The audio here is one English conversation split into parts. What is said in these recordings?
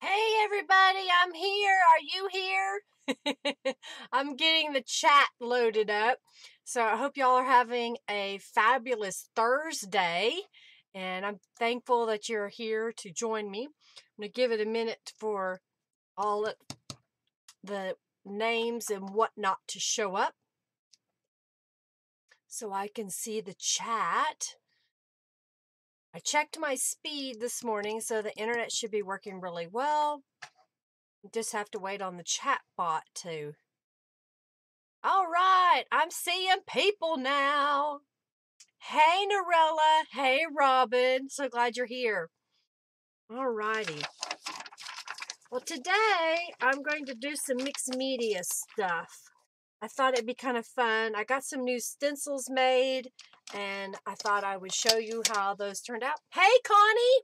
Hey everybody, I'm here. Are you here? I'm getting the chat loaded up. So I hope y'all are having a fabulous Thursday. And I'm thankful that you're here to join me. I'm going to give it a minute for all of the names and whatnot to show up so I can see the chat. I checked my speed this morning, so the internet should be working really well. Just have to wait on the chat bot to. All right, I'm seeing people now. Hey, Norella. Hey, Robin. So glad you're here. All righty. Well, today I'm going to do some mixed media stuff. I thought it'd be kind of fun. I got some new stencils made, and I thought I would show you how those turned out. Hey, Connie.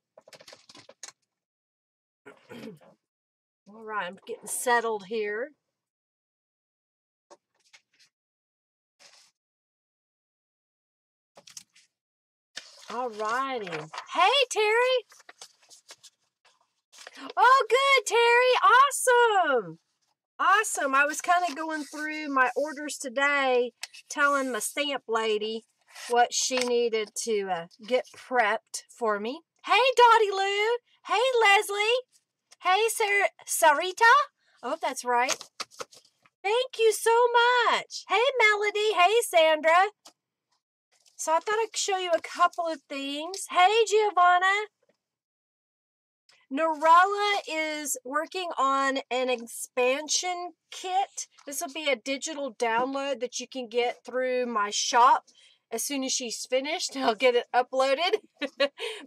All right, I'm getting settled here. All righty. Hey, Terry. Oh, good, Terry. Awesome. Awesome. I was kind of going through my orders today, telling my stamp lady what she needed to get prepped for me. Hey, Dottie Lou. Hey, Leslie. Hey, Sarita. I hope that's right. Thank you so much. Hey, Melody. Hey, Sandra. So I thought I'd show you a couple of things. Hey, Giovanna. Norella is working on an expansion kit. This will be a digital download that you can get through my shop. As soon as she's finished, I'll get it uploaded.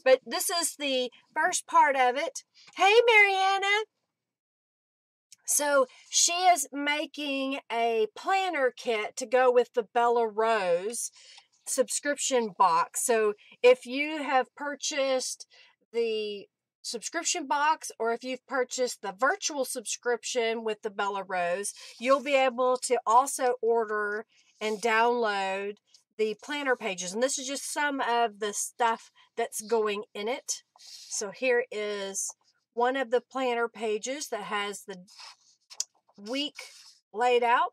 But this is the first part of it. Hey, Mariana. So she is making a planner kit to go with the Bella Rose subscription box. So if you have purchased the subscription box, or if you've purchased the virtual subscription with the Bella Rose, you'll be able to also order and download the planner pages. And this is just some of the stuff that's going in it. So here is one of the planner pages that has the week laid out.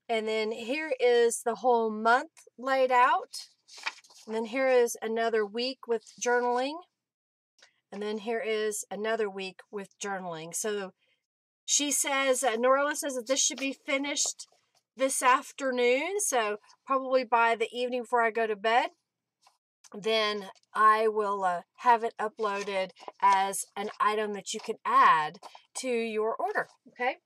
And then here is the whole month laid out. And then here is another week with journaling. And then here is another week with journaling. So she says, Norella says that this should be finished this afternoon. So probably by the evening before I go to bed. Then I will have it uploaded as an item that you can add to your order. Okay.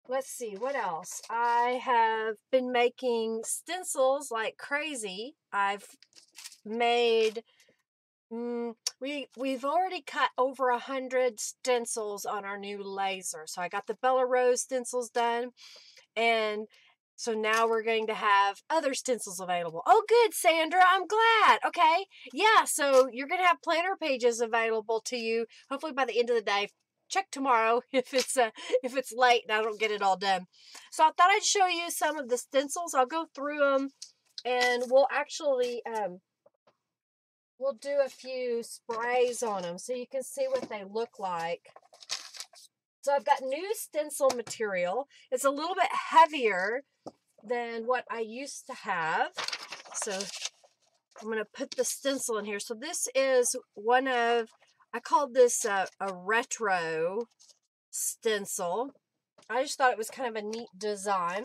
Let's see, what else? I have been making stencils like crazy. I've made, we've already cut over 100 stencils on our new laser. So I got the Bella Rose stencils done. And so now we're going to have other stencils available. Oh, good, Sandra. I'm glad. Okay. Yeah, so you're going to have planner pages available to you, hopefully by the end of the day. Check tomorrow if it's late and I don't get it all done. So I thought I'd show you some of the stencils. I'll go through them, and we'll actually we'll do a few sprays on them so you can see what they look like. So I've got new stencil material. It's a little bit heavier than what I used to have. So I'm going to put the stencil in here. So this is one of, I called this a retro stencil. I just thought it was kind of a neat design.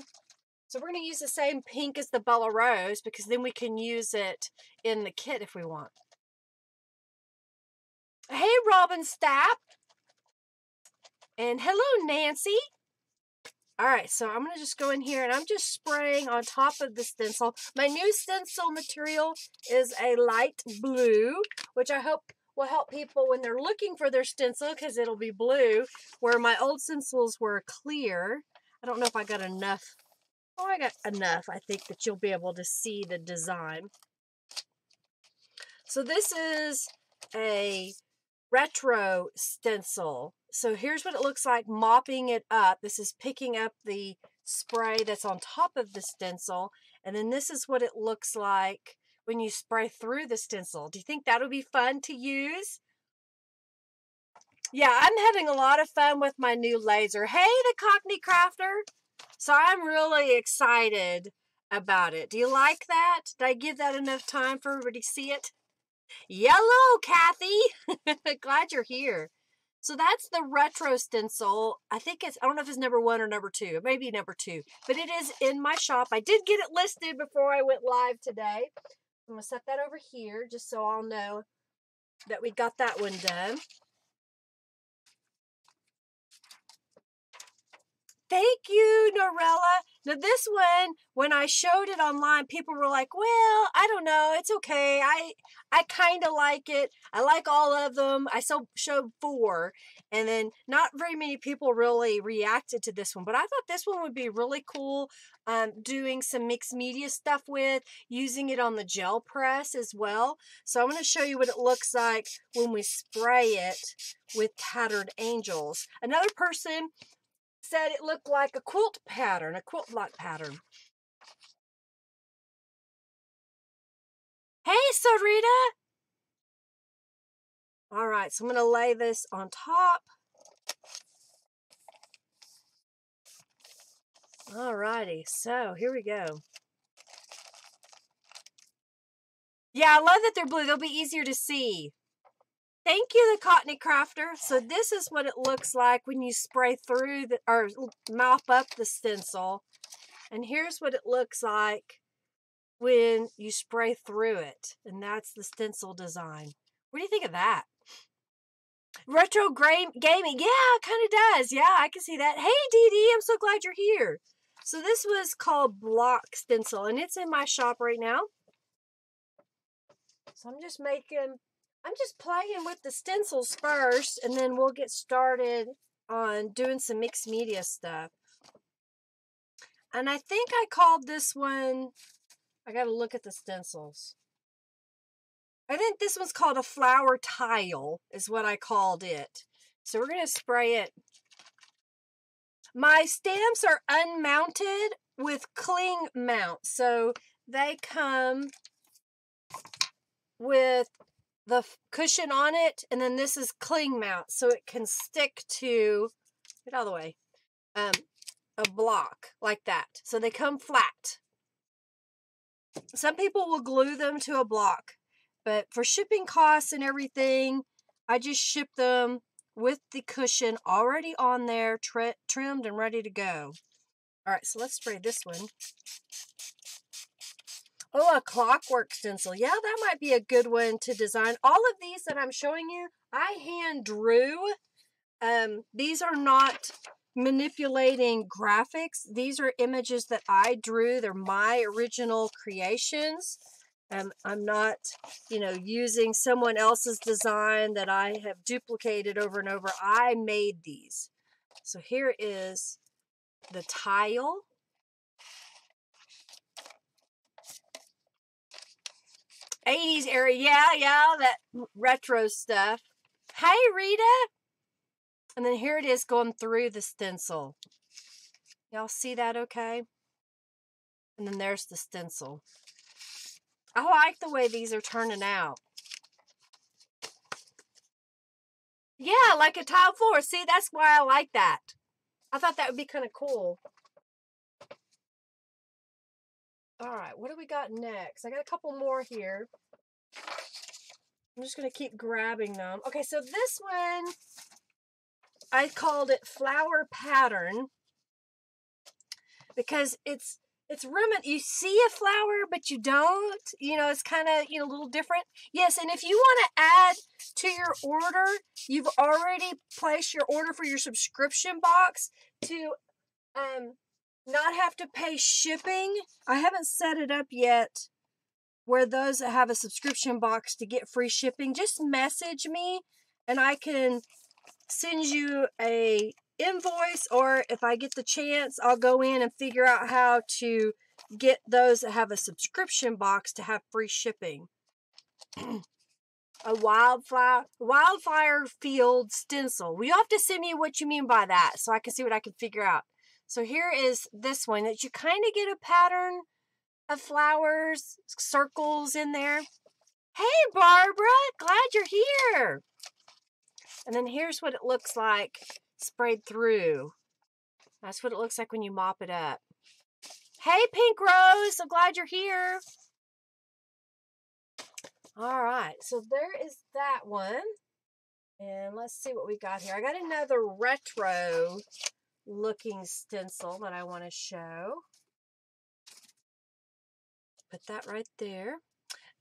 So we're going to use the same pink as the Bella Rose because then we can use it in the kit if we want. Hey, Robin Stapp. And hello, Nancy. All right, so I'm going to just go in here and I'm just spraying on top of the stencil. My new stencil material is a light blue, which I hope will help people when they're looking for their stencil because it'll be blue, where my old stencils were clear. I don't know if I got enough. Oh, I got enough, I think, that you'll be able to see the design. So this is a retro stencil. So here's what it looks like mopping it up. This is picking up the spray that's on top of the stencil. And then this is what it looks like when you spray through the stencil. Do you think that'll be fun to use? Yeah, I'm having a lot of fun with my new laser. Hey, the Cockney Crafter. So I'm really excited about it. Do you like that? Did I give that enough time for everybody to see it? Yellow, Kathy. Glad you're here. So that's the retro stencil. I think I don't know if it's number 1 or number 2. It may be number 2. But it is in my shop. I did get it listed before I went live today. I'm going to set that over here just so I'll know that we got that one done. Thank you, Norella. Now this one, when I showed it online, people were like, well, I don't know. It's okay. I kind of like it. I like all of them. I showed 4. And then not very many people really reacted to this one. But I thought this one would be really cool doing some mixed media stuff with, using it on the gel press as well. So I'm going to show you what it looks like when we spray it with Tattered Angels. Another person said it looked like a quilt pattern, a quilt block pattern. Hey, Sarita! All right, so I'm going to lay this on top. All righty, so here we go. Yeah, I love that they're blue. They'll be easier to see. Thank you, the Cockney Crafter. So this is what it looks like when you spray through or mop up the stencil. And here's what it looks like when you spray through it. And that's the stencil design. What do you think of that? Retro gaming. Yeah, it kind of does. Yeah, I can see that. Hey, Dee Dee, I'm so glad you're here. So this was called Block Stencil, and it's in my shop right now. So I'm just playing with the stencils first, and then we'll get started on doing some mixed media stuff. And I think I called this one, I got to look at the stencils. I think this one's called a flower tile, is what I called it. So we're going to spray it. My stamps are unmounted with cling mount. So they come with the cushion on it, and then this is cling mount, so it can stick to, get out of the way, a block like that. So they come flat. Some people will glue them to a block, but for shipping costs and everything, I just ship them with the cushion already on there, trimmed and ready to go. All right, so let's spray this one. Oh, a clockwork stencil. Yeah, that might be a good one to design. All of these that I'm showing you, I hand drew. These are not manipulating graphics. These are images that I drew. They're my original creations. I'm not, using someone else's design that I have duplicated over and over. I made these. So here is the tile. '80s era, yeah, that retro stuff. Hey, Rita! And then here it is going through the stencil. Y'all see that okay? And then there's the stencil. I like the way these are turning out. Yeah, like a tile floor. See, that's why I like that. I thought that would be kind of cool. All right, what do we got next? I got a couple more here. I'm just going to keep grabbing them. Okay, so this one, I called it Flower Pattern because it's you see a flower, but you don't. It's kind of, a little different. Yes, and if you want to add to your order, you've already placed your order for your subscription box to not have to pay shipping. I haven't set it up yet where those that have a subscription box to get free shipping, just message me and I can send you a invoice, or if I get the chance, I'll go in and figure out how to get those that have a subscription box to have free shipping. A wildfire field stencil. Well, you have to send me what you mean by that so I can see what I can figure out. So here is this one that you kind of get a pattern of flowers, circles in there. Hey, Barbara, glad you're here. And then here's what it looks like sprayed through. That's what it looks like when you mop it up. Hey, Pink Rose, so glad you're here. All right, so there is that one. And let's see what we got here. I got another retro looking stencil that I want to show. Put that right there.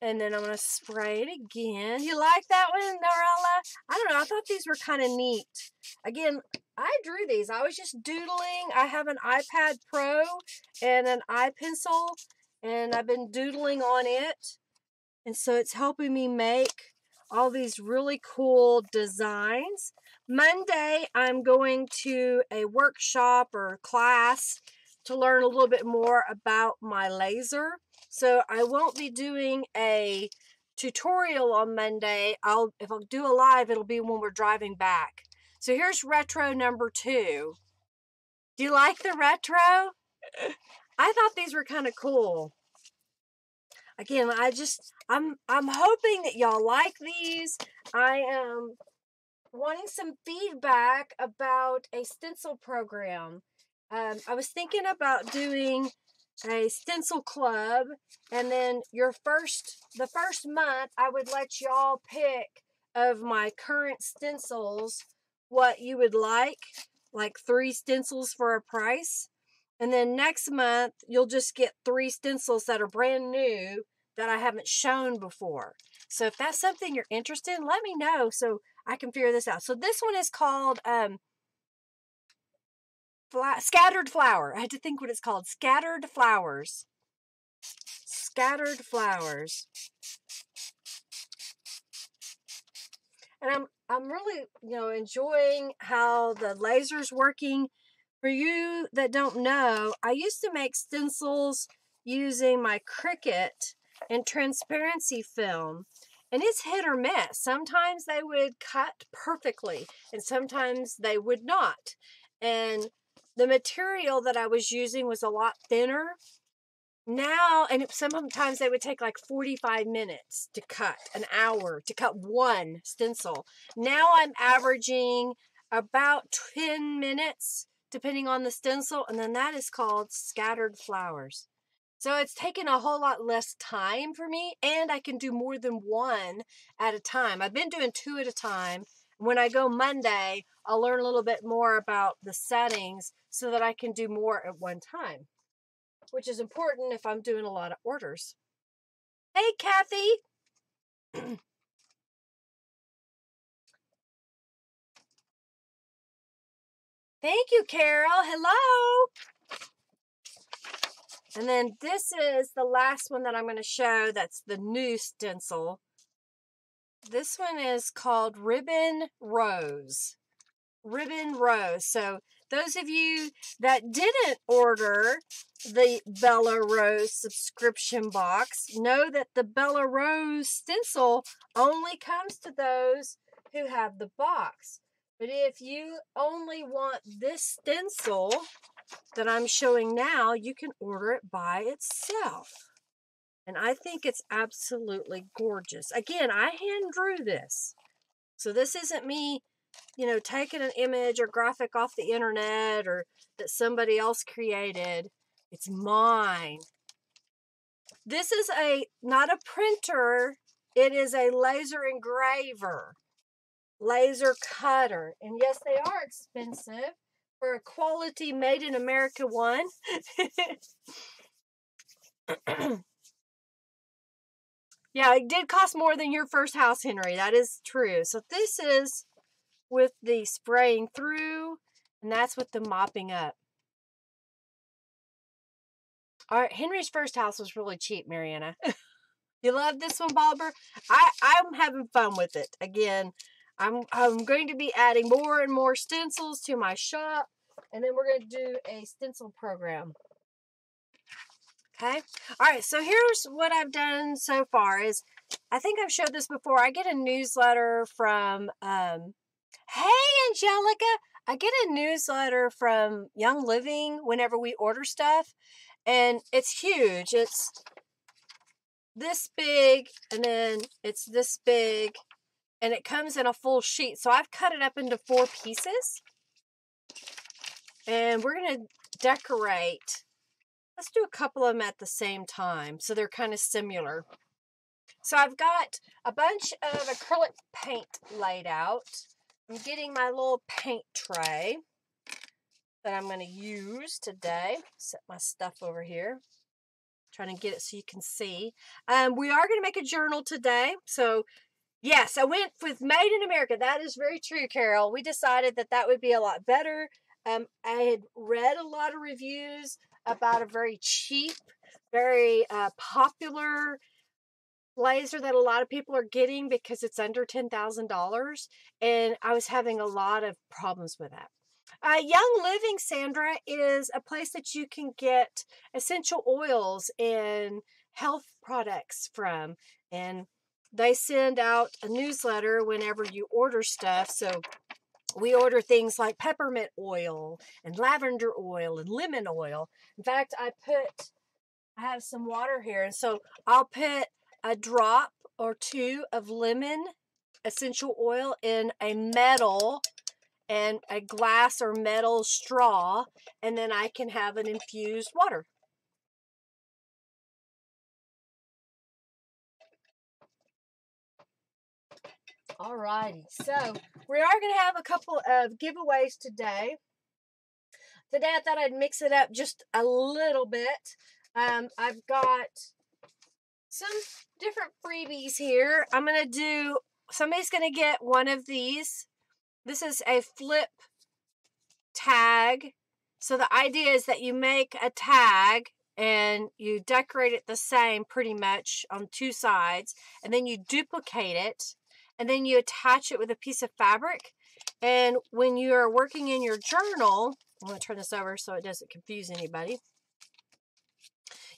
And then I'm going to spray it again. You like that one, Norella? I don't know. I thought these were kind of neat. Again, I drew these. I was just doodling. I have an iPad Pro and an iPencil, and I've been doodling on it. And so it's helping me make all these really cool designs. Monday, I'm going to a workshop or class to learn a little bit more about my laser. So I won't be doing a tutorial on Monday. If I'll do a live, it'll be when we're driving back. So here's retro number 2. Do you like the retro? I thought these were kind of cool. Again, I'm hoping that y'all like these. I am wanting some feedback about a stencil program. I was thinking about doing a stencil club, and then the first month I would let y'all pick of my current stencils what you would like 3 stencils for a price. And then next month you'll just get 3 stencils that are brand new that I haven't shown before. So if that's something you're interested in, let me know so I can figure this out. So this one is called Scattered Flower. I had to think what it's called. Scattered Flowers. Scattered Flowers. And I'm really, enjoying how the laser's working. For you that don't know, I used to make stencils using my Cricut and transparency film. And it's hit or miss. Sometimes they would cut perfectly, and sometimes they would not. And the material that I was using was a lot thinner. Now, and sometimes they would take like 45 minutes to cut, an hour to cut one stencil. Now I'm averaging about 10 minutes, depending on the stencil, and then that is called Scattered Flowers. So it's taken a whole lot less time for me, and I can do more than one at a time. I've been doing 2 at a time. When I go Monday, I'll learn a little bit more about the settings so that I can do more at one time, which is important if I'm doing a lot of orders. Hey, Kathy. Thank you, Carol. Hello. And then this is the last one that I'm going to show. That's the new stencil. This one is called Ribbon Rose. Ribbon Rose. So those of you that didn't order the Bella Rose subscription box know that the Bella Rose stencil only comes to those who have the box. But if you only want this stencil that I'm showing now, you can order it by itself. And I think it's absolutely gorgeous. Again, I hand drew this. So this isn't me, taking an image or graphic off the internet or that somebody else created. It's mine. This is not a printer. It is a laser engraver, laser cutter. And yes, they are expensive for a quality made in America one. Yeah, it did cost more than your first house, Henry. That is true. So this is with the spraying through, and that's with the mopping up. All right, Henry's first house was really cheap, Mariana. You love this one, Bobber? I'm having fun with it. Again, I'm going to be adding more and more stencils to my shop, and then we're going to do a stencil program. Okay? All right, so here's what I've done so far is I think I've showed this before. I get a newsletter from, hey, Angelica. I get a newsletter from Young Living whenever we order stuff. And it's huge. It's this big, and then it's this big, and it comes in a full sheet. So I've cut it up into 4 pieces. And we're going to decorate. Let's do a couple of them at the same time, so they're kind of similar. So I've got a bunch of acrylic paint laid out. I'm getting my little paint tray that I'm going to use today. Set my stuff over here. Trying to get it so you can see. We are going to make a journal today. So yes, I went with Made in America. That is very true, Carol. We decided that that would be a lot better. I had read a lot of reviews about a very cheap, very popular blazer that a lot of people are getting because it's under $10,000. And I was having a lot of problems with that. Young Living, Sandra, is a place that you can get essential oils and health products from. And they send out a newsletter whenever you order stuff. So we order things like peppermint oil and lavender oil and lemon oil. In fact, I have some water here. And so I'll put a drop or 2 of lemon essential oil in a metal and a glass or metal straw, and then I can have an infused water. Alrighty, so we are going to have a couple of giveaways today. Today I thought I'd mix it up just a little bit. I've got some different freebies here. I'm going to do, somebody's going to get one of these. This is a flip tag. So the idea is that you make a tag and you decorate it the same pretty much on 2 sides, and then you duplicate it, and then you attach it with a piece of fabric. And when you are working in your journal, I'm going to turn this over so it doesn't confuse anybody.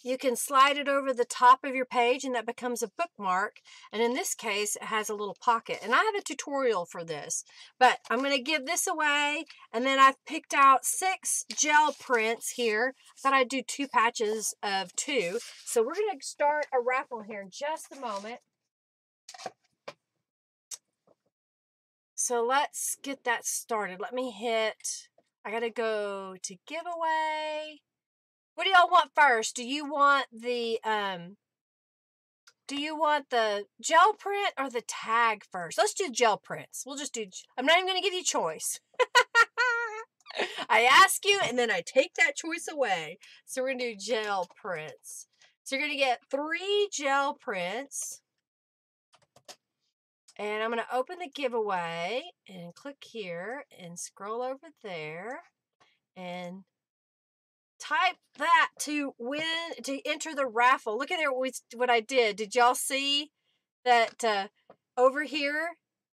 You can slide it over the top of your page and that becomes a bookmark. And in this case, it has a little pocket. And I have a tutorial for this, but I'm going to give this away. And then I've picked out 6 gel prints here. I thought I'd do 2 patches of 2. So we're going to start a raffle here in just a moment. So let's get that started. Let me hit, I got to go to giveaway. What do y'all want first? Do you want the gel print or the tag first? Let's do gel prints. We'll just do, I'm not even going to give you choice. I ask you and then I take that choice away. So we're going to do gel prints. So you're going to get 3 gel prints. And I'm going to open the giveaway and click here and scroll over there and type that to win, to enter the raffle. Look at there what I did. Did y'all see that over here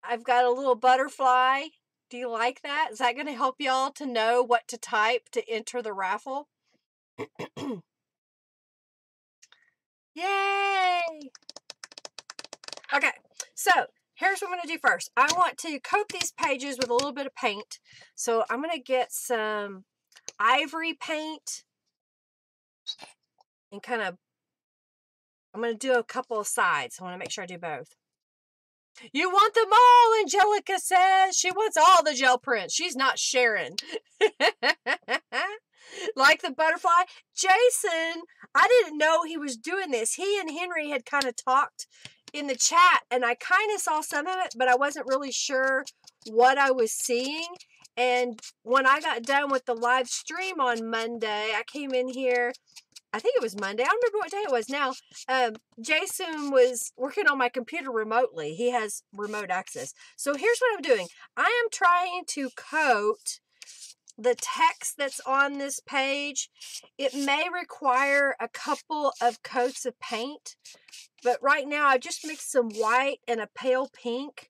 I've got a little butterfly? Do you like that? Is that going to help y'all to know what to type to enter the raffle? Yay! Okay, so here's what I'm going to do first. I want to coat these pages with a little bit of paint. So I'm going to get some ivory paint and kind of, I'm going to do a couple of sides. I want to make sure I do both. You want them all, Angelica says. She wants all the gel prints. She's not sharing. Like the butterfly. Jason, I didn't know he was doing this. He and Henry had kind of talked in the chat, and I kind of saw some of it, but I wasn't really sure what I was seeing. And when I got done with the live stream on Monday, I came in here, I think it was Monday. I don't remember what day it was now. Jason was working on my computer remotely. He has remote access. So here's what I'm doing. I am trying to coat the text that's on this page. It may require a couple of coats of paint, but right now I just mixed some white and a pale pink.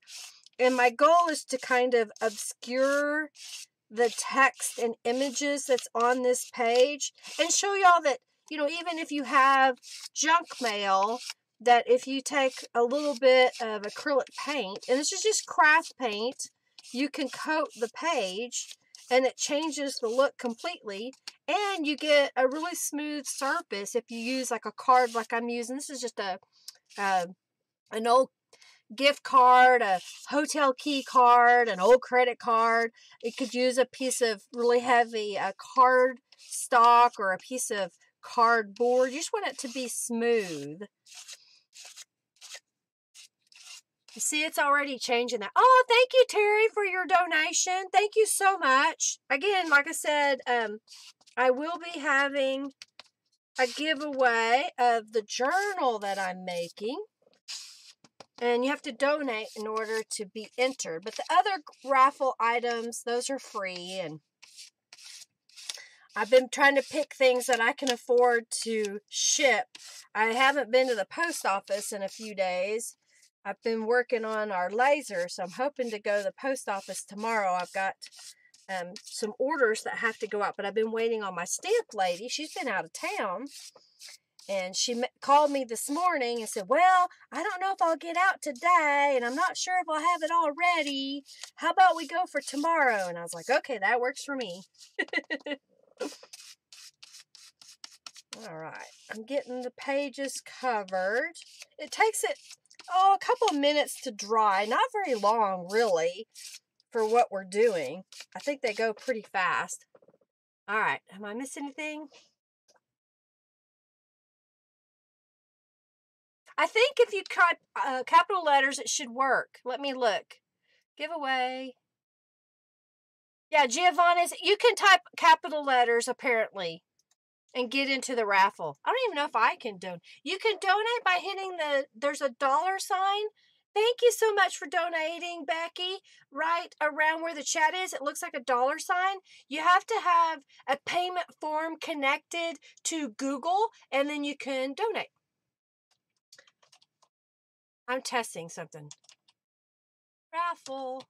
And my goal is to kind of obscure the text and images that's on this page and show y'all that, you know, even if you have junk mail, that if you take a little bit of acrylic paint, and this is just craft paint, you can coat the page and it changes the look completely, and you get a really smooth surface if you use like a card like I'm using. This is just an old gift card, a hotel key card, an old credit card. It could use a piece of really heavy card stock or a piece of cardboard. You just want it to be smooth. You see, it's already changing that. Oh, thank you, Terry, for your donation. Thank you so much. Again, like I said, I will be having a giveaway of the journal that I'm making. And you have to donate in order to be entered. But the other raffle items, those are free. And I've been trying to pick things that I can afford to ship. I haven't been to the post office in a few days. I've been working on our laser, so I'm hoping to go to the post office tomorrow. I've got some orders that have to go out, but I've been waiting on my stamp lady. She's been out of town, and she called me this morning and said, well, I don't know if I'll get out today, and I'm not sure if I'll have it all ready. How about we go for tomorrow? And I was like, okay, that works for me. All right, I'm getting the pages covered. It takes it a couple of minutes to dry. Not very long, really, for what we're doing. I think they go pretty fast. All right, am I missing anything? I think if you type capital letters, it should work. Let me look. Giveaway. Yeah, Giovanni's. You can type capital letters, apparently, and get into the raffle. I don't even know if I can donate. You can donate by hitting there's a $ sign. Thank you so much for donating, Becky. Right around where the chat is, it looks like a $ sign. You have to have a payment form connected to Google, and then you can donate. I'm testing something. Raffle.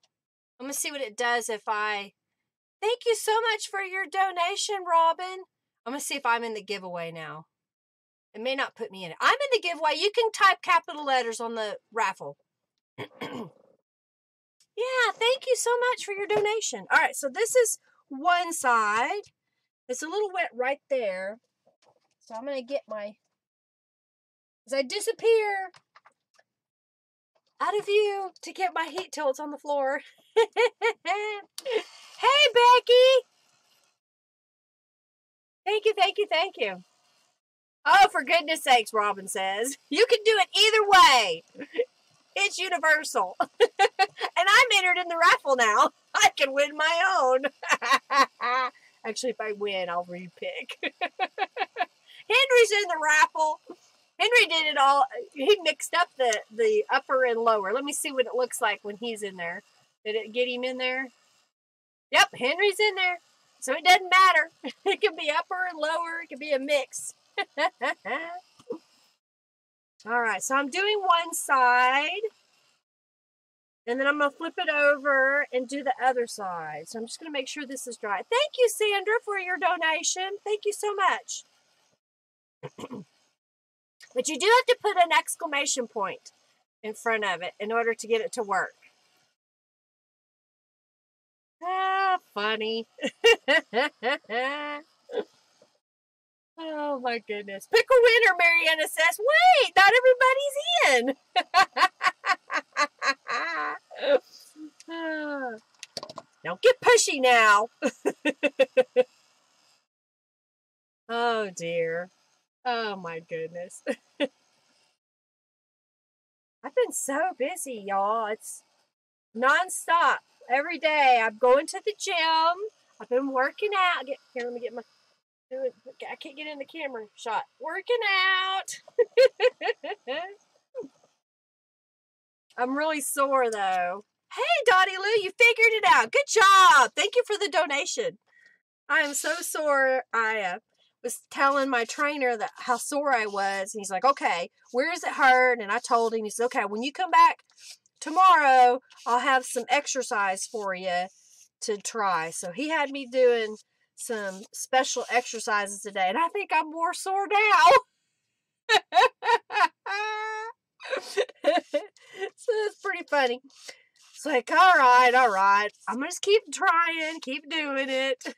I'm going to see what it does if I... Thank you so much for your donation, Robin. I'm going to see if I'm in the giveaway now. It may not put me in it. I'm in the giveaway. You can type capital letters on the raffle. Yeah, thank you so much for your donation. All right, so this is one side. It's a little wet right there. So I'm going to get my... As I disappear out of view to get my heat till it's on the floor. Hey, Becky. Thank you, thank you, thank you. Oh, for goodness sakes, Robin says. You can do it either way. It's universal. And I'm entered in the raffle now. I can win my own. Actually, if I win, I'll repick. Henry's in the raffle. Henry did it all. He mixed up the upper and lower. Let me see what it looks like when he's in there. Did it get him in there? Yep, Henry's in there. So it doesn't matter. It can be upper and lower. It can be a mix. All right, so I'm doing one side. And then I'm going to flip it over and do the other side. So I'm just going to make sure this is dry. Thank you, Sandra, for your donation. Thank you so much. But you do have to put an exclamation point in front of it in order to get it to work. Ah, funny. Oh, my goodness. Pick a winner, Mariana says. Wait, not everybody's in. Don't get pushy now. Oh, dear. Oh, my goodness. I've been so busy, y'all. It's nonstop. Every day I'm going to the gym. I've been working out. Here, let me get my... I can't get in the camera shot. Working out. I'm really sore, though. Hey, Dottie Lou, you figured it out. Good job. Thank you for the donation. I am so sore. I was telling my trainer that how sore I was. And he's like, okay, where does it hurt? And I told him, he said, okay, when you come back tomorrow, I'll have some exercise for you to try. So he had me doing some special exercises today. And I think I'm more sore now. funny. It's like, all right. I'm going to keep trying, keep doing it.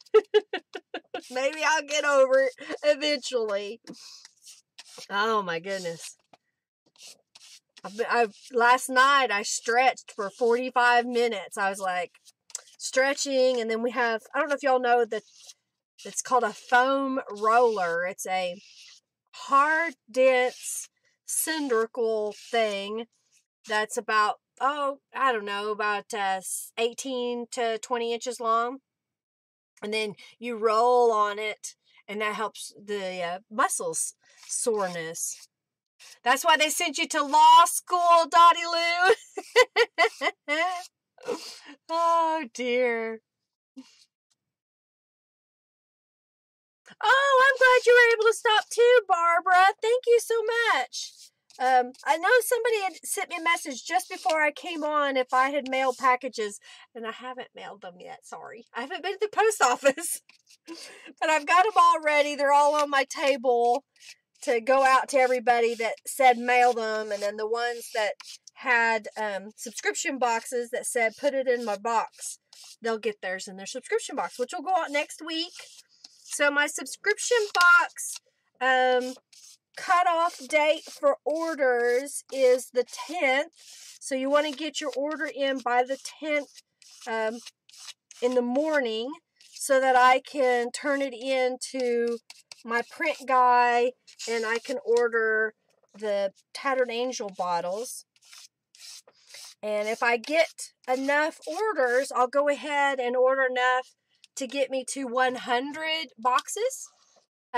Maybe I'll get over it eventually. Oh my goodness. Last night I stretched for 45 minutes. I was like stretching, and then we have, I don't know if y'all know that it's called a foam roller. It's a hard, dense, cylindrical thing that's about, I don't know, about 18 to 20 inches long. And then you roll on it, and that helps the muscles soreness. That's why they sent you to law school, Dottie Lou. Oh, dear. Oh, I'm glad you were able to stop too, Barbara. Thank you so much. I know somebody had sent me a message just before I came on if I had mailed packages, and I haven't mailed them yet. Sorry. I haven't been to the post office, but I've got them all ready. They're all on my table to go out to everybody that said mail them, and then the ones that had subscription boxes that said put it in my box, they'll get theirs in their subscription box, which will go out next week. So my subscription box cutoff date for orders is the 10th. So you want to get your order in by the 10th in the morning so that I can turn it into my print guy and I can order the Tattered Angel bottles. And if I get enough orders, I'll go ahead and order enough to get me to 100 boxes.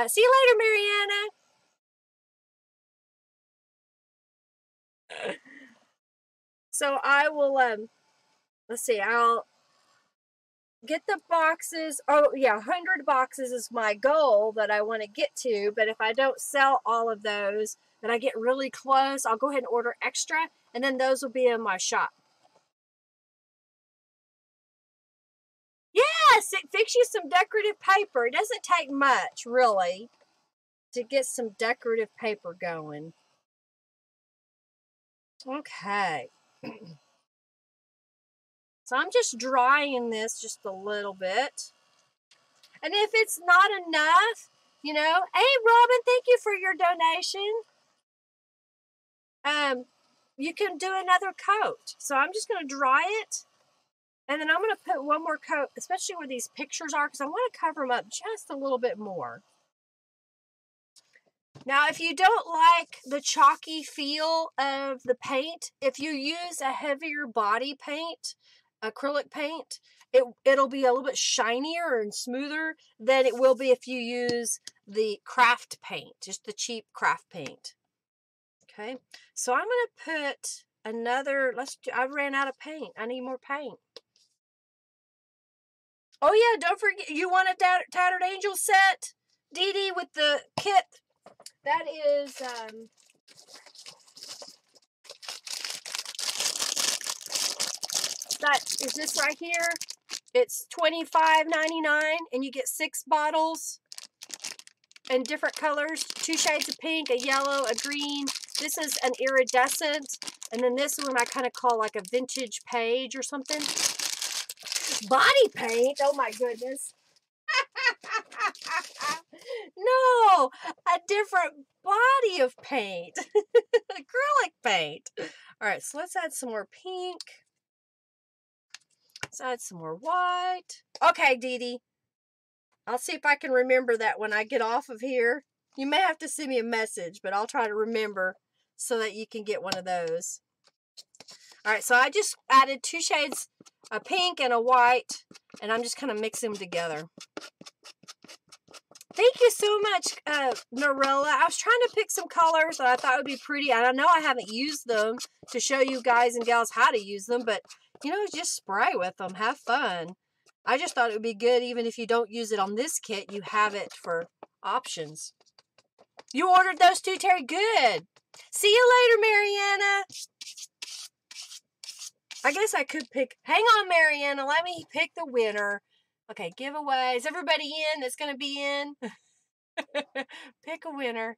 See you later, Mariana. So I will, let's see, I'll get the boxes. Oh, yeah, 100 boxes is my goal that I want to get to. But if I don't sell all of those, and I get really close, I'll go ahead and order extra, and then those will be in my shop. Yes, it fix you some decorative paper. It doesn't take much, really, to get some decorative paper going. Okay. So I'm just drying this just a little bit. And if it's not enough, you know, hey, Robin, thank you for your donation. You can do another coat. So I'm just going to dry it. And then I'm going to put one more coat, especially where these pictures are, because I want to cover them up just a little bit more. Now, if you don't like the chalky feel of the paint, if you use a heavier body paint, acrylic paint, it'll be a little bit shinier and smoother than it will be if you use the craft paint, just the cheap craft paint. Okay, so I'm going to put another, I ran out of paint. I need more paint. Oh yeah, don't forget, you want a Tattered Angel set, Dee Dee, with the kit. That is, that is this right here. It's $25.99, and you get 6 bottles in different colors, 2 shades of pink, a yellow, a green. This is an iridescent, and then this one I kind of call like a vintage page or something. Body paint, oh my goodness. No, a different body of paint. Acrylic paint. All right, so let's add some more pink. Let's add some more white. Okay, Dee Dee. I'll see if I can remember that when I get off of here. You may have to send me a message, but I'll try to remember so that you can get one of those. All right, so I just added 2 shades, a pink and a white, and I'm just kind of mixing them together. Thank you so much, Norella. I was trying to pick some colors that I thought would be pretty. And I know I haven't used them to show you guys and gals how to use them, but, you know, just spray with them. Have fun. I just thought it would be good, even if you don't use it on this kit, you have it for options. You ordered those too, Terry? Good. See you later, Mariana. I guess I could pick. Hang on, Mariana. Let me pick the winner. Okay, giveaway. Is everybody in that's going to be in? Pick a winner.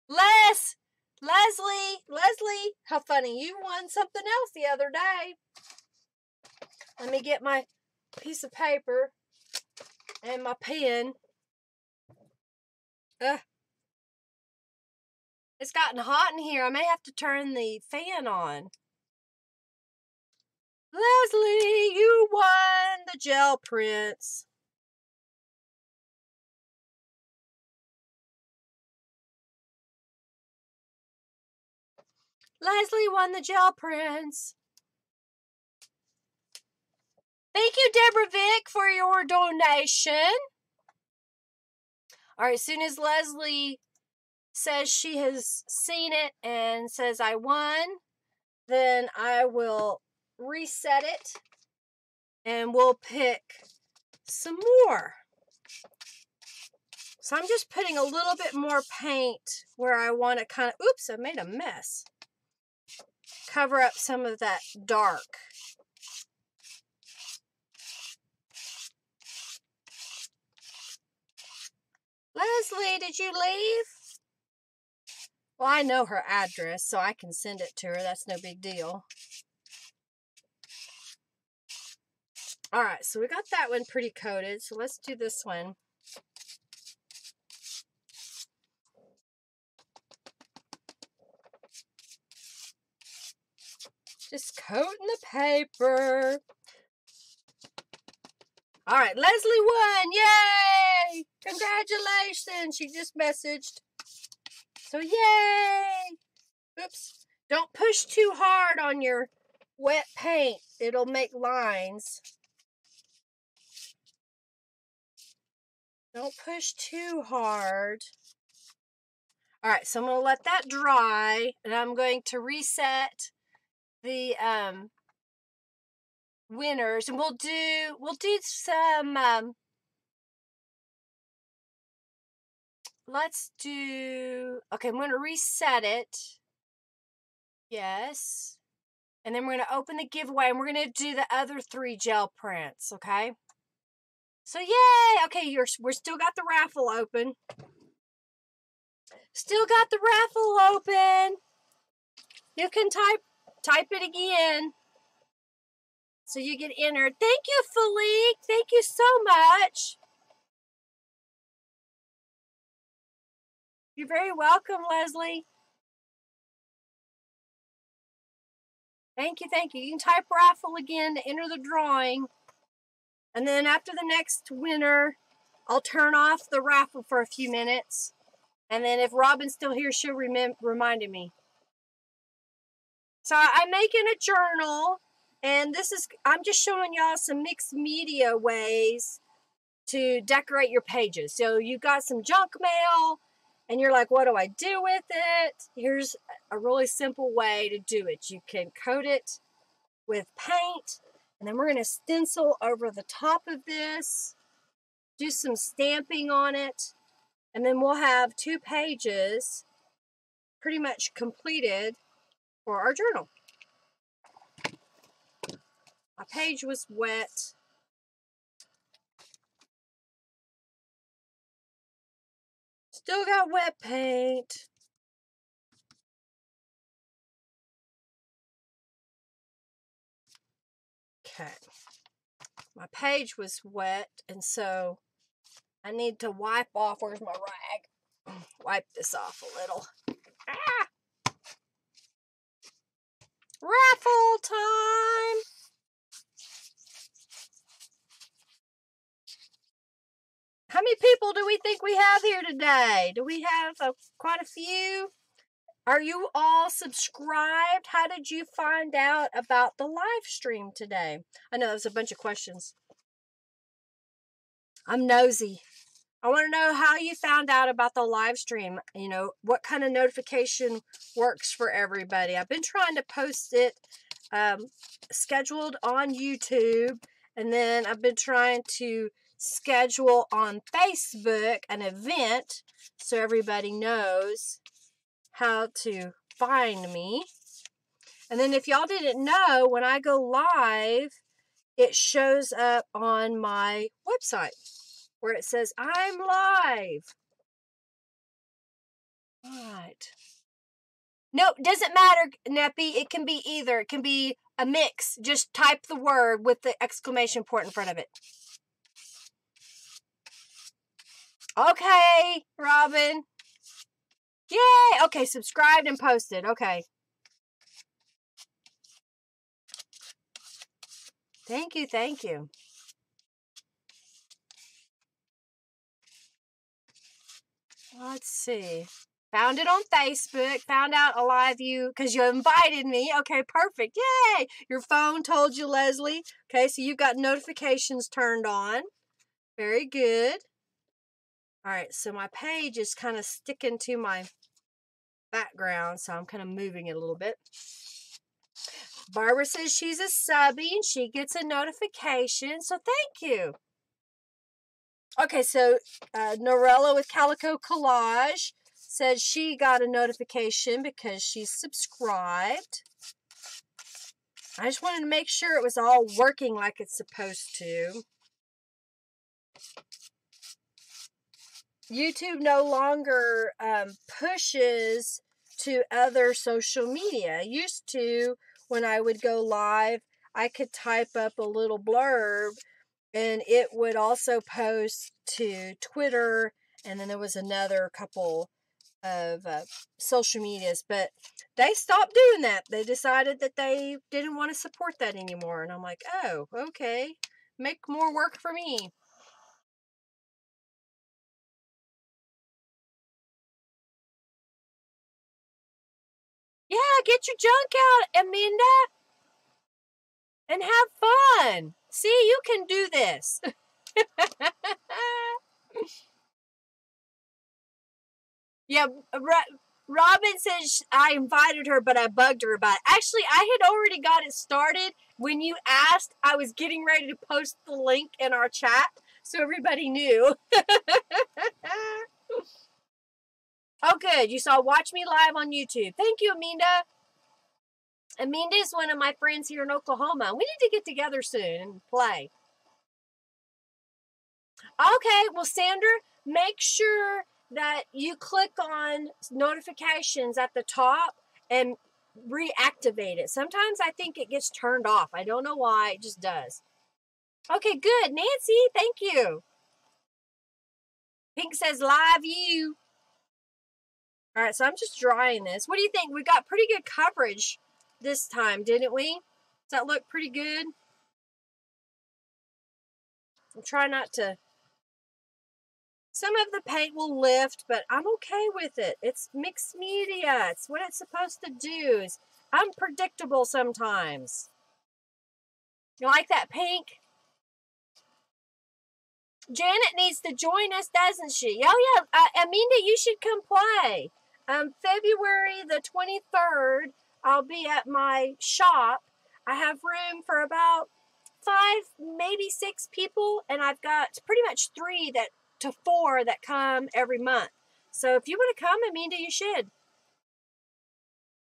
Les! Leslie, how funny. You won something else the other day. Let me get my piece of paper and my pen. It's gotten hot in here. I may have to turn the fan on. Leslie, you won the gel prints. Leslie won the gel prints. Thank you, Deborah Vick, for your donation. All right, as soon as Leslie says she has seen it and says I won, then I will reset it and we'll pick some more. So I'm just putting a little bit more paint where I want to kind of, oops, I made a mess. Cover up some of that dark. Leslie, did you leave? Well, I know her address, so I can send it to her. That's no big deal. All right, so we got that one pretty coated. So let's do this one. Just coating the paper. All right, Leslie won. Yay! Congratulations. She just messaged. So yay! Oops. Don't push too hard on your wet paint. It'll make lines. Don't push too hard. All right, so I'm going to let that dry, and I'm going to reset the winners, and we'll do some let's do, okay, I'm going to reset it. Yes. And then we're going to open the giveaway, and we're going to do the other 3 gel prints, okay? So yay! Okay, we're still got the raffle open. Still got the raffle open. You can type it again. So you get entered. Thank you, Philippe. Thank you so much. You're very welcome, Leslie. Thank you, thank you. You can type raffle again to enter the drawing. And then after the next winner, I'll turn off the raffle for a few minutes. And then if Robin's still here, she'll remind me. So I'm making a journal. And I'm just showing y'all some mixed media ways to decorate your pages. So you've got some junk mail, and you're like, what do I do with it? Here's a really simple way to do it. You can coat it with paint, and then we're going to stencil over the top of this, do some stamping on it, and then we'll have 2 pages pretty much completed for our journal. My page was wet. Still got wet paint. Okay. My page was wet, and so I need to wipe off. Where's my rag? Wipe this off a little. Ah! Raffle time! How many people do we think we have here today? Do we have quite a few? Are you all subscribed? How did you find out about the live stream today? I know there's a bunch of questions. I'm nosy. I want to know how you found out about the live stream. You know, what kind of notification works for everybody. I've been trying to post it scheduled on YouTube, and then I've been trying to schedule on Facebook an event so everybody knows how to find me. And then if y'all didn't know, when I go live, it shows up on my website where it says I'm live. All right. No, doesn't matter, Neppy. It can be either. It can be a mix. Just type the word with the exclamation point in front of it. Okay, Robin. Yay! Okay, subscribed and posted. Okay. Thank you, thank you. Let's see. Found it on Facebook. Found out a lot of you, because you invited me. Okay, perfect. Yay! Your phone told you, Leslie. Okay, so you've got notifications turned on. Very good. All right, so my page is kind of sticking to my background, so I'm kind of moving it a little bit. Barbara says she's a subby and she gets a notification, so thank you. Okay, so Norella with Calico Collage said she got a notification because she's subscribed. I just wanted to make sure it was all working like it's supposed to. YouTube no longer pushes to other social media. Used to, when I would go live, I could type up a little blurb and it would also post to Twitter, and then there was another couple of social medias, but they stopped doing that. They decided that they didn't want to support that anymore, and I'm like, oh, okay, make more work for me. Yeah, get your junk out, Amanda, and have fun. See, you can do this. Yeah, Robin says I invited her, but I bugged her about it. Actually, I had already got it started. When you asked, I was getting ready to post the link in our chat, so everybody knew. Oh, good. You saw Watch Me Live on YouTube. Thank you, Aminda. Aminda is one of my friends here in Oklahoma. We need to get together soon and play. Okay, well, Sandra, make sure that you click on notifications at the top and reactivate it. Sometimes I think it gets turned off. I don't know why. It just does. Okay, good. Nancy, thank you. Pink says, live you. All right, so I'm just drying this. What do you think? We got pretty good coverage this time, didn't we? Does that look pretty good? I'm trying not to. Some of the paint will lift, but I'm okay with it. It's mixed media. It's what it's supposed to do. It's unpredictable sometimes. You like that pink? Janet needs to join us, doesn't she? Oh, yeah. Aminda, you should come play. February the 23rd, I'll be at my shop. I have room for about 5, maybe 6 people, and I've got pretty much 3 to 4 that come every month. So if you want to come, Aminda, you should.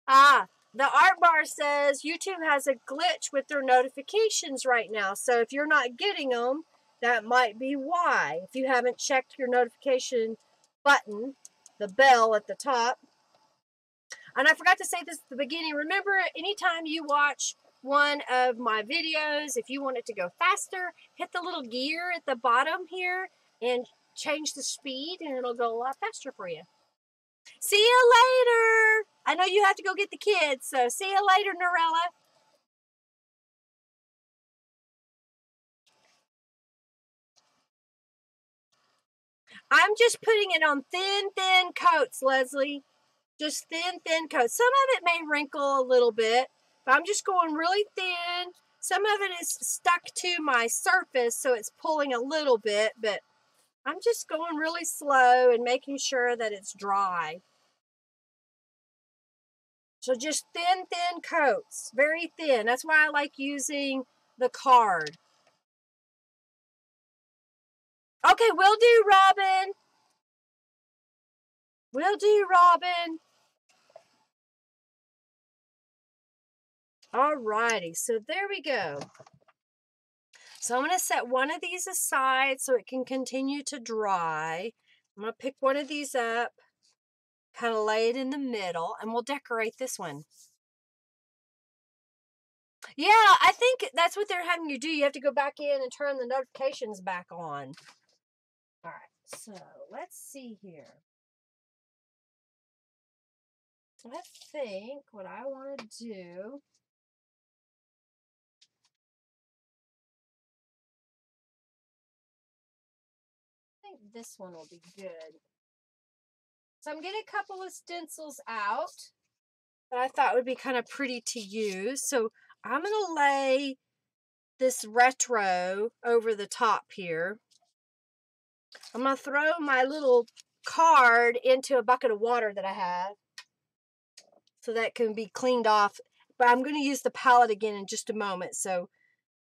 The art bar says YouTube has a glitch with their notifications right now. So if you're not getting them, that might be why. If you haven't checked your notification button, the bell at the top. And I forgot to say this at the beginning. Remember, anytime you watch one of my videos, if you want it to go faster, hit the little gear at the bottom here and change the speed, and it'll go a lot faster for you. See you later. I know you have to go get the kids, so see you later, Norella. I'm just putting it on thin coats, Leslie. Just thin coats. Some of it may wrinkle a little bit, but I'm just going really thin. Some of it is stuck to my surface, so it's pulling a little bit, but I'm just going really slow and making sure that it's dry. So just thin coats, very thin. That's why I like using the card. Okay, will do, Robin. Will do, Robin. Alrighty, so there we go. So I'm going to set one of these aside so it can continue to dry. I'm going to pick one of these up. kind of lay it in the middle, and we'll decorate this one. Yeah, I think that's what they're having you do. You have to go back in and turn the notifications back on. All right, so let's see here. I think what I want to do, I think this one will be good. So I'm getting a couple of stencils out that I thought would be kind of pretty to use. So I'm going to lay this retro over the top here. I'm going to throw my little card into a bucket of water that I have so that can be cleaned off. But I'm going to use the palette again in just a moment, so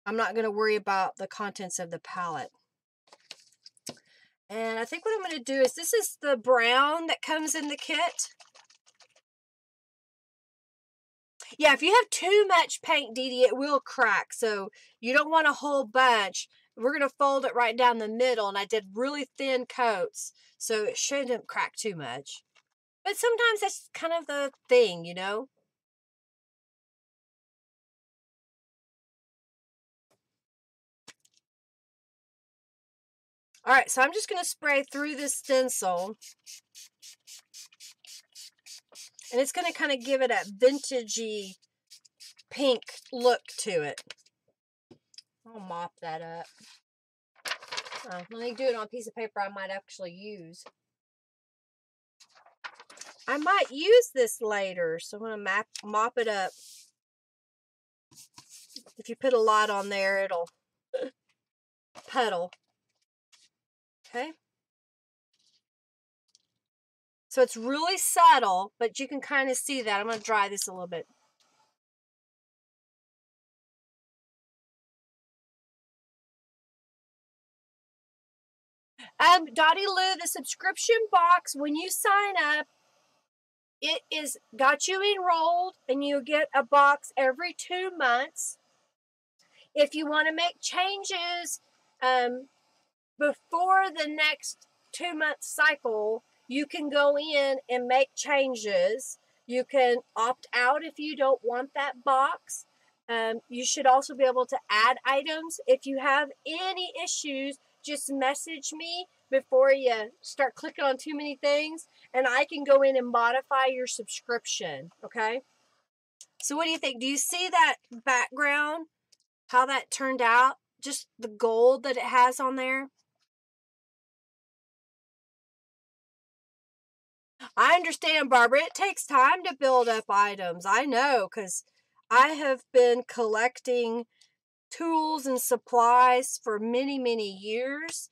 I'm not going to worry about the contents of the palette. And I think what I'm going to do is, this is the brown that comes in the kit. Yeah, if you have too much paint, Dee Dee, it will crack. So you don't want a whole bunch. We're going to fold it right down the middle, and I did really thin coats, so it shouldn't crack too much. But sometimes that's kind of the thing, you know? All right, so I'm just going to spray through this stencil. And it's going to kind of give it a vintagey pink look to it. I'll mop that up. Let me do it on a piece of paper I might actually use. I might use this later, so I'm going to mop it up. If you put a lot on there, it'll puddle. Okay. So it's really subtle, but you can kind of see that. I'm going to dry this a little bit. Dottie Lou, the subscription box, when you sign up, it is got you enrolled, and you get a box every 2 months. If you want to make changes before the next 2-month cycle, you can go in and make changes. You can opt out if you don't want that box. You should also be able to add items. If you have any issues, just message me before you start clicking on too many things, and I can go in and modify your subscription, okay? So what do you think? Do you see that background? How that turned out? Just the gold that it has on there? I understand, Barbara. It takes time to build up items. I know, because I have been collecting tools and supplies for many, many years.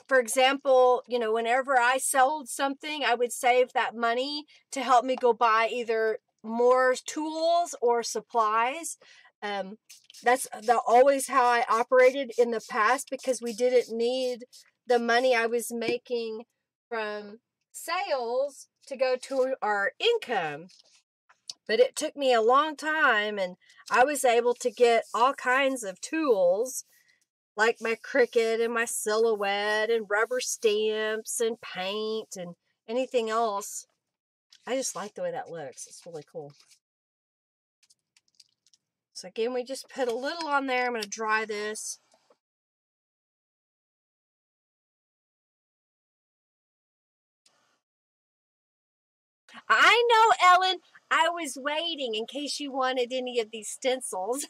For example, you know, whenever I sold something, I would save that money to help me go buy either more tools or supplies. That's always how I operated in the past, because we didn't need the money I was making from sales to go to our income. But it took me a long time, and I was able to get all kinds of tools, like my Cricut and my Silhouette and rubber stamps and paint and anything else. I just like the way that looks. It's really cool. So again, we just put a little on there. I'm going to dry this. I know, Ellen. I was waiting in case you wanted any of these stencils.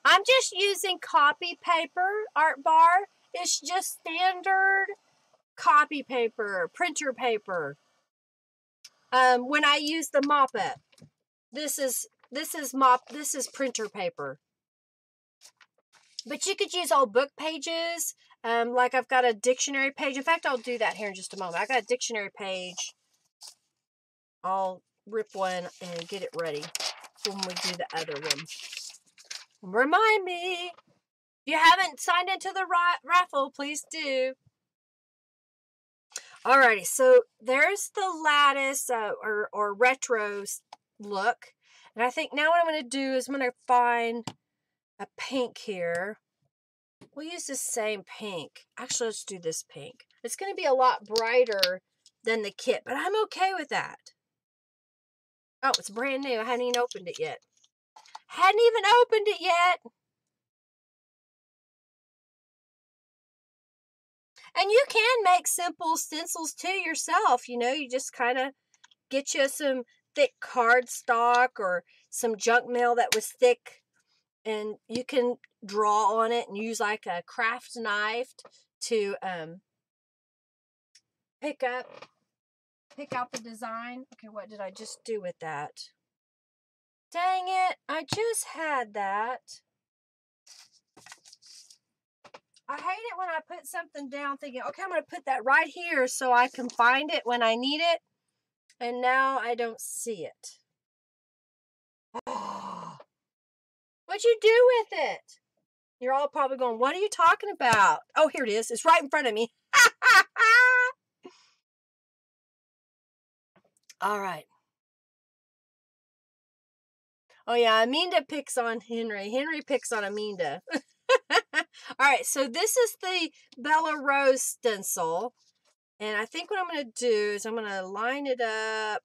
I'm just using copy paper, Art Bar. It's just standard copy paper, printer paper. When I use the mop-up, this is printer paper. But you could use old book pages. Like I've got a dictionary page. In fact, I'll do that here in just a moment. I got a dictionary page. I'll rip one and get it ready when we do the other one. Remind me. If you haven't signed into the raffle, please do. Alrighty, so there's the lattice or retro look. And I think now what I'm going to do is I'm going to find a pink here. We'll use the same pink. Actually, let's do this pink. It's going to be a lot brighter than the kit, but I'm okay with that. Oh, it's brand new. I hadn't even opened it yet. Hadn't even opened it yet. And you can make simple stencils too yourself. You know, you just kind of get you some thick cardstock or some junk mail that was thick, and you can draw on it and use like a craft knife to pick out the design. Okay, what did I just do with that? Dang it, I just had that. I hate it when I put something down thinking, okay, I'm going to put that right here so I can find it when I need it. And now I don't see it. Oh, what'd you do with it? You're all probably going, what are you talking about? Oh, here it is. It's right in front of me. All right. Oh, yeah, Aminda picks on Henry. Henry picks on Aminda. All right, so this is the Bella Rose stencil. And I think what I'm going to do is I'm going to line it up.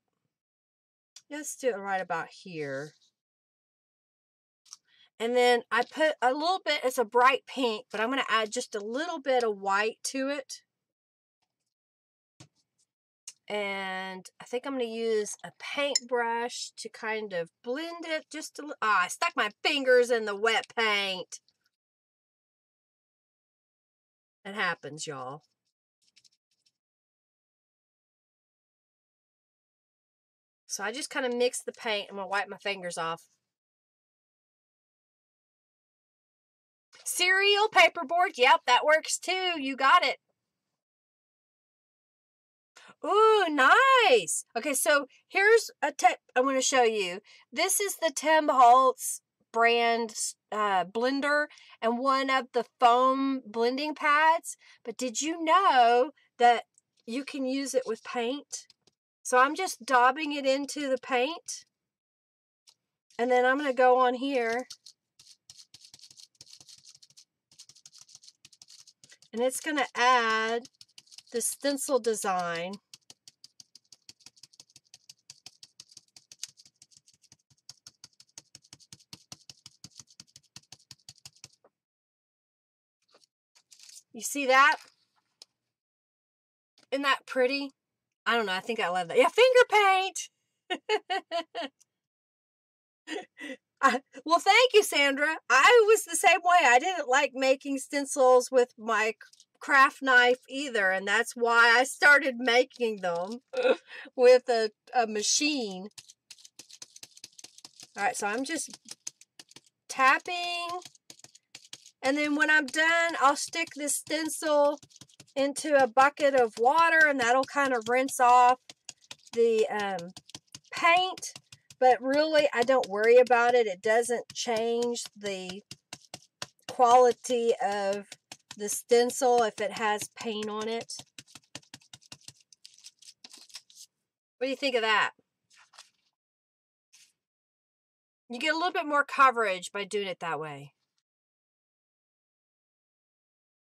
Let's do it right about here. And then I put a little bit, it's a bright pink, but I'm going to add just a little bit of white to it. And I think I'm going to use a paintbrush to kind of blend it just a little. Ah, I stuck my fingers in the wet paint. It happens, y'all. So I just kind of mix the paint. I'm going to wipe my fingers off. Cereal paperboard. Yep, that works too. You got it. Ooh, nice. Okay, so here's a tip I want to show you. This is the Tim Holtz brand blender and one of the foam blending pads. But did you know that you can use it with paint? So I'm just daubing it into the paint. And then I'm going to go on here. And it's going to add the stencil design. You see that? Isn't that pretty? I don't know. I think I love that. Yeah, finger paint. Well, thank you, Sandra. I was the same way. I didn't like making stencils with my craft knife either, and that's why I started making them with a machine. All right, so I'm just tapping, and then when I'm done, I'll stick this stencil into a bucket of water, and that'll kind of rinse off the paint. But really, I don't worry about it. It doesn't change the quality of the stencil if it has paint on it. What do you think of that? You get a little bit more coverage by doing it that way.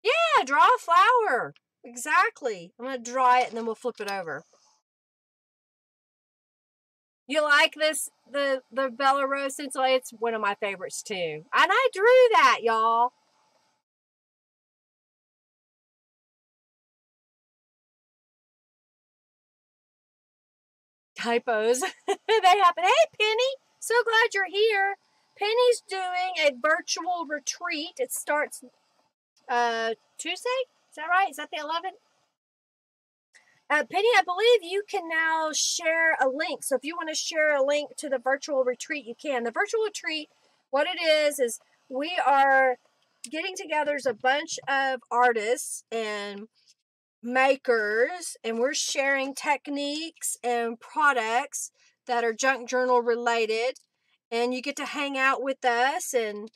Yeah, draw a flower. Exactly. I'm going to draw it and then we'll flip it over. You like this, the Bella Rose stencil? It's one of my favorites too. And I drew that, y'all. Typos. They happen. Hey, Penny. So glad you're here. Penny's doing a virtual retreat. It starts Tuesday. Is that right? Is that the 11th? Penny, I believe you can now share a link. So if you want to share a link to the virtual retreat, you can. The virtual retreat, what it is we are getting together as a bunch of artists and makers, and we're sharing techniques and products that are junk journal related. And you get to hang out with us and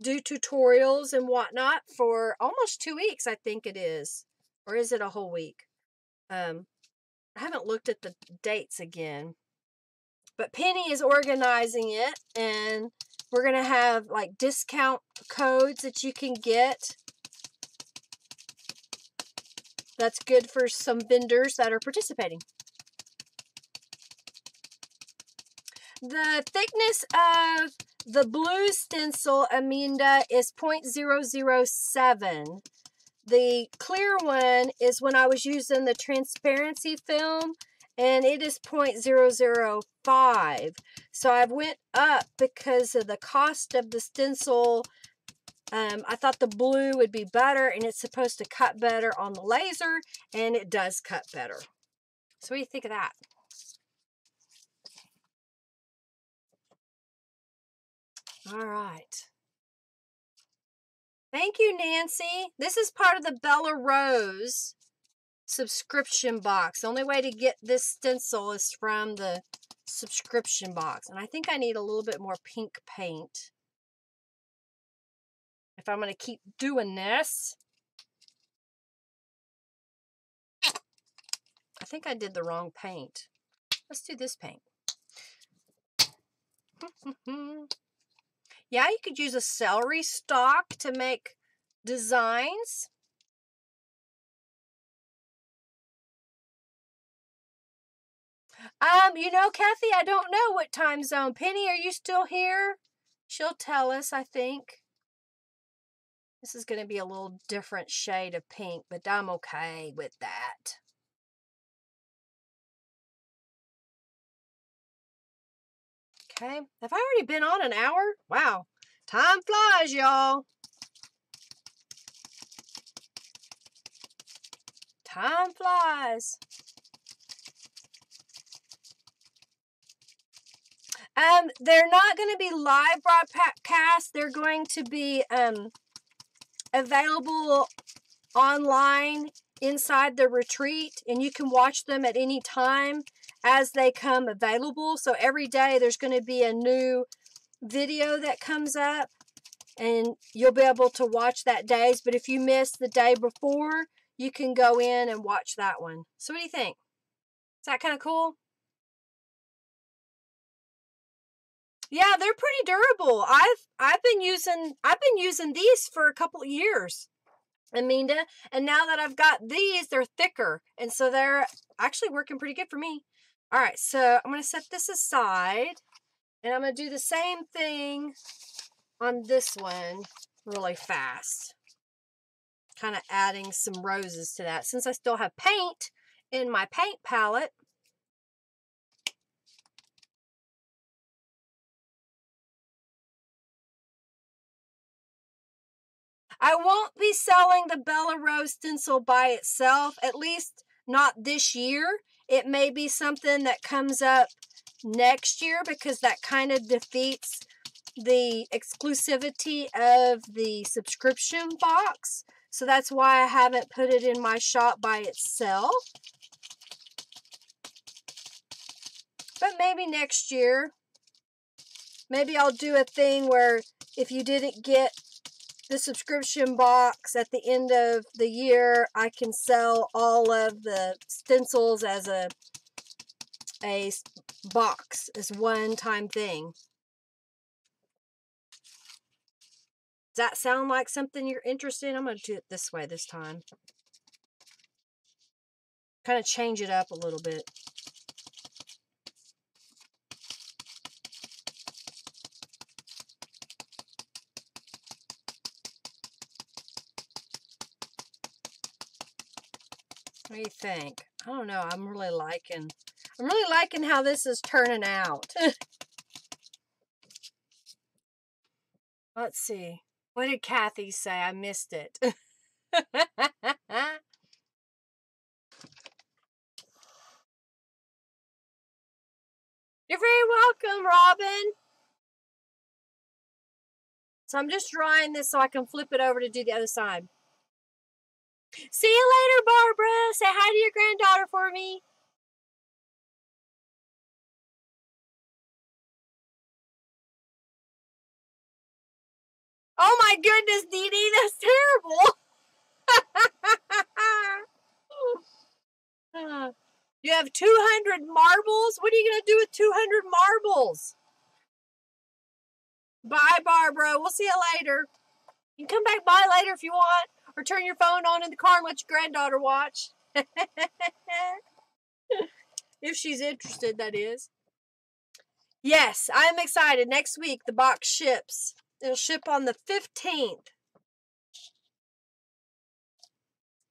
do tutorials and whatnot for almost 2 weeks, I think it is. Or is it a whole week? I haven't looked at the dates again. But Penny is organizing it, and we're going to have like discount codes that you can get That's good for some vendors that are participating. The thickness of the blue stencil, Amanda, is 0.007. The clear one is when I was using the transparency film, and it is 0.005. So I went up because of the cost of the stencil. I thought the blue would be better, and it's supposed to cut better on the laser, and it does cut better. So what do you think of that? All right. Thank you, Nancy. This is part of the Bella Rose subscription box. The only way to get this stencil is from the subscription box. And I think I need a little bit more pink paint if I'm going to keep doing this. I think I did the wrong paint. Let's do this paint. Yeah, you could use a celery stalk to make designs. You know, Kathy, I don't know what time zone. Penny, are you still here? She'll tell us, I think. This is going to be a little different shade of pink, but I'm okay with that. Okay. Have I already been on an hour? Wow. Time flies, y'all. Time flies. They're not going to be live broadcast. They're going to be available online inside the retreat, and you can watch them at any time as they come available. So every day there's going to be a new video that comes up, and you'll be able to watch that days. But if you miss the day before, you can go in and watch that one. So what do you think? Is that kind of cool? Yeah, they're pretty durable. I've been using these for a couple of years, Amanda, and now that I've got these, they're thicker, and so they're actually working pretty good for me. All right, so I'm going to set this aside, and I'm going to do the same thing on this one really fast. Kind of adding some roses to that since I still have paint in my paint palette. I won't be selling the Bella Rose stencil by itself, at least not this year. It may be something that comes up next year because that kind of defeats the exclusivity of the subscription box. So that's why I haven't put it in my shop by itself. But maybe next year. Maybe I'll do a thing where if you didn't get the subscription box at the end of the year, I can sell all of the stencils as a box, as one-time thing. Does that sound like something you're interested in? I'm going to do it this way this time. Kind of change it up a little bit. What do you think? I don't know. I'm really liking how this is turning out. Let's see. What did Kathy say? I missed it. You're very welcome, Robin. So I'm just drying this so I can flip it over to do the other side. See you later, Barbara. Say hi to your granddaughter for me. Oh my goodness, Dee Dee, that's terrible. You have 200 marbles? What are you going to do with 200 marbles? Bye, Barbara. We'll see you later. You can come back by later if you want. Or turn your phone on in the car and let your granddaughter watch. If she's interested, that is. Yes, I'm excited. Next week, the box ships. It'll ship on the 15th.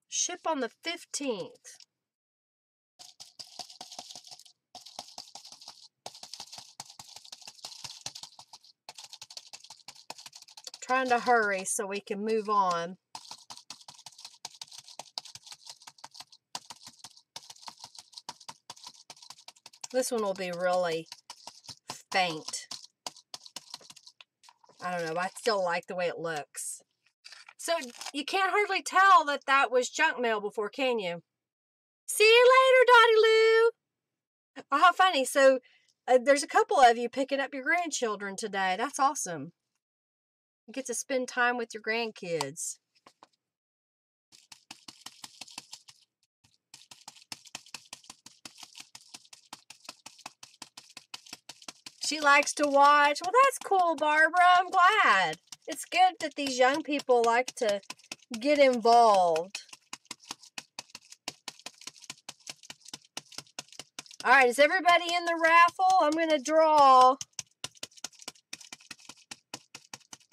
Ship on the 15th. Trying to hurry so we can move on. This one will be really faint. I don't know. I still like the way it looks. So you can't hardly tell that that was junk mail before, can you? See you later, Dottie Lou. Oh, how funny. So there's a couple of you picking up your grandchildren today. That's awesome. You get to spend time with your grandkids. She likes to watch. Well, that's cool, Barbara. I'm glad. It's good that these young people like to get involved. All right, is everybody in the raffle? I'm going to draw.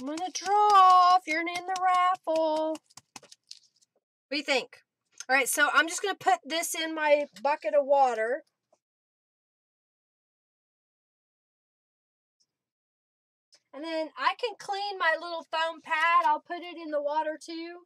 I'm going to draw if you're in the raffle. What do you think? All right, so I'm just going to put this in my bucket of water. And then I can clean my little foam pad. I'll put it in the water too.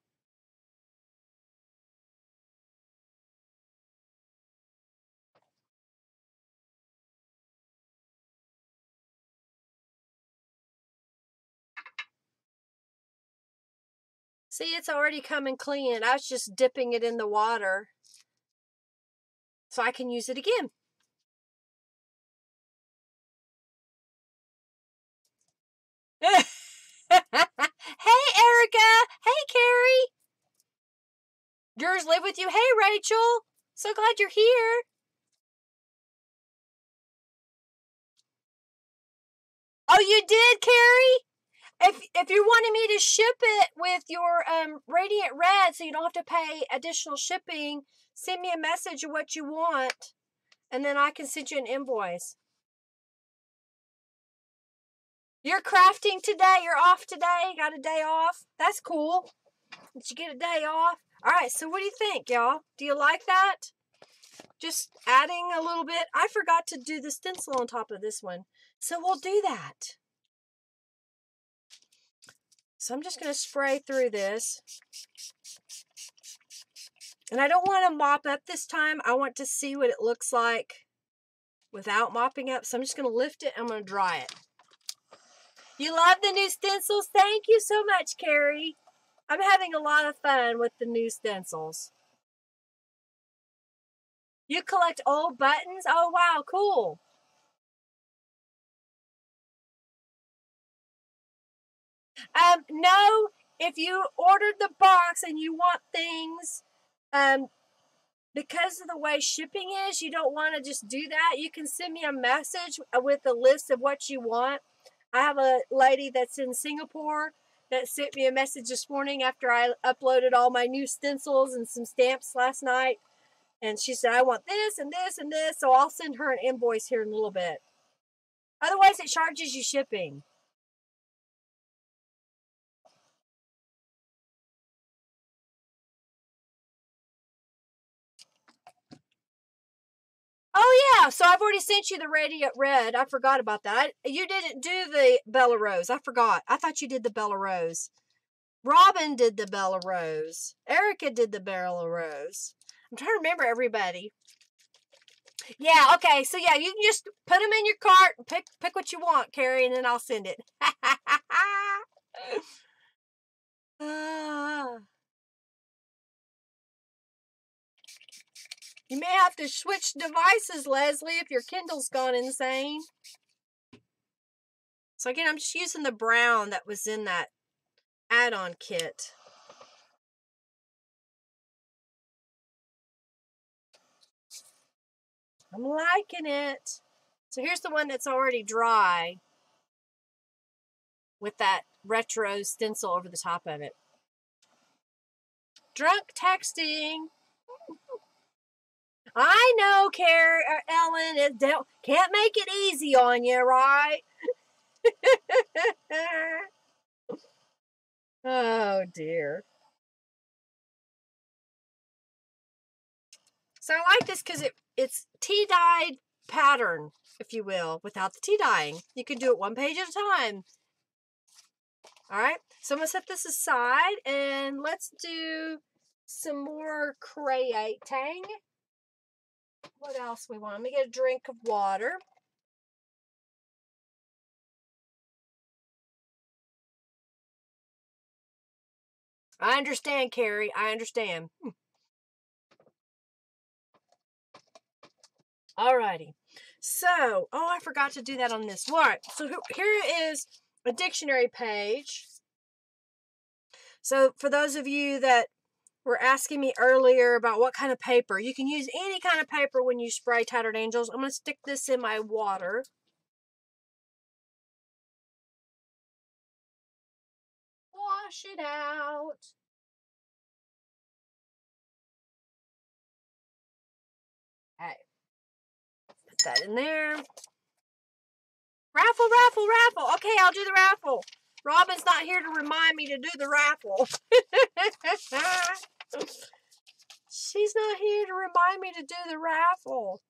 See, it's already coming clean. I was just dipping it in the water so I can use it again. Hey, Erica. Hey, Carrie. Yours live with you. Hey, Rachel. So glad you're here. Oh, you did, Carrie? If you're wanting me to ship it with your Radiant Red so you don't have to pay additional shipping, send me a message of what you want, and then I can send you an invoice. You're crafting today? You're off today? Got a day off? That's cool. Did you get a day off? All right, so what do you think, y'all? Do you like that? Just adding a little bit. I forgot to do the stencil on top of this one, so we'll do that. So I'm just going to spray through this. And I don't want to mop up this time. I want to see what it looks like without mopping up. So I'm just going to lift it and I'm going to dry it. You love the new stencils? Thank you so much, Carrie. I'm having a lot of fun with the new stencils. You collect old buttons? Oh, wow, cool. No, if you ordered the box and you want things, because of the way shipping is, you don't want to just do that. You can send me a message with a list of what you want. I have a lady that's in Singapore that sent me a message this morning after I uploaded all my new stencils and some stamps last night. And she said, I want this and this and this. So I'll send her an invoice here in a little bit. Otherwise, it charges you shipping. Oh, yeah. So I've already sent you the Radiant Red. I forgot about that. You didn't do the Bella Rose. I forgot. I thought you did the Bella Rose. Robin did the Bella Rose. Erica did the Bella Rose. I'm trying to remember everybody. Yeah, okay. So, yeah, you can just put them in your cart and pick what you want, Carrie, and then I'll send it. You may have to switch devices, Leslie, if your Kindle's gone insane. So, again, I'm just using the brown that was in that add-on kit. I'm liking it. So here's the one that's already dry with that retro stencil over the top of it. Drunk texting. I know, Ellen, it can't make it easy on you, right? Oh, dear. So I like this because it's tea-dyed pattern, if you will, without the tea dyeing. You can do it one page at a time. All right, so I'm going to set this aside, and let's do some more creating. What else we want? Let me get a drink of water. I understand, Carrie. I understand. Alrighty. So, oh, I forgot to do that on this. All right. So here is a dictionary page. So for those of you that were asking me earlier about what kind of paper, you can use any kind of paper when you spray Tattered Angels. I'm going to stick this in my water. Wash it out. Okay. Put that in there. Raffle, raffle, raffle. Okay, I'll do the raffle. Robin's not here to remind me to do the raffle. She's not here to remind me to do the raffle.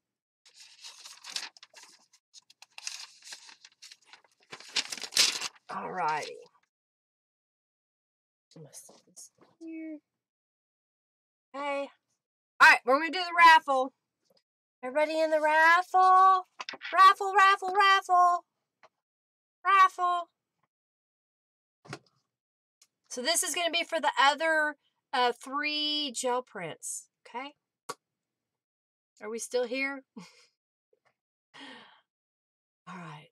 Alrighty. I'm gonna set this here. Okay. Alright, we're gonna do the raffle. Everybody in the raffle? Raffle, raffle, raffle. Raffle. So this is gonna be for the other 3 gel prints. Okay. Are we still here? Alright.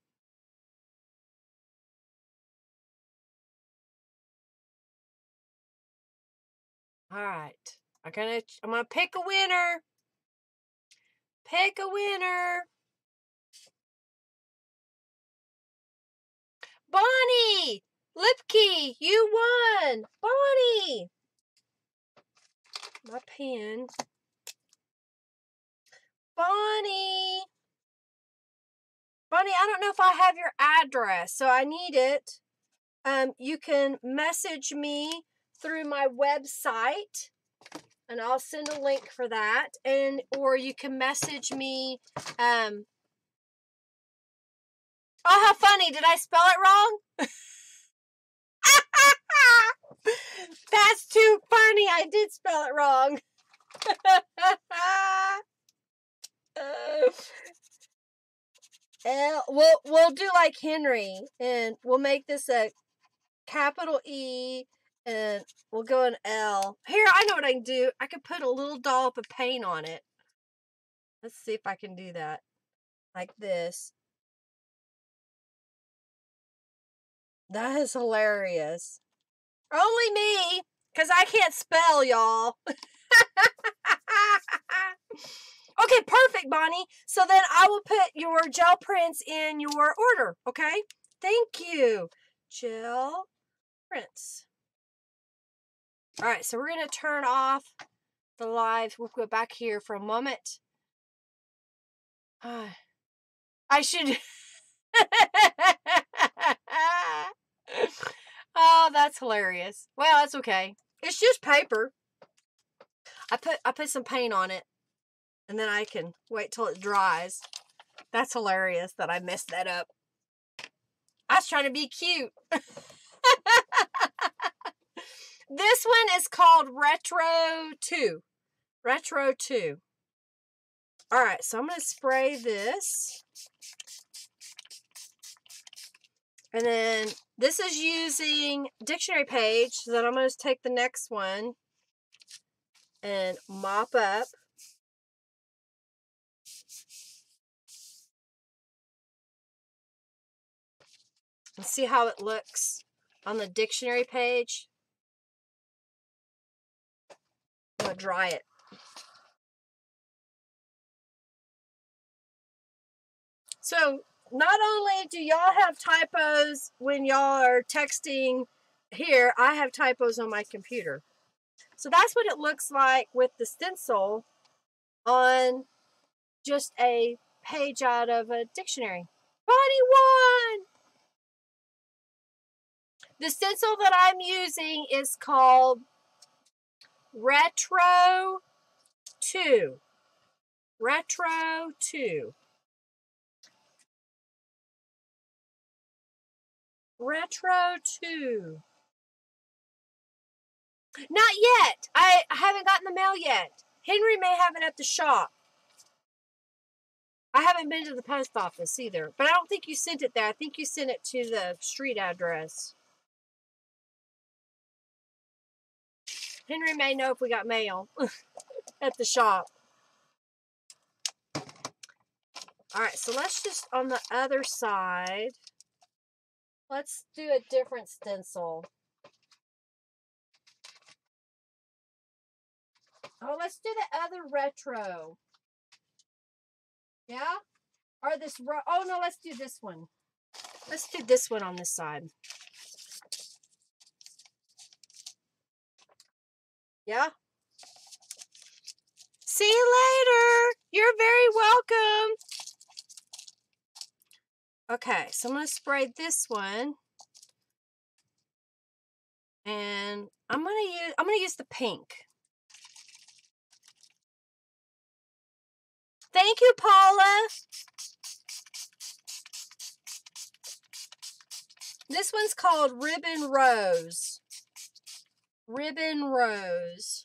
Alright. I'm gonna pick a winner. Pick a winner. Bonnie! Lipke, you won! Bonnie! My pen. Bonnie! Bonnie, I don't know if I have your address, so I need it. You can message me through my website, and I'll send a link for that. Or you can message me. Oh, how funny! Did I spell it wrong? That's too funny. I did spell it wrong. We'll do like Henry, and we'll make this a capital E, and we'll go an L. Here, I know what I can do. I can put a little dollop of paint on it. Let's see if I can do that. Like this. That is hilarious. Only me, because I can't spell, y'all. Okay, perfect, Bonnie. So then I will put your gel prints in your order, okay? Thank you. Gel prints. All right, so we're going to turn off the live. We'll go back here for a moment. I should... Oh, that's hilarious. Well, that's okay. It's just paper. I put some paint on it, and then I can wait till it dries. That's hilarious that I messed that up. I was trying to be cute. This one is called Retro 2. Retro 2. Alright, so I'm going to spray this. And then this is using dictionary page, so then I'm going to take the next one and mop up. And see how it looks on the dictionary page. I'm going to dry it. So, not only do y'all have typos when y'all are texting here, I have typos on my computer. So that's what it looks like with the stencil on just a page out of a dictionary. 21! The stencil that I'm using is called Retro 2. Retro 2. Retro 2. Not yet. I haven't gotten the mail yet. Henry may have it at the shop. I haven't been to the post office either. But I don't think you sent it there. I think you sent it to the street address. Henry may know if we got mail at the shop. Alright, so let's just, on the other side, let's do a different stencil. Oh, let's do the other retro. Yeah? Or this, oh no, let's do this one. Let's do this one on this side. Yeah? See you later. You're very welcome. Okay, so I'm going to spray this one. And I'm going to use the pink. Thank you, Paula. This one's called Ribbon Rose. Ribbon Rose.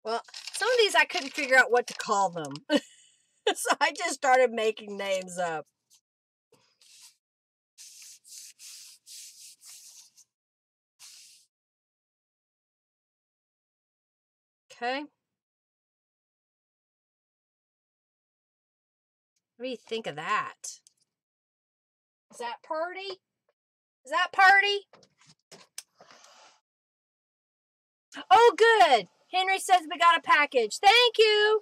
Well, some of these I couldn't figure out what to call them. So I just started making names up. Okay. What do you think of that? Is that pretty? Is that pretty? Oh, good. Henry says we got a package. Thank you.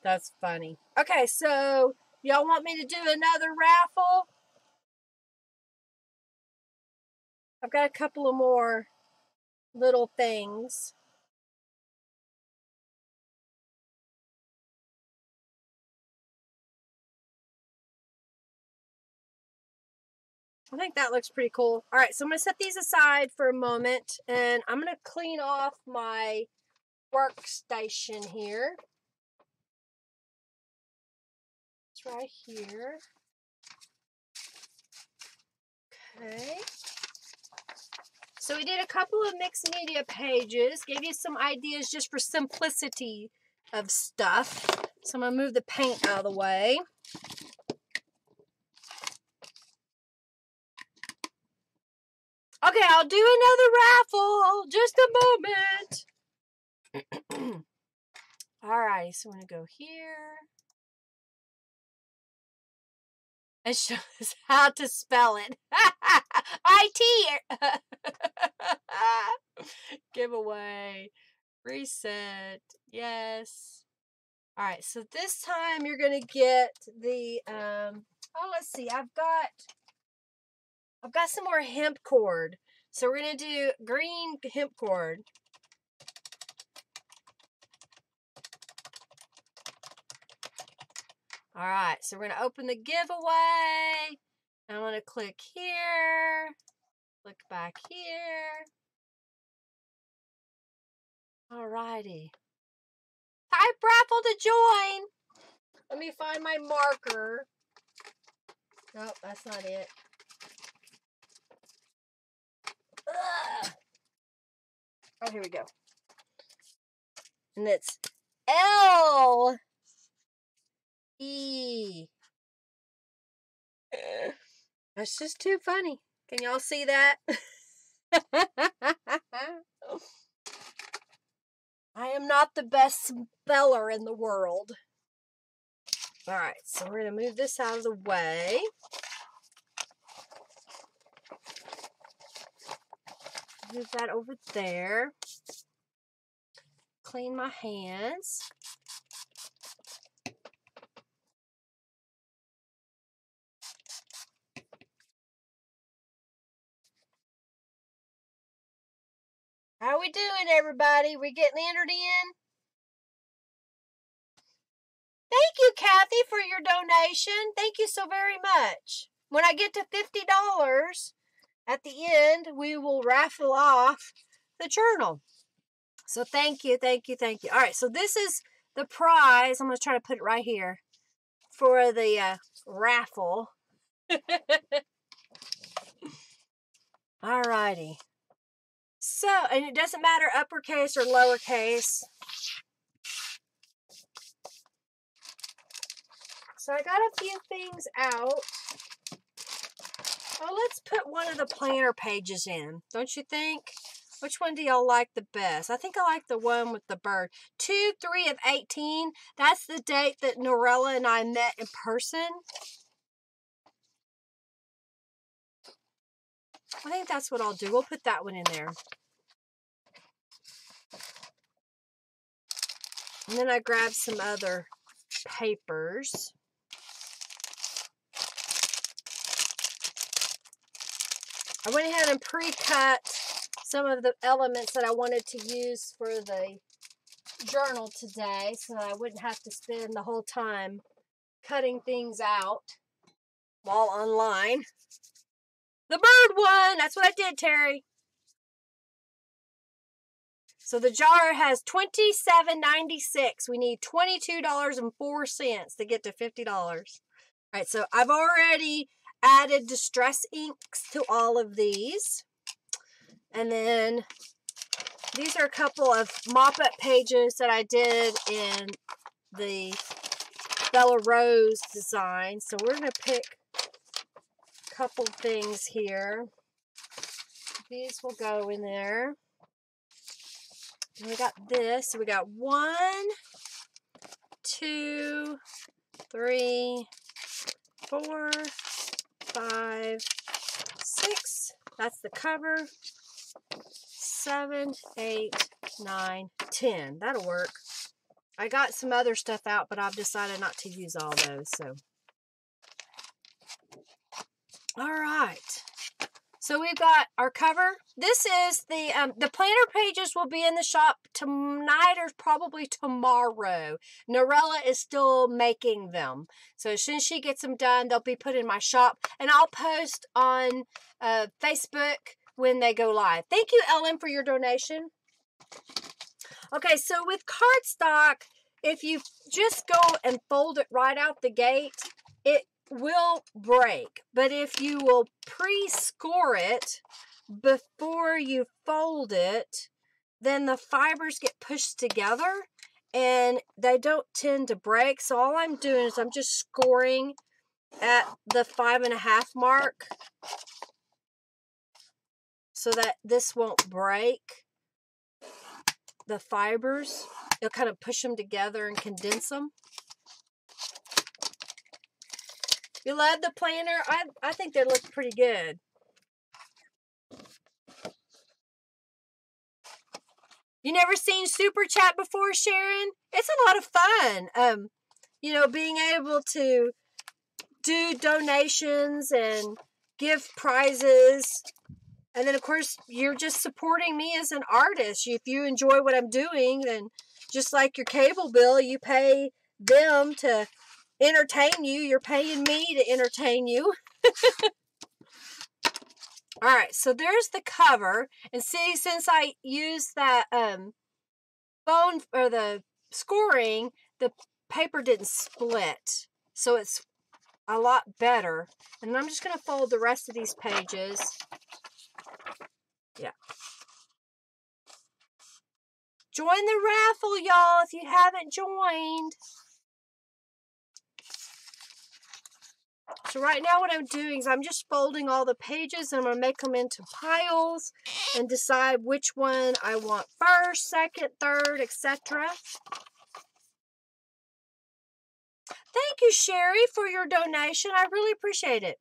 That's funny. Okay, so y'all want me to do another raffle? I've got a couple of more little things. I think that looks pretty cool. All right, so I'm going to set these aside for a moment, and I'm going to clean off my workstation here. It's right here. Okay. So we did a couple of mixed media pages, gave you some ideas just for simplicity of stuff. So I'm going to move the paint out of the way. Okay, I'll do another raffle. Just a moment. Alright, so I'm going to go here. And show us how to spell it. IT. Giveaway. Reset. Yes. Alright, so this time you're going to get the, let's see. I've got some more hemp cord. So we're going to do green hemp cord. Alright, so we're going to open the giveaway. I'm going to click here. Click back here. Alrighty. Type raffle to join. Let me find my marker. Nope, that's not it. Ugh. Oh, here we go. And it's L E. That's just too funny. Can y'all see that? I am not the best speller in the world. Alright, so we're going to move this out of the way. Move that over there. Clean my hands. How we doing, everybody? We getting entered in? Thank you, Kathy, for your donation. Thank you so very much. When I get to $50 at the end, we will raffle off the journal. So thank you, thank you, thank you. All right, so this is the prize. I'm going to try to put it right here for the raffle. All righty. So, and it doesn't matter uppercase or lowercase. So I got a few things out. Well, let's put one of the planner pages in, don't you think? Which one do y'all like the best? I think I like the one with the bird. 2/3/18. That's the date that Norella and I met in person. I think that's what I'll do. We'll put that one in there. And then I grabbed some other papers. I went ahead and pre-cut some of the elements that I wanted to use for the journal today so that I wouldn't have to spend the whole time cutting things out while online. The bird one! That's what I did, Terry. So the jar has $27.96. We need $22.04 to get to $50. All right, so I've already added distress inks to all of these. And then these are a couple of mop-up pages that I did in the Bella Rose design. So we're going to pick a couple things here. These will go in there. And we got this. So we got 1, 2, 3, 4, 5, 6. That's the cover. 7, 8, 9, 10. That'll work. I got some other stuff out, but I've decided not to use all those. So, all right. So we've got our cover. This is the planner pages will be in the shop tonight or probably tomorrow. Norella is still making them. So as soon as she gets them done, they'll be put in my shop. And I'll post on Facebook when they go live. Thank you, Ellen, for your donation. Okay, so with cardstock, if you just go and fold it right out the gate, it will break. But if you will pre-score it before you fold it, then the fibers get pushed together and they don't tend to break. So all I'm doing is I'm just scoring at the 5.5 mark so that this won't break the fibers. You'll kind of push them together and condense them. You love the planner? I think they look pretty good. You never seen Super Chat before, Sharon? It's a lot of fun. You know, being able to do donations and give prizes. And then, of course, you're just supporting me as an artist. If you enjoy what I'm doing, then just like your cable bill, you pay them to entertain you. You're paying me to entertain you. All right, so there's the cover. And see, since I used that bone or the scoring, the paper didn't split. So it's a lot better. And I'm just going to fold the rest of these pages. Yeah. Join the raffle, y'all, if you haven't joined. So right now what I'm doing is I'm just folding all the pages and I'm going to make them into piles and decide which one I want first, second, third, etc. Thank you, Sherry, for your donation. I really appreciate it.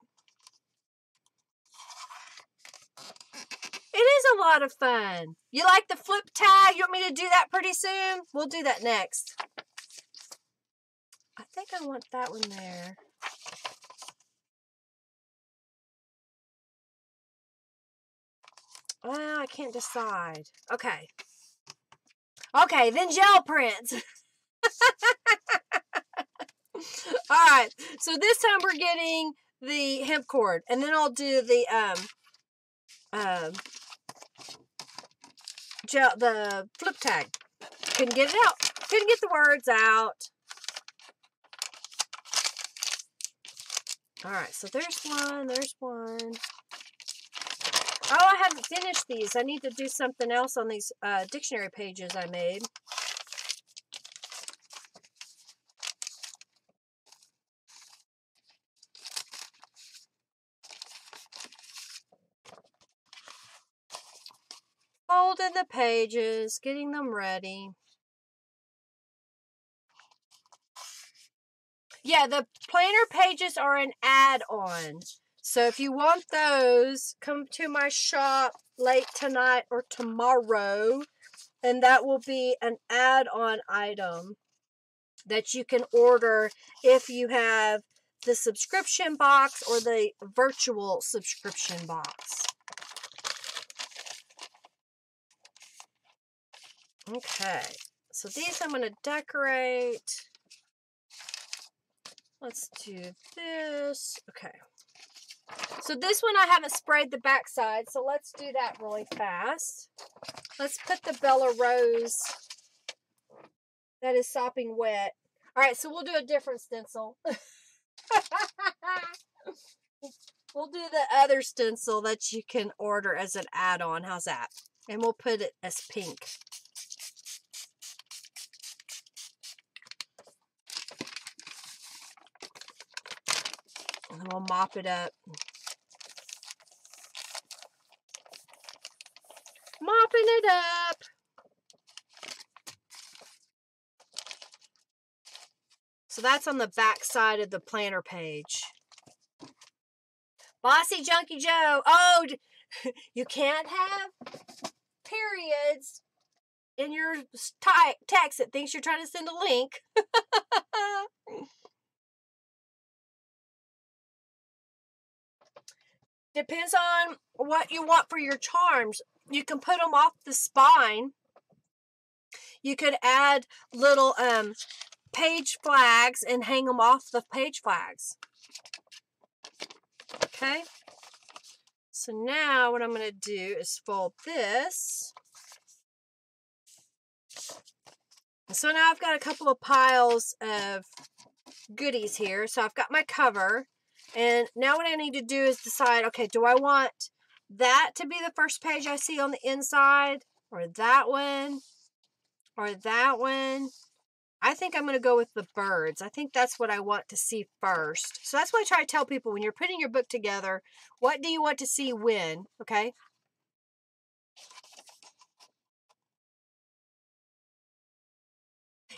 It is a lot of fun. You like the flip tag? You want me to do that pretty soon? We'll do that next. I think I want that one there. Well, I can't decide. Okay. Okay, then gel prints. Alright, so this time we're getting the hemp cord. And then I'll do the gel, the flip tag. Couldn't get it out. Couldn't get the words out. Alright, so there's one. There's one. Oh, I haven't finished these. I need to do something else on these dictionary pages I made. Folding the pages, getting them ready. Yeah, the planner pages are an add-on. So if you want those, come to my shop late tonight or tomorrow, and that will be an add-on item that you can order if you have the subscription box or the virtual subscription box. Okay, so these I'm going to decorate. Let's do this. Okay. So this one I haven't sprayed the back side, so let's do that really fast. Let's put the Bella Rose that is sopping wet. All right, so we'll do a different stencil. We'll do the other stencil that you can order as an add-on. How's that? And we'll put it as pink. And we'll mop it up. Mopping it up. So that's on the back side of the planner page. Bossy Junkie Joe. Oh, you can't have periods in your text that thinks you're trying to send a link. Depends on what you want for your charms. You can put them off the spine. You could add little page flags and hang them off the page flags. Okay. So now what I'm going to do is fold this. So now I've got a couple of piles of goodies here. So I've got my cover. And now what I need to do is decide, okay, do I want that to be the first page I see on the inside? Or that one? Or that one? I think I'm going to go with the birds. I think that's what I want to see first. So that's what I try to tell people when you're putting your book together. What do you want to see when? Okay.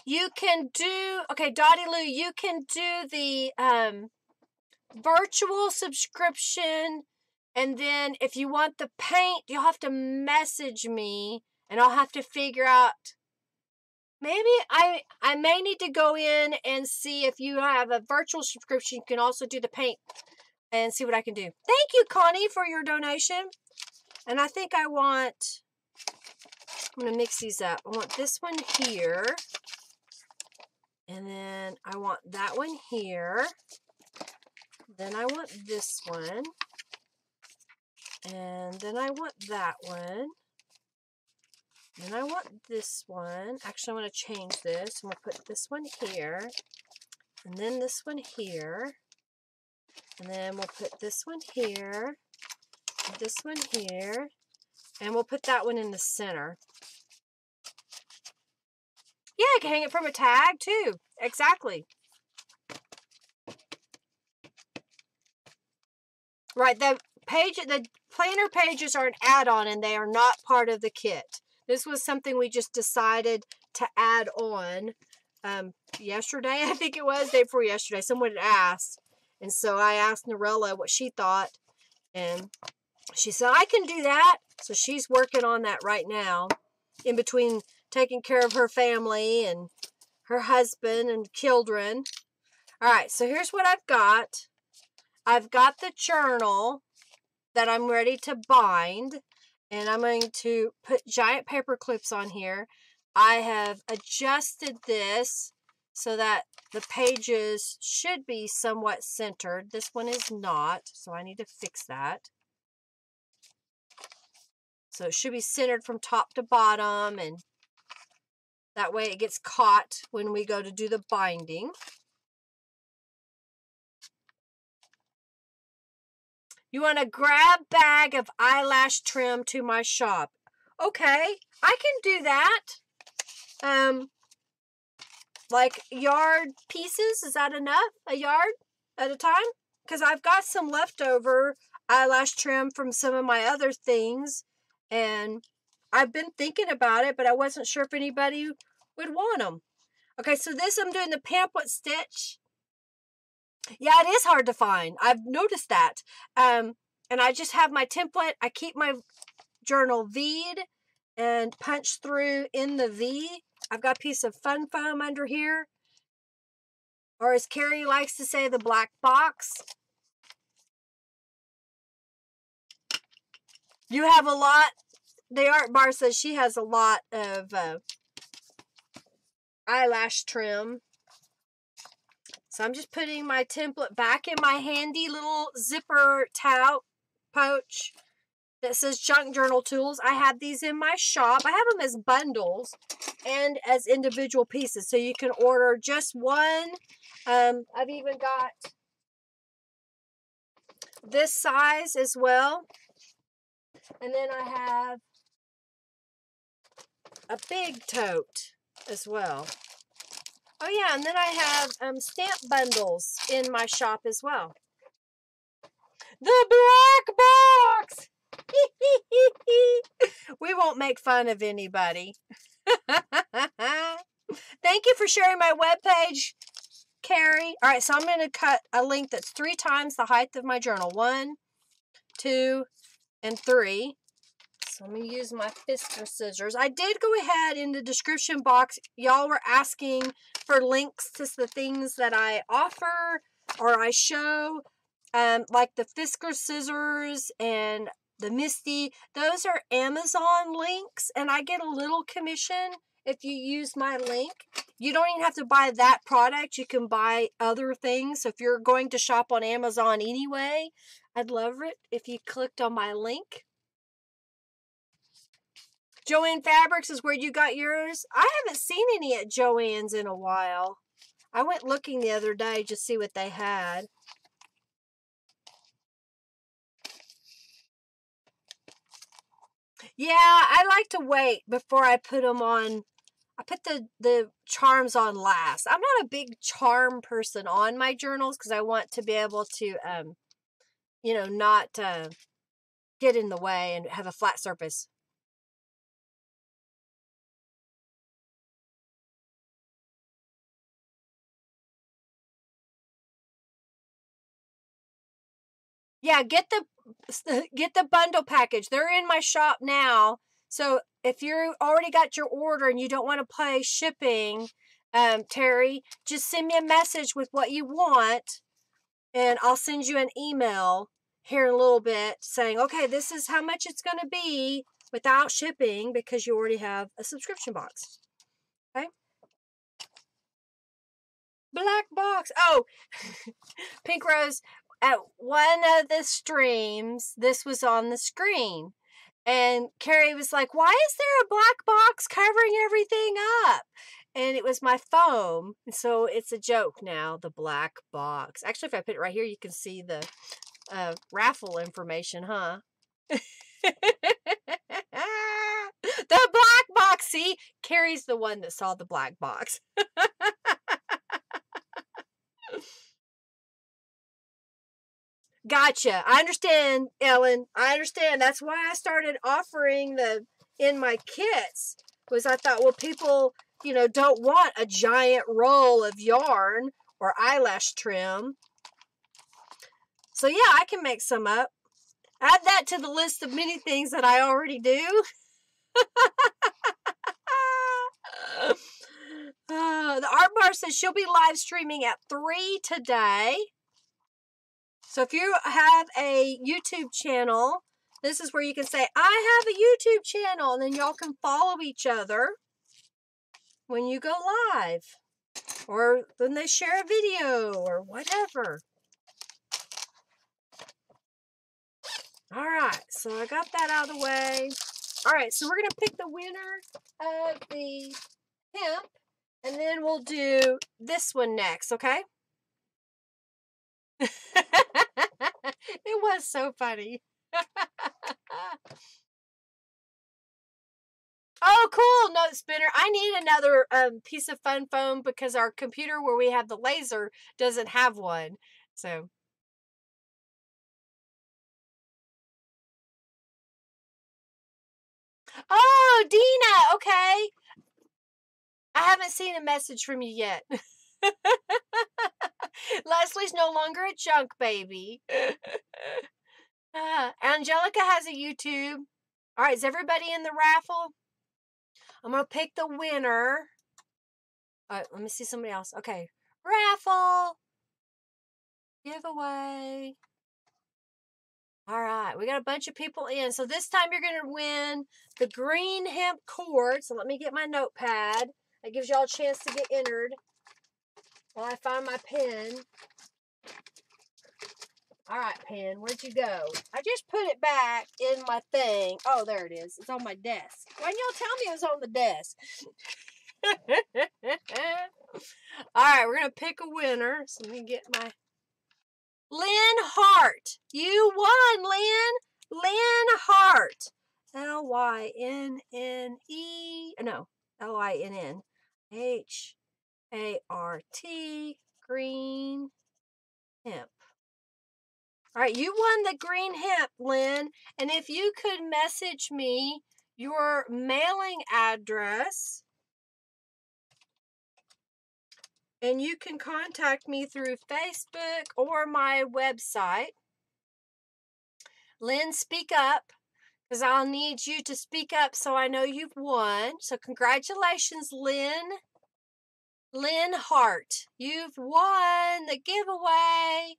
You can do, okay, Dottie Lou, you can do the virtual subscription. And then if you want the paint, you'll have to message me. And I'll have to figure out. Maybe I may need to go in and see if you have a virtual subscription. You can also do the paint and see what I can do. Thank you, Connie, for your donation. And I think I want, I'm going to mix these up. I want this one here. And then I want that one here. Then I want this one. And then I want that one. And I want this one. Actually, I'm going to change this. I'm going to put this one here. And then this one here. And then we'll put this one here. And this one here. And we'll put that one in the center. Yeah, I can hang it from a tag too. Exactly. Right, the planner pages are an add-on and they are not part of the kit. This was something we just decided to add on yesterday, I think it was, day before yesterday. Someone had asked. And so I asked Norella what she thought. And she said, I can do that. So she's working on that right now. In between taking care of her family and her husband and children. All right, so here's what I've got. I've got the journal that I'm ready to bind. And I'm going to put giant paper clips on here. I have adjusted this so that the pages should be somewhat centered. This one is not, so I need to fix that. So it should be centered from top to bottom, and that way it gets caught when we go to do the binding. You want a grab bag of eyelash trim to my shop. Okay, I can do that. Like yard pieces, is that enough? A yard at a time? Because I've got some leftover eyelash trim from some of my other things, and I've been thinking about it, but I wasn't sure if anybody would want them. Okay, so this I'm doing the pamphlet stitch. Yeah, it is hard to find. I've noticed that. And I just have my template. I keep my journal V'd and punch through in the V. I've got a piece of fun foam under here. Or as Carrie likes to say, the black box. You have a lot. The art bar says she has a lot of eyelash trim. So I'm just putting my template back in my handy little zipper pouch that says Junk Journal Tools. I have these in my shop. I have them as bundles and as individual pieces. So you can order just one. I've even got this size as well. And then I have a big tote as well. Oh yeah, and then I have stamp bundles in my shop as well. The black box! We won't make fun of anybody. Thank you for sharing my webpage, Carrie. All right, so I'm going to cut a length that's 3 times the height of my journal. 1, 2, and 3. So I'm going to use my Fisker scissors. I did go ahead in the description box. Y'all were asking for links to the things that I offer or I show, like the Fisker scissors and the Misty. Those are Amazon links, and I get a little commission if you use my link. You don't even have to buy that product. You can buy other things. So if you're going to shop on Amazon anyway, I'd love it if you clicked on my link. Joann Fabrics is where you got yours. I haven't seen any at Joann's in a while. I went looking the other day to see what they had. Yeah, I like to wait before I put them on. I put the charms on last. I'm not a big charm person on my journals because I want to be able to, you know, not get in the way and have a flat surface. Yeah, get the bundle package. They're in my shop now. So if you already got your order and you don't want to pay shipping, Terry, just send me a message with what you want, and I'll send you an email here in a little bit saying, okay, this is how much it's going to be without shipping because you already have a subscription box. Okay? Black box. Oh, Pink Rose. At one of the streams, this was on the screen. And Carrie was like, why is there a black box covering everything up? And it was my foam. And so it's a joke now, the black box. Actually, if I put it right here, you can see the raffle information, huh? The black box. See, Carrie's the one that saw the black box. Gotcha. I understand, Ellen. I understand. That's why I started offering in my kits. Was I thought, well, people, you know, don't want a giant roll of yarn or eyelash trim. So yeah, I can make some up. Add that to the list of many things that I already do. The art bar says she'll be live streaming at 3 today. So if you have a YouTube channel, This is where you can say, I have a YouTube channel, and then y'all can follow each other when you go live, or when they share a video, or whatever. All right, so I got that out of the way. All right, so we're going to pick the winner of the hemp, and then we'll do this one next, okay? It was so funny. Oh, cool, note spinner. I need another piece of fun foam because our computer where we have the laser doesn't have one. So. Oh, Dina, okay. I haven't seen a message from you yet. Leslie's no longer a junk baby. Angelica has a YouTube. All right, is everybody in the raffle? I'm going to pick the winner. All right, let me see somebody else. Okay, raffle. Giveaway. All right, we got a bunch of people in. So this time you're going to win the green hemp cord. So let me get my notepad. That gives y'all a chance to get entered while I find my pen. All right, pen, where'd you go? I just put it back in my thing. Oh, there it is. It's on my desk. Why didn't y'all tell me it was on the desk? All right, we're going to pick a winner. So let me get my... Lynn Hart. You won, Lynn. Lynn Hart. L-Y-N-N-E. No, L-I-N-N-H-A-R-T. Green hemp. All right, you won the green hemp, Lynn. And if you could message me your mailing address, and you can contact me through Facebook or my website. Lynn, speak up, because I'll need you to speak up so I know you've won. So congratulations, Lynn. Lynn Hart. You've won the giveaway.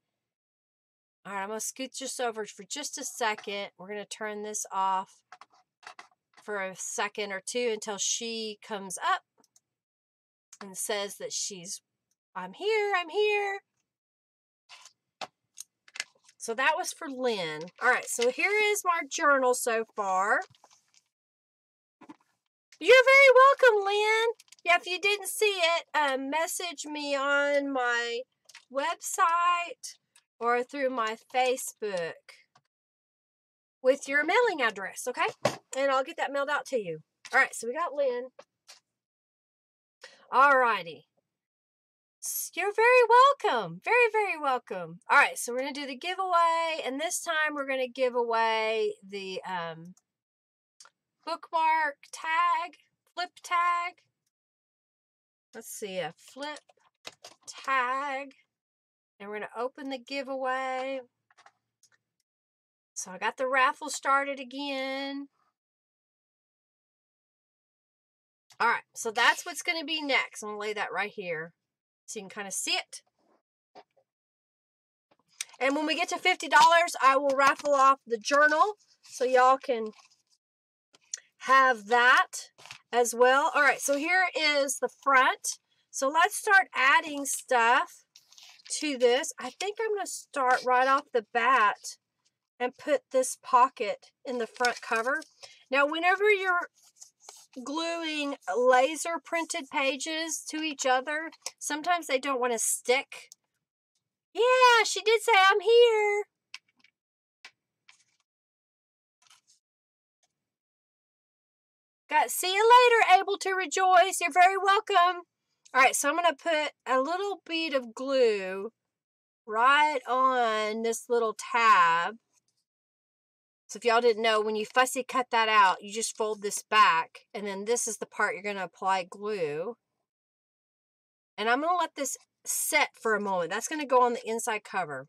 All right, I'm going to scoot this over for just a second. We're going to turn this off for a second or two until she comes up and says that I'm here, I'm here. So that was for Lynn. All right, so here is my journal so far. You're very welcome, Lynn. Yeah, if you didn't see it, message me on my website or through my Facebook with your mailing address, okay? And I'll get that mailed out to you. All right, so we got Lynn. All righty. You're very welcome. Very, very welcome. All right, so we're going to do the giveaway, and this time we're going to give away the bookmark tag, flip tag. Let's see, a flip tag, and we're going to open the giveaway. So I got the raffle started again. All right, so that's what's going to be next. I'm going to lay that right here so you can kind of see it. And when we get to $50, I will raffle off the journal so y'all can have that as well. All right, so here is the front. So let's start adding stuff to this. I think I'm going to start right off the bat and put this pocket in the front cover. Now, whenever you're gluing laser printed pages to each other, sometimes they don't want to stick. Yeah, she did say I'm here. See you later, able to rejoice. You're very welcome. All right, so I'm going to put a little bead of glue right on this little tab. So if y'all didn't know, when you fussy cut that out, you just fold this back, and then this is the part you're going to apply glue. And I'm going to let this set for a moment. That's going to go on the inside cover.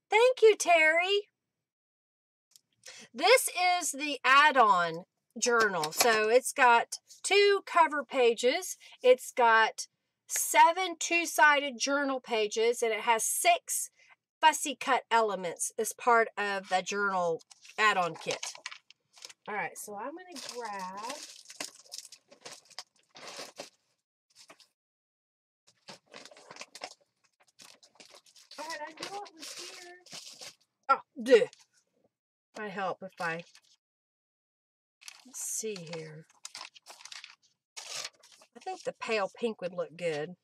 Thank you, Terry. This is the add-on journal. So it's got 2 cover pages. It's got 7 two-sided journal pages, and it has 6 fussy cut elements as part of the journal add-on kit. All right, so I'm going to grab... All right, I knew it was here. Oh, duh. Might help if I... Let's see here. I think the pale pink would look good.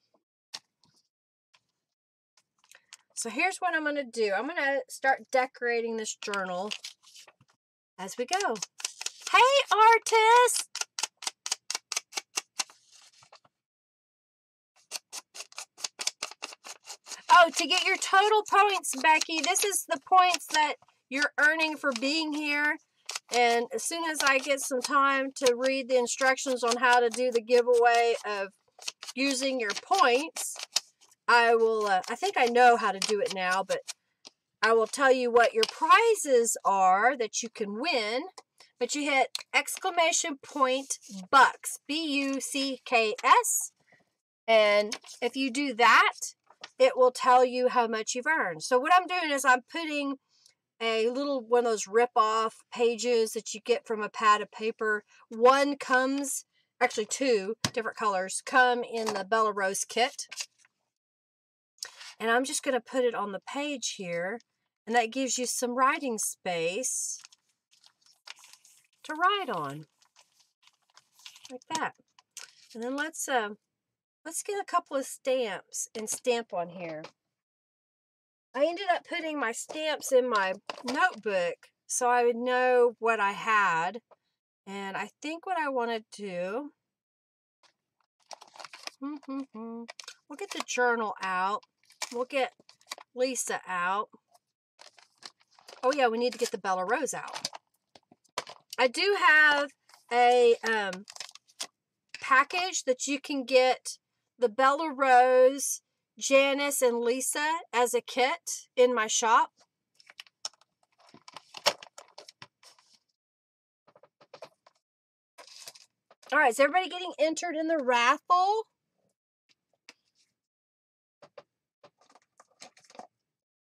So here's what I'm going to do. I'm going to start decorating this journal as we go. Hey, artist! Oh, to get your total points, Becky, this is the points that you're earning for being here. And as soon as I get some time to read the instructions on how to do the giveaway of using your points, I will, I think I know how to do it now, but I will tell you what your prizes are that you can win. But you hit exclamation point bucks, B-U-C-K-S. And if you do that, it will tell you how much you've earned. So what I'm doing is I'm putting a little one of those rip-off pages that you get from a pad of paper. One comes, actually two different colors, come in the Bella Rose kit. And I'm just going to put it on the page here. And that gives you some writing space to write on. Like that. And then let's get a couple of stamps and stamp on here. I ended up putting my stamps in my notebook so I would know what I had. And I think what I want to do, we'll get the journal out. We'll get Lisa out. Oh yeah, we need to get the Bella Rose out. I do have a package that you can get the Bella Rose, Janice, and Lisa as a kit in my shop. All right, is everybody getting entered in the raffle?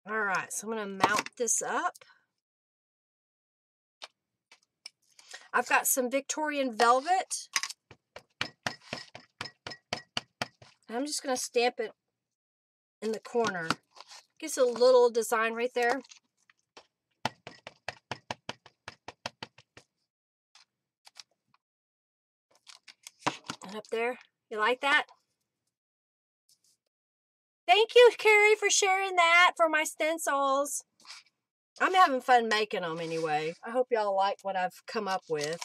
All right, so I'm going to mount this up. I've got some Victorian velvet. I'm just going to stamp it in the corner. Gives a little design right there. And up there. You like that? Thank you, Carrie, for sharing that for my stencils. I'm having fun making them anyway. I hope y'all like what I've come up with.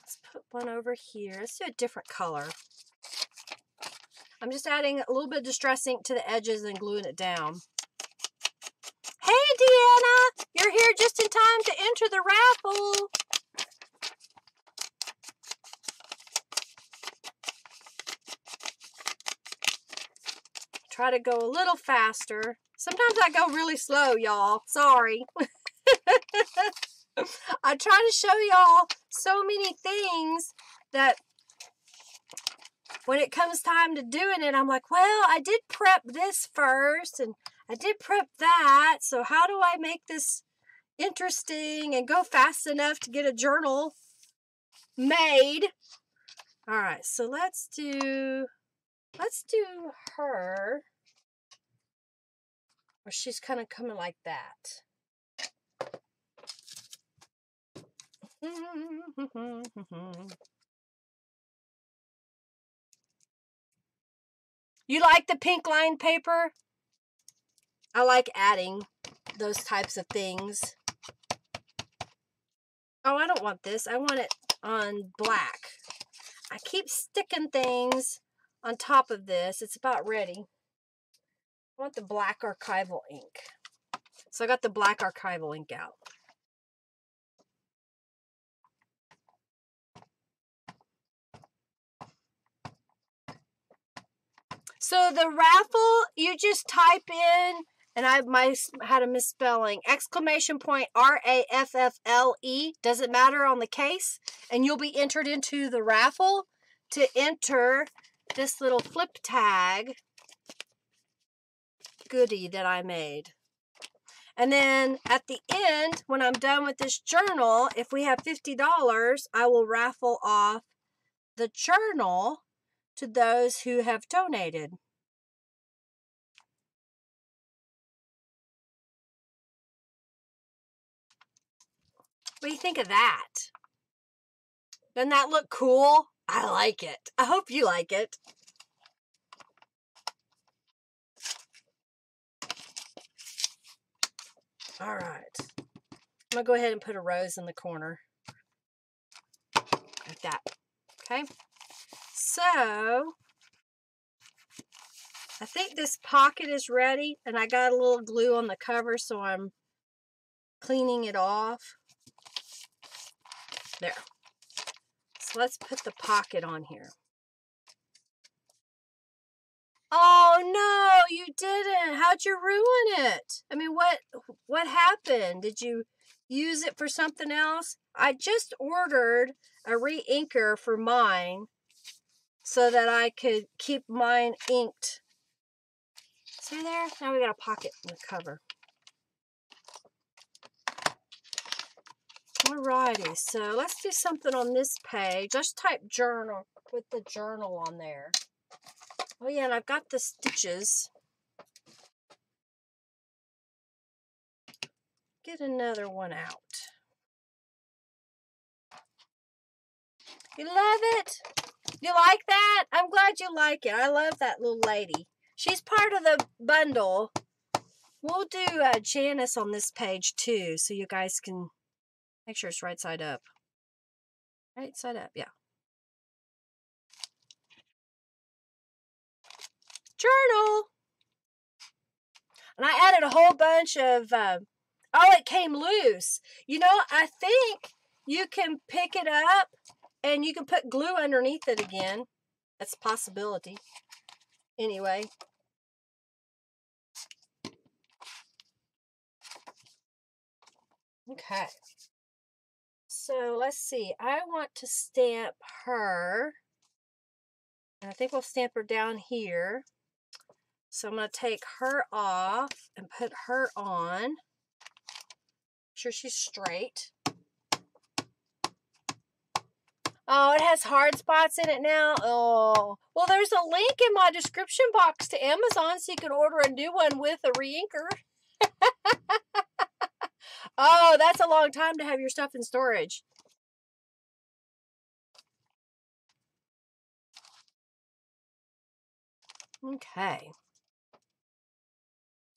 Let's put one over here. Let's do a different color. I'm just adding a little bit of distress ink to the edges and gluing it down. Hey, Deanna! You're here just in time to enter the raffle. Try to go a little faster. Sometimes I go really slow, y'all. Sorry. I try to show y'all so many things that when it comes time to doing it, I'm like, well, I did prep this first, and I did prep that, so how do I make this interesting and go fast enough to get a journal made? All right, so let's do her, or she's kind of coming like that. You like the pink line paper? I like adding those types of things. Oh, I don't want this. I want it on black. I keep sticking things on top of this. It's about ready. I want the black archival ink. So I got the black archival ink out. So the raffle, you just type in, and I had a misspelling, exclamation point R-A-F-F-L-E, doesn't matter on the case, and you'll be entered into the raffle to enter this little flip tag goodie that I made. And then at the end, when I'm done with this journal, if we have $50, I will raffle off the journal to those who have donated. What do you think of that? Doesn't that look cool? I like it. I hope you like it. All right. I'm going to go ahead and put a rose in the corner. Like that. Okay. So, I think this pocket is ready. And I got a little glue on the cover, so I'm cleaning it off. There. So let's put the pocket on here. Oh no, you didn't. How'd you ruin it? I mean, what happened? Did you use it for something else? I just ordered a re-inker for mine so that I could keep mine inked. See there? Now we got a pocket in the cover. Alrighty, so let's do something on this page. Let's type journal with the journal on there. Oh yeah, and I've got the stitches. Get another one out. You love it? You like that? I'm glad you like it. I love that little lady. She's part of the bundle. We'll do Janice on this page too, so you guys can make sure it's right side up. Right side up, yeah. Journal. And I added a whole bunch of, oh, it came loose. You know, I think you can pick it up and you can put glue underneath it again. That's a possibility. Anyway. Okay. So let's see. I want to stamp her. And I think we'll stamp her down here. So I'm going to take her off and put her on. Make sure she's straight. Oh, it has hard spots in it now. Oh, well, there's a link in my description box to Amazon so you can order a new one with a re-inker. Oh, that's a long time to have your stuff in storage. Okay.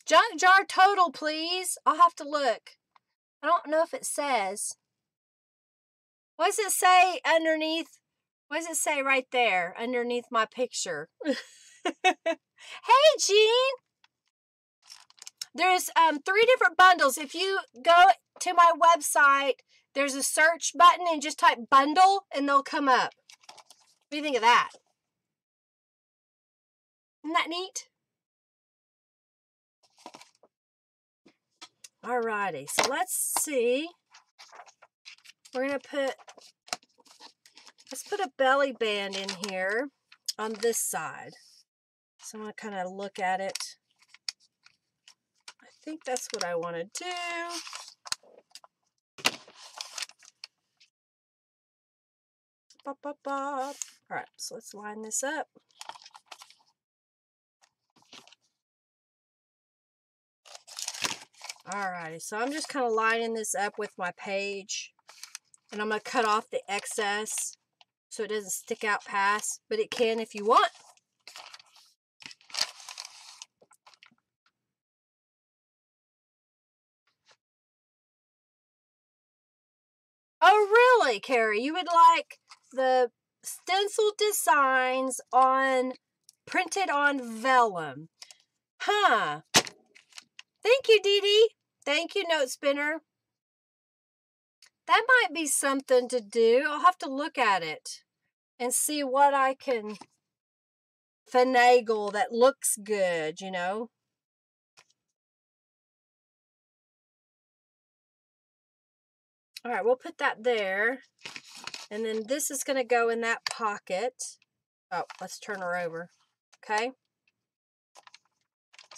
Junk jar total, please. I'll have to look. I don't know if it says. What does it say underneath? What does it say right there underneath my picture? Hey, Jean. There's 3 different bundles. If you go to my website, there's a search button and just type bundle and they'll come up. What do you think of that? Isn't that neat? Alrighty, so let's see. We're going to let's put a belly band in here on this side. So I'm going to kind of look at it. I think that's what I want to do. Bop, bop, bop. All right, so let's line this up. Alrighty, so I'm just kind of lining this up with my page. And I'm going to cut off the excess so it doesn't stick out past, but it can if you want. Oh, really, Carrie? You would like the stencil designs printed on vellum? Huh. Thank you, Dee Dee. Thank you, Note Spinner. That might be something to do. I'll have to look at it and see what I can finagle that looks good, you know. All right, we'll put that there. And then this is going to go in that pocket. Oh, let's turn her over. Okay.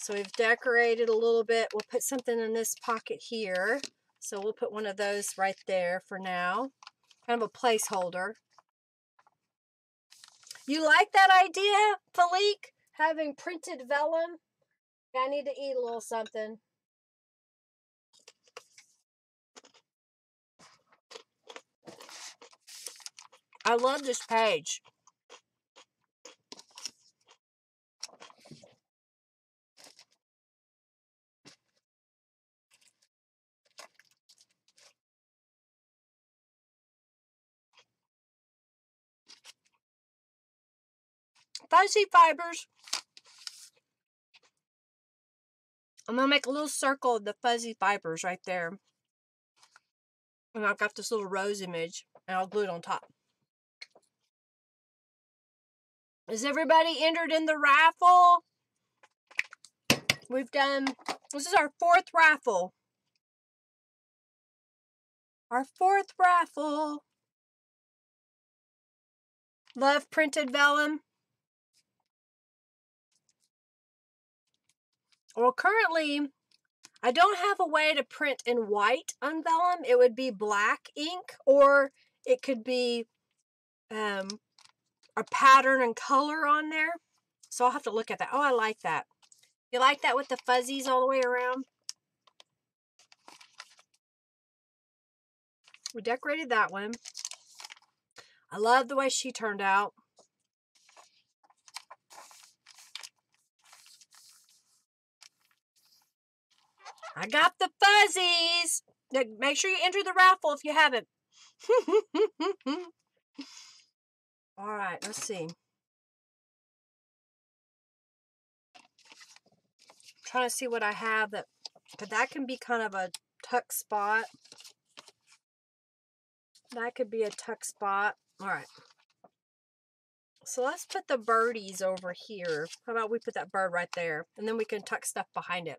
So we've decorated a little bit. We'll put something in this pocket here. So we'll put one of those right there for now. Kind of a placeholder. You like that idea, Philique? Having printed vellum? I need to eat a little something. I love this page. Fuzzy fibers. I'm going to make a little circle of the fuzzy fibers right there. And I've got this little rose image, and I'll glue it on top. Is everybody entered in the raffle? We've done, this is our 4th raffle. Our 4th raffle. Love printed vellum. Well, currently, I don't have a way to print in white on vellum. It would be black ink, or it could be a pattern and color on there. So I'll have to look at that. Oh, I like that. You like that with the fuzzies all the way around? We decorated that one. I love the way she turned out. I got the fuzzies. Make sure you enter the raffle if you haven't. All right, let's see. I'm trying to see what I have that, but that can be kind of a tuck spot. That could be a tuck spot. All right. So let's put the birdies over here. How about we put that bird right there, and then we can tuck stuff behind it.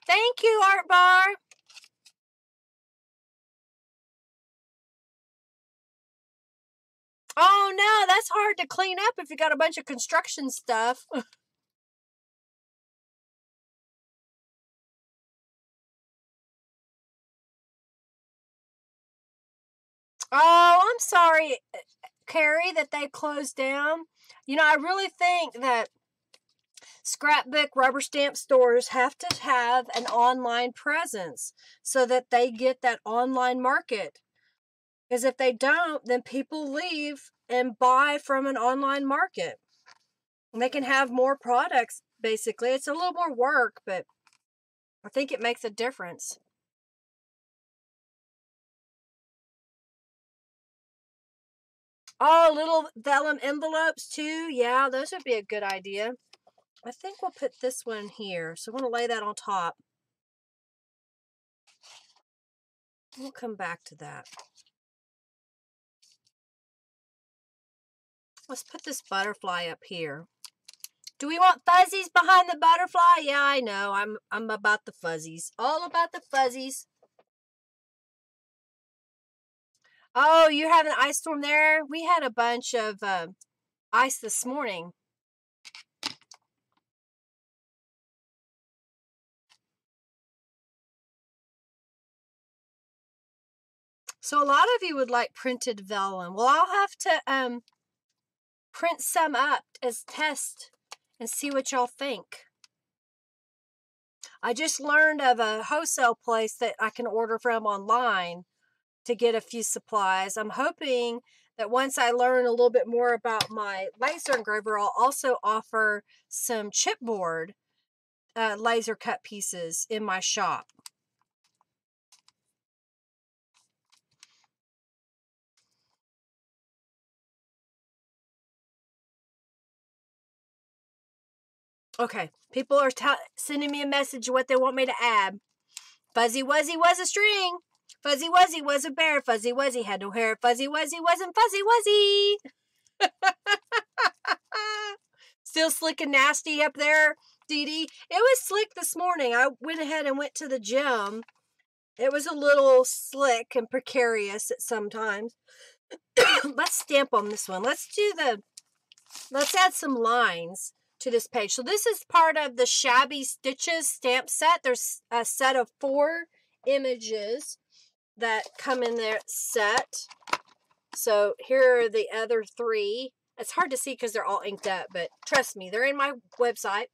Thank you, Art Bar. Oh no, that's hard to clean up if you got a bunch of construction stuff. Oh, I'm sorry, Carrie, that they closed down. You know, I really think that scrapbook rubber stamp stores have to have an online presence so that they get that online market. Because if they don't, then people leave and buy from an online market. And they can have more products, basically. It's a little more work, but I think it makes a difference. Oh, little vellum envelopes too. Yeah, those would be a good idea. I think we'll put this one here. So I'm going to lay that on top. We'll come back to that. Let's put this butterfly up here. Do we want fuzzies behind the butterfly? Yeah, I know. I'm about the fuzzies. All about the fuzzies. Oh, you're having an ice storm there? We had a bunch of ice this morning. So a lot of you would like printed vellum. Well, I'll have to print some up as test and see what y'all think. I just learned of a wholesale place that I can order from online to get a few supplies. I'm hoping that once I learn a little bit more about my laser engraver, I'll also offer some chipboard laser cut pieces in my shop. Okay, people are sending me a message of what they want me to add. Fuzzy Wuzzy was a string. Fuzzy Wuzzy was a bear. Fuzzy Wuzzy had no hair. Fuzzy Wuzzy wasn't Fuzzy Wuzzy. Still slick and nasty up there, Dee Dee. It was slick this morning. I went ahead and went to the gym. It was a little slick and precarious at some times. Let's stamp on this one. Let's add some lines to this page. So this is part of the Shabby Stitches stamp set. There's a set of 4 images that come in their set. So here are the other 3. It's hard to see because they're all inked up, but trust me, they're in my website.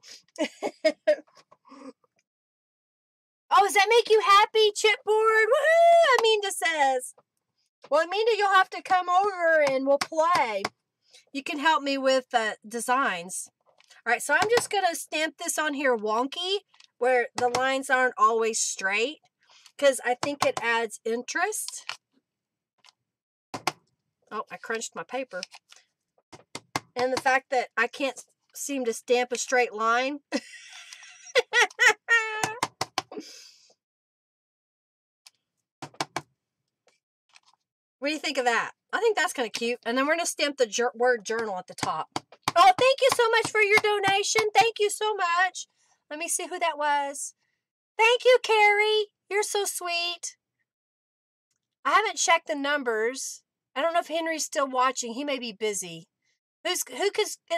Oh, does that make you happy, chipboard? Woohoo! Aminda says. Well, Aminda, you'll have to come over and we'll play. You can help me with designs. All right, so I'm just going to stamp this on here wonky, where the lines aren't always straight, because I think it adds interest. Oh, I crunched my paper. And the fact that I can't seem to stamp a straight line. What do you think of that? I think that's kind of cute. And then we're going to stamp the word journal at the top. Oh, thank you so much for your donation. Thank you so much. Let me see who that was. Thank you, Carrie. You're so sweet. I haven't checked the numbers. I don't know if Henry's still watching. He may be busy. Who is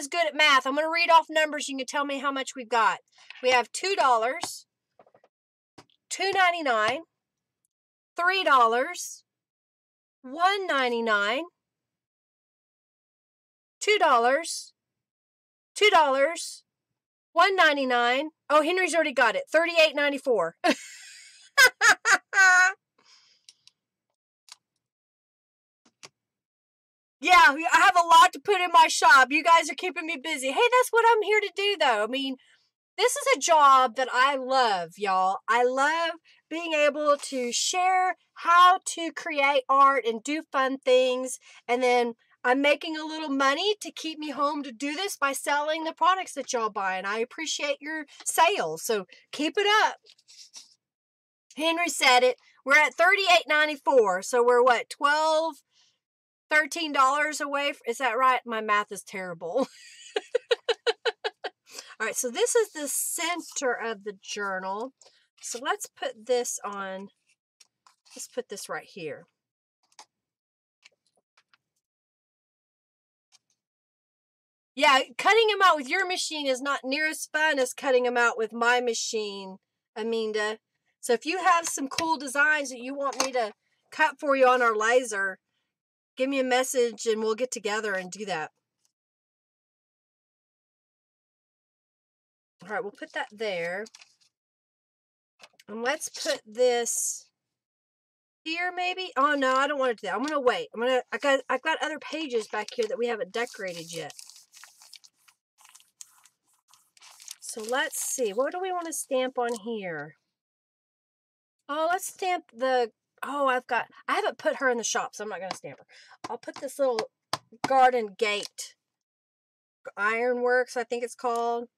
good at math? I'm going to read off numbers. You can tell me how much we've got. We have $2, $2.99, $3, $1.99, $2, $2, $1.99. Oh, Henry's already got it. $38.94. Yeah, I have a lot to put in my shop. You guys are keeping me busy. Hey, that's what I'm here to do, though. I mean, this is a job that I love, y'all. I love being able to share how to create art and do fun things. And then I'm making a little money to keep me home to do this by selling the products that y'all buy. And I appreciate your sales. So keep it up. Henry said it. We're at $38.94. So we're what, $13 away? Is that right? My math is terrible. All right, so this is the center of the journal. So let's put this on. Let's put this right here. Yeah, cutting them out with your machine is not near as fun as cutting them out with my machine, Aminda. So if you have some cool designs that you want me to cut for you on our laser, give me a message and we'll get together and do that. All right, we'll put that there. And let's put this here maybe. Oh no, I don't want to do that. I'm gonna wait. I've got other pages back here that we haven't decorated yet. So let's see. What do we want to stamp on here? Oh, let's stamp the. Oh, I haven't put her in the shop, so I'm not gonna stamp her. I'll put this little garden gate ironworks, I think it's called.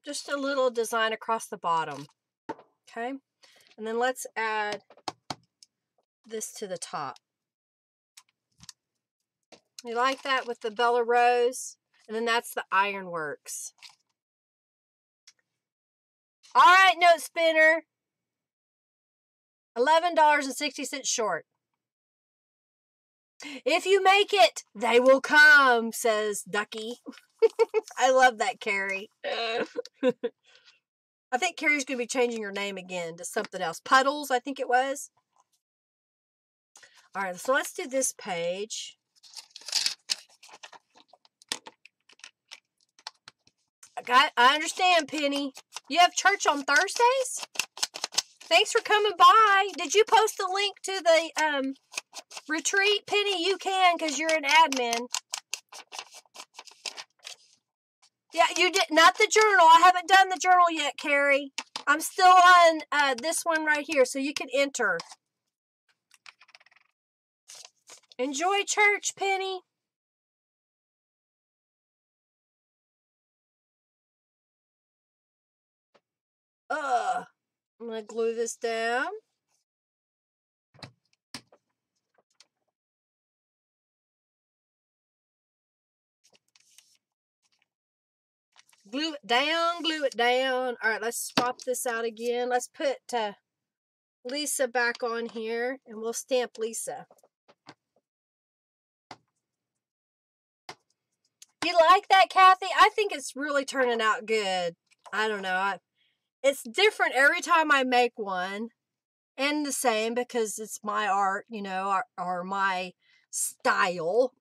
Just a little design across the bottom. Okay. And then let's add this to the top. You like that with the Bella Rose? And then that's the ironworks. All right, note spinner. $11.60 short. If you make it, they will come, says Ducky. I love that, Carrie. I think Carrie's going to be changing her name again to something else. Puddles, I think it was. All right, so let's do this page. I understand, Penny. You have church on Thursdays? Thanks for coming by. Did you post the link to the retreat? Penny, you can because you're an admin. Yeah, you did. Not the journal. I haven't done the journal yet, Carrie. I'm still on this one right here, so you can enter. Enjoy church, Penny. I'm going to glue this down. Glue it down, glue it down. All right, let's swap this out again. Let's put Lisa back on here, and we'll stamp Lisa. You like that, Kathy? I think it's really turning out good. I don't know. It's different every time I make one. And the same because it's my art, you know, or my style.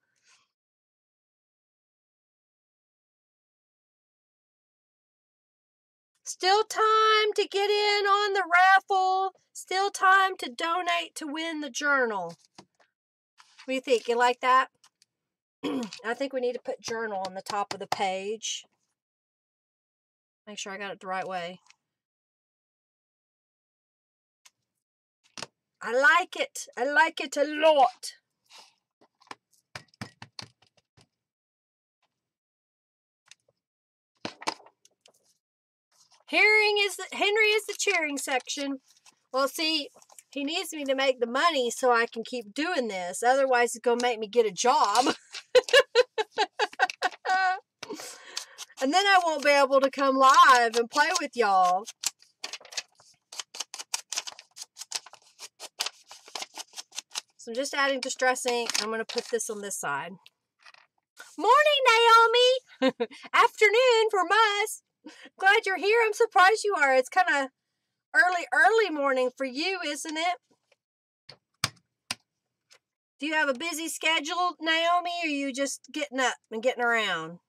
Still time to get in on the raffle. Still time to donate to win the journal. What do you think? You like that? I think we need to put journal on the top of the page. Make sure I got it the right way. I like it. I like it a lot. Henry is the cheering section. Well, see, he needs me to make the money so I can keep doing this. Otherwise, it's going to make me get a job. And then I won't be able to come live and play with y'all. So I'm just adding distress ink. I'm going to put this on this side. Morning, Naomi. Afternoon for us. Glad you're here. I'm surprised you are. It's kind of early morning for you, isn't it? Do you have a busy schedule, Naomi, or are you just getting up and getting around?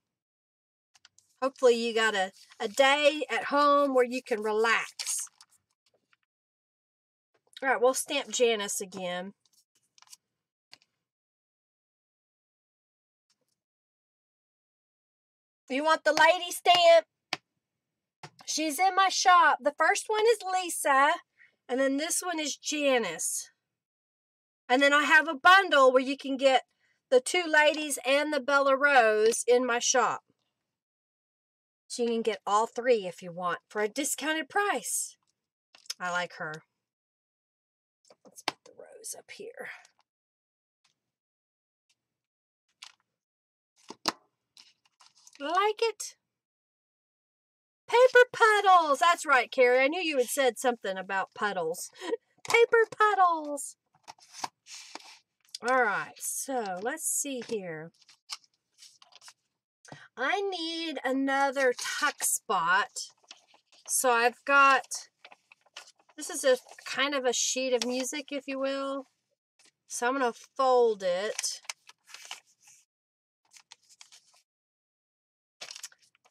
Hopefully you got a day at home where you can relax. All right, we'll stamp Janice again. You want the lady stamp? She's in my shop. The first one is Lisa, and then this one is Janice. And then I have a bundle where you can get the two ladies and the Bella Rose in my shop. So you can get all three if you want for a discounted price. I like her. Let's put the rose up here. Like it? Paper puddles. That's right, Carrie. I knew you had said something about puddles. Paper puddles. All right. So let's see here. I need another tuck spot. So I've got, this is a kind of a sheet of music, if you will. So I'm going to fold it.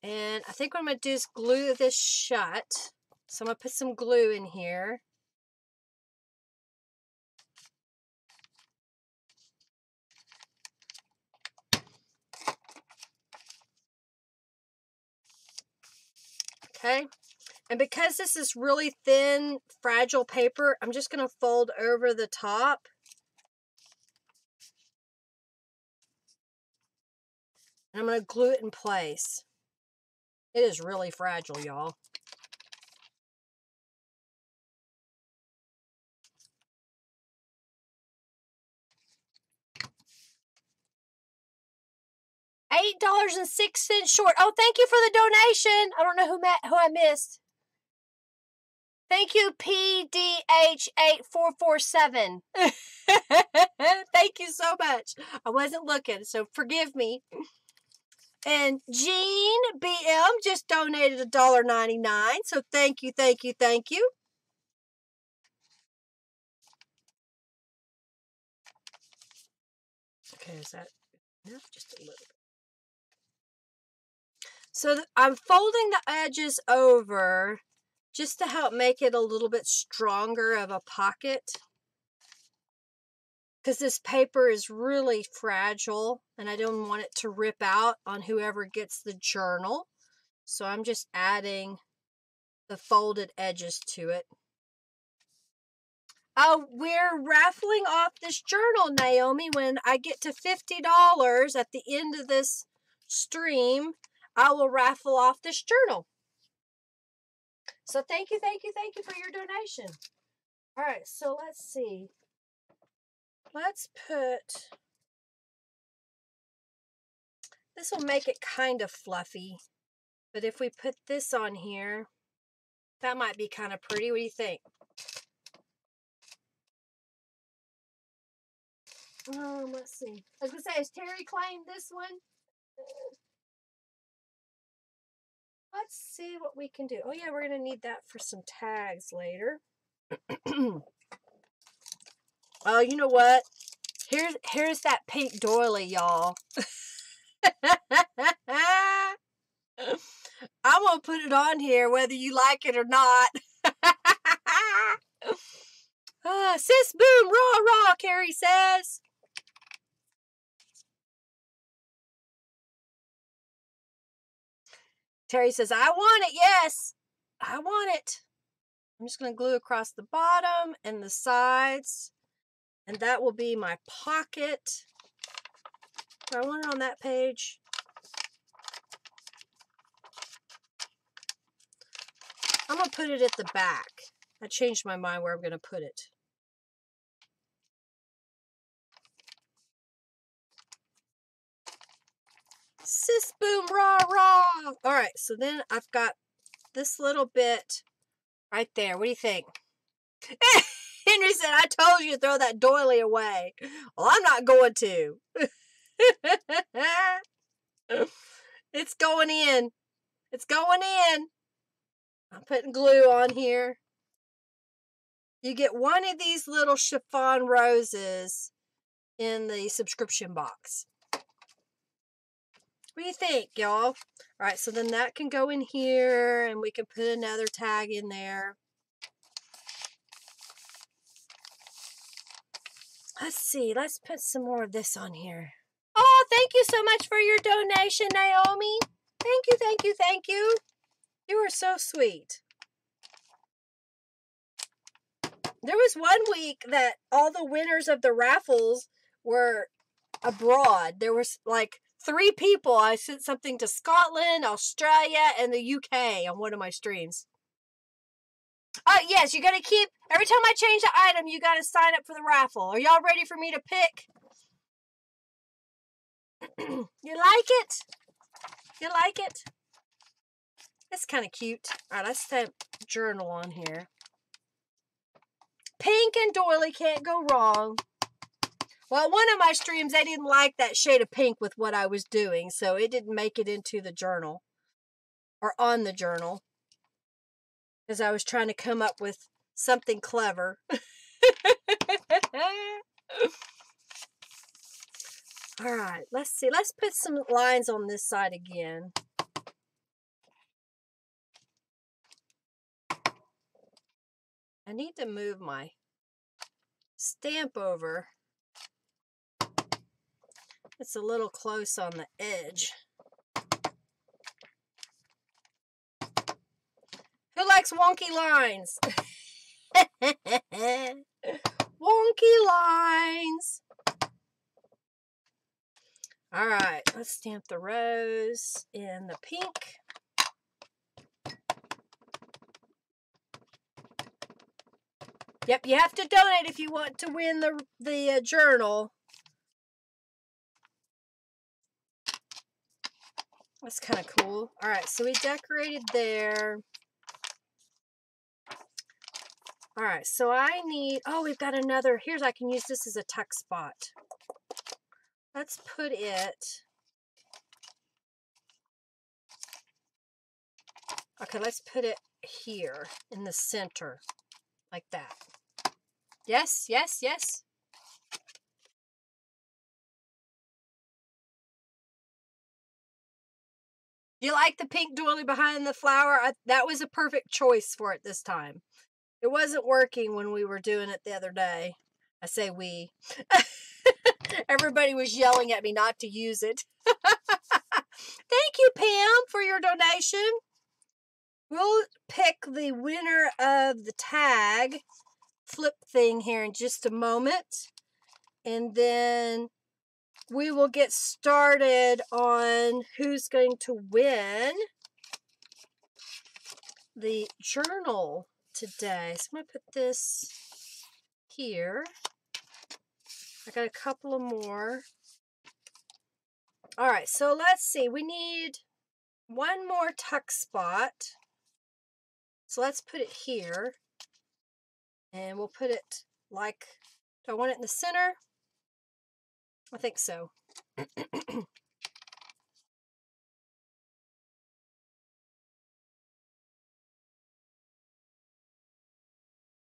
And I think what I'm going to do is glue this shut. So I'm going to put some glue in here. Okay. And because this is really thin, fragile paper, I'm just going to fold over the top. And I'm going to glue it in place. It is really fragile, y'all. $8.06 short. Oh, thank you for the donation. I don't know who I missed. Thank you, PDH8447. Thank you so much. I wasn't looking, so forgive me. And Jean BM just donated $1.99. So thank you, thank you, thank you. Okay, is that enough? Just a little bit. So I'm folding the edges over just to help make it a little bit stronger of a pocket. Because this paper is really fragile and I don't want it to rip out on whoever gets the journal. So I'm just adding the folded edges to it. Oh, we're raffling off this journal, Naomi. When I get to $50 at the end of this stream, I will raffle off this journal. So thank you, thank you, thank you for your donation. All right, so let's see. Let's put, this will make it kind of fluffy. But if we put this on here, that might be kind of pretty. What do you think? Let's see. I was going to say, has Terry claimed this one? Let's see what we can do. Oh yeah, we're going to need that for some tags later. Oh, you know what? Here's that pink doily, y'all. I'm going to put it on here whether you like it or not. Sis boom, raw, raw, Carrie says. Terry says, I want it, yes. I want it. I'm just going to glue across the bottom and the sides. And that will be my pocket. Do I want it on that page? I'm going to put it at the back. I changed my mind where I'm going to put it. Sis boom, rah, rah. All right, so then I've got this little bit right there. What do you think? Henry said, I told you to throw that doily away. Well, I'm not going to. It's going in. It's going in. I'm putting glue on here. You get one of these little chiffon roses in the subscription box. What do you think, y'all? All right, so then that can go in here, and we can put another tag in there. Let's see. Let's put some more of this on here. Oh, thank you so much for your donation, Naomi. Thank you, thank you, thank you. You are so sweet. There was one week that all the winners of the raffles were abroad. There was like 3 people. I sent something to Scotland, Australia, and the UK on one of my streams. Yes, you got to keep, every time I change the item, you got to sign up for the raffle. Are y'all ready for me to pick? You like it? You like it? It's kind of cute. All right, let's stamp journal on here. Pink and doily can't go wrong. Well, one of my streams, they didn't like that shade of pink with what I was doing, so it didn't make it into the journal or on the journal because I was trying to come up with something clever. All right, let's see. Let's put some lines on this side again. I need to move my stamp over. It's a little close on the edge. Who likes wonky lines? Wonky lines. All right, let's stamp the rose in the pink. Yep, you have to donate if you want to win the journal. That's kind of cool. All right, so we decorated there. All right, so I need, oh, we've got another, here's, I can use this as a tuck spot. Let's put it, okay, let's put it here in the center, like that. Yes, yes, yes. You like the pink doily behind the flower? That was a perfect choice for it this time. It wasn't working when we were doing it the other day. I say we. Everybody was yelling at me not to use it. Thank you, Pam, for your donation. We'll pick the winner of the tag flip thing here in just a moment. And then we will get started on who's going to win the journal today. So I'm going to put this here. I got a couple of more. All right, so let's see. We need one more tuck spot. So let's put it here. And we'll put it like, do I want it in the center? I think so.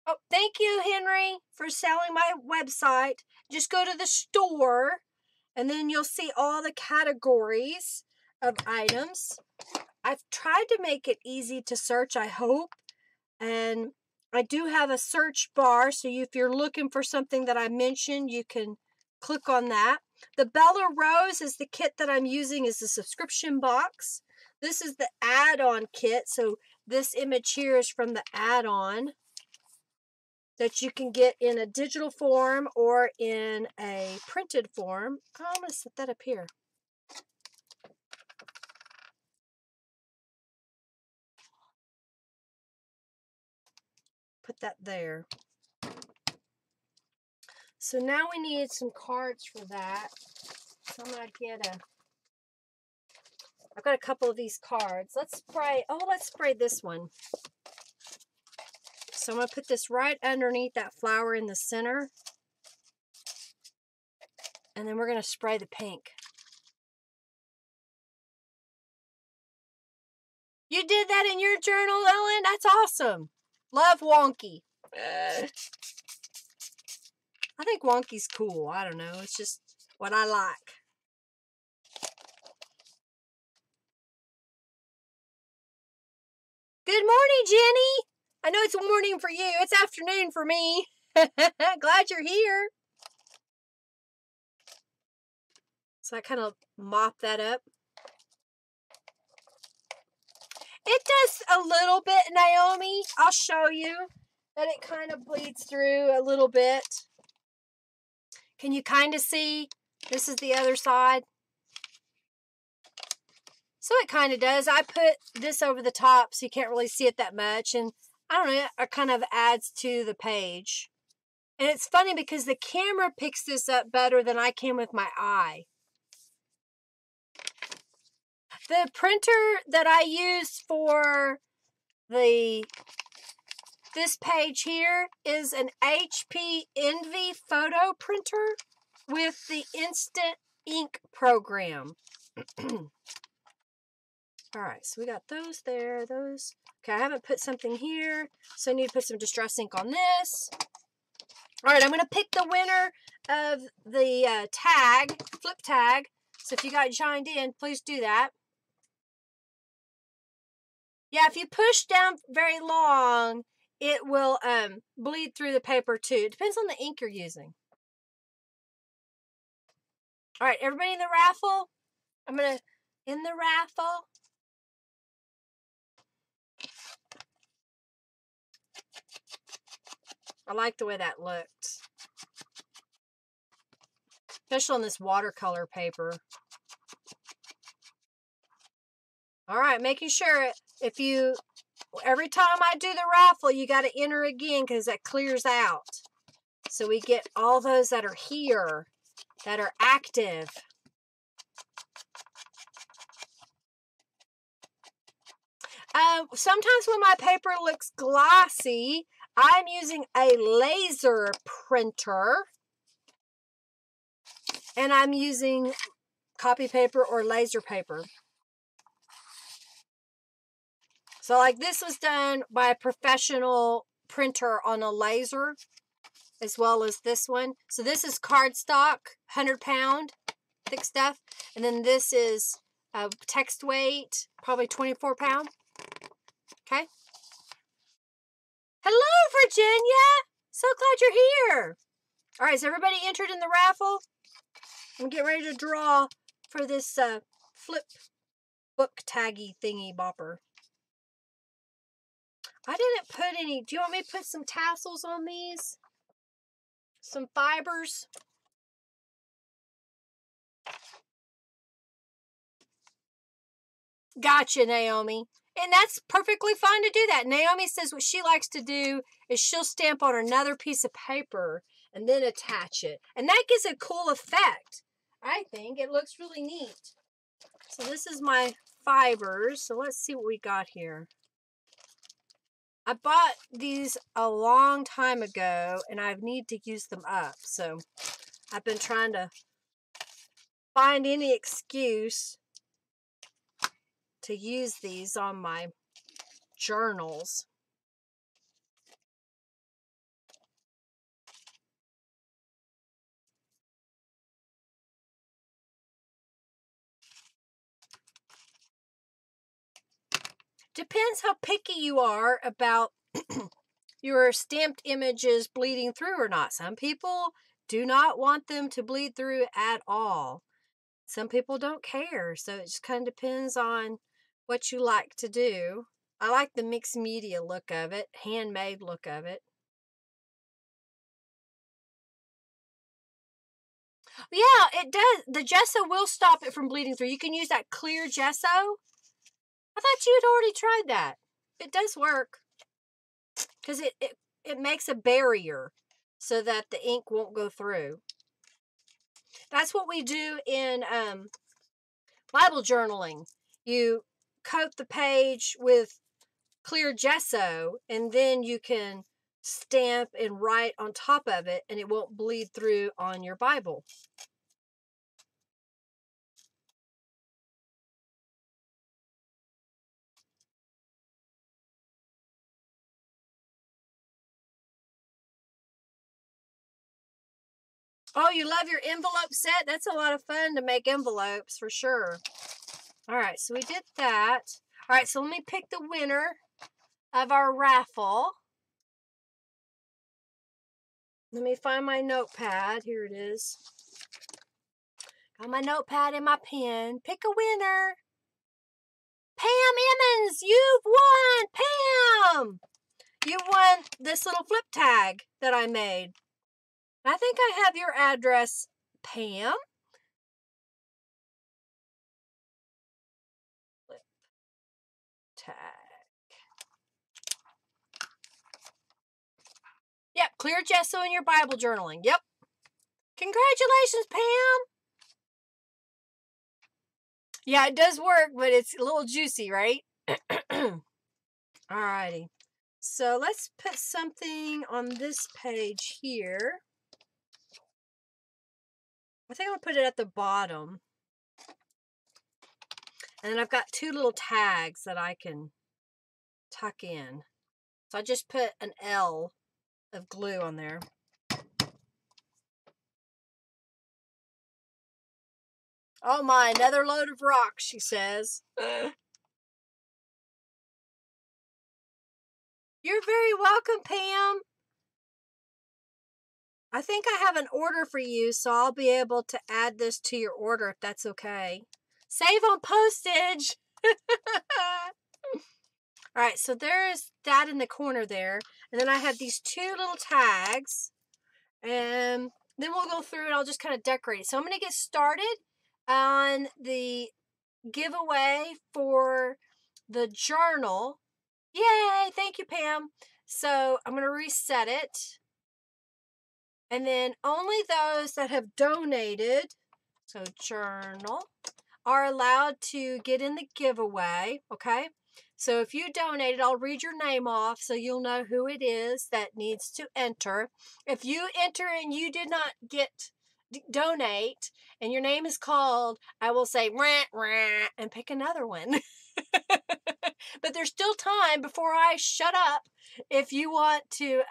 Oh, thank you, Henry, for selling my website. Just go to the store, and then you'll see all the categories of items. I've tried to make it easy to search, I hope. And I do have a search bar, so if you're looking for something that I mentioned, you can click on that. The Bella Rose is the kit that I'm using as a subscription box. This is the add-on kit, so this image here is from the add-on that you can get in a digital form or in a printed form. Oh, I'm going to set that up here. Put that there. So now we need some cards for that. So I'm going to I've got a couple of these cards. Let's spray this one. So I'm going to put this right underneath that flower in the center. And then we're going to spray the pink. You did that in your journal, Ellen? That's awesome. Love wonky. I think wonky's cool. I don't know. It's just what I like. Good morning, Jenny. I know it's morning for you. It's afternoon for me. Glad you're here. So I kind of mop that up. It does a little bit, Naomi. I'll show you that it kind of bleeds through a little bit. Can you kind of see? This is the other side. So it kind of does. I put this over the top so you can't really see it that much. And I don't know, it kind of adds to the page. And it's funny because the camera picks this up better than I can with my eye. The printer that I used for this page here is an HP Envy photo printer with the Instant Ink program. All right, so we got those there, those. Okay, I haven't put something here, so I need to put some Distress ink on this. All right, I'm going to pick the winner of the flip tag. So if you got joined in, please do that. Yeah, if you push down very long, it will bleed through the paper too. It depends on the ink you're using. All right, everybody in the raffle? I'm going to in the raffle. I like the way that looked. Especially on this watercolor paper. All right, making sure every time I do the raffle, you got to enter again because that clears out. So we get all those that are here, that are active. Sometimes when my paper looks glossy, I'm using a laser printer. And I'm using copy paper or laser paper. So like this was done by a professional printer on a laser, as well as this one. So this is cardstock, 100-pound, thick stuff. And then this is text weight, probably 24-pound. Okay. Hello, Virginia. So glad you're here. All right, is everybody entered in the raffle? I'm getting ready to draw for this flip book taggy thingy bopper. I didn't put any. Do you want me to put some tassels on these? Some fibers? Gotcha, Naomi. And that's perfectly fine to do that. Naomi says what she likes to do is she'll stamp on another piece of paper and then attach it. And that gives a cool effect. I think it looks really neat. So this is my fibers. So let's see what we got here. I bought these a long time ago and I need to use them up. So I've been trying to find any excuse to use these on my journals. depends how picky you are about your stamped images bleeding through or not. Some people do not want them to bleed through at all. Some people don't care. So it just kind of depends on what you like to do. I like the mixed media look of it, handmade look of it. Yeah, it does. The gesso will stop it from bleeding through. You can use that clear gesso. I thought you had already tried that. It does work. Because it makes a barrier so that the ink won't go through. That's what we do in Bible journaling. You coat the page with clear gesso, and then you can stamp and write on top of it, and it won't bleed through on your Bible. Oh, you love your envelope set? That's a lot of fun to make envelopes for sure. All right, so we did that. All right, so let me pick the winner of our raffle. Let me find my notepad. Here it is. Got my notepad and my pen. Pick a winner. Pam Emmons, you've won! Pam! You won this little flip tag that I made. I think I have your address, Pam. Flip tag. Yep, clear gesso in your Bible journaling. Yep. Congratulations, Pam. Yeah, it does work, but it's a little juicy, right? Alrighty. So let's put something on this page here. I think I'll put it at the bottom. And then I've got two little tags that I can tuck in. So I just put an L of glue on there. Oh my, another load of rocks, she says. You're very welcome, Pam. I think I have an order for you, so I'll be able to add this to your order if that's okay. Save on postage. All right, so there is that in the corner there. And then I have these two little tags. And then we'll go through and I'll just kind of decorate it. So I'm going to get started on the giveaway for the journal. Yay! Thank you, Pam. So I'm going to reset it. And then only those that have donated, so journal, are allowed to get in the giveaway, okay? So if you donated, I'll read your name off so you'll know who it is that needs to enter. If you enter and you did not donate and your name is called, I will say rah, rah, and pick another one. But there's still time before I shut up. If you want to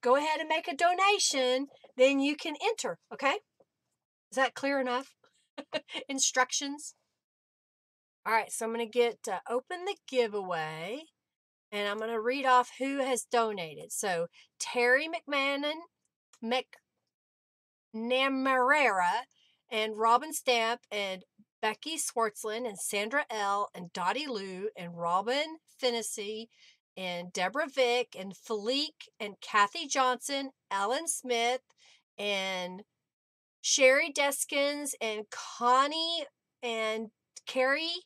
go ahead and make a donation, then you can enter, okay? Is that clear enough? Instructions. All right, so I'm going to get open the giveaway, and I'm going to read off who has donated. So Terry McNamara, and Robin Stamp, and Becky Swartzland, and Sandra L., and Dottie Lou, and Robin Finnessy, and Deborah Vick, and Felique, and Kathy Johnson, Ellen Smith, and Sherry Deskins, and Connie, and Carrie,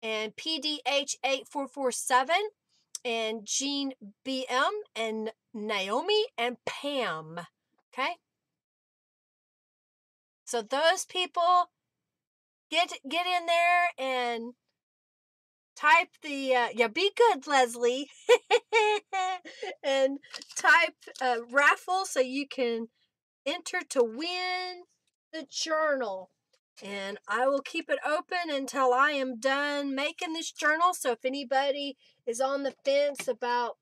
and PDH8447, and Jean BM, and Naomi, and Pam. Okay? So those people, get in there and type the, be good, Leslie, and type raffle so you can enter to win the journal. And I will keep it open until I am done making this journal. So if anybody is on the fence about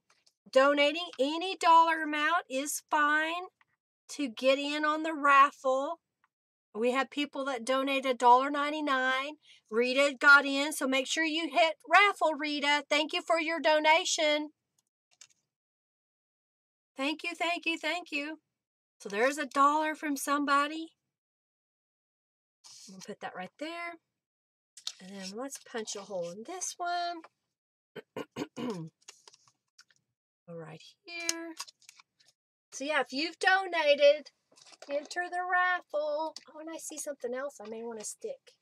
donating, any dollar amount is fine to get in on the raffle. We have people that donated $1.99. Rita got in, so make sure you hit raffle, Rita. Thank you for your donation. Thank you, thank you, thank you. So there's $1 from somebody. I'm going to put that right there. And then let's punch a hole in this one. Go right here. So yeah, if you've donated, enter the raffle. Oh, and I see something else I may want to stick.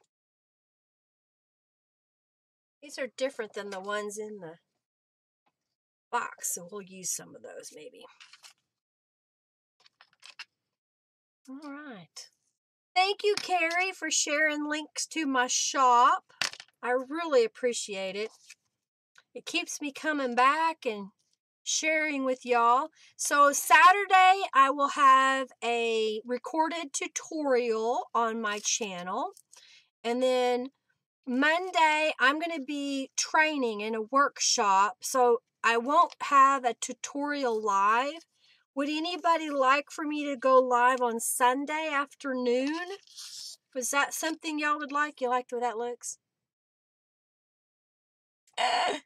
These are different than the ones in the box, so we'll use some of those maybe. All right. Thank you, Carrie, for sharing links to my shop. I really appreciate it. It keeps me coming back and sharing with y'all. So Saturday, I will have a recorded tutorial on my channel. And then Monday, I'm going to be training in a workshop. So I won't have a tutorial live. Would anybody like for me to go live on Sunday afternoon? Was that something y'all would like? You like the way that looks? 10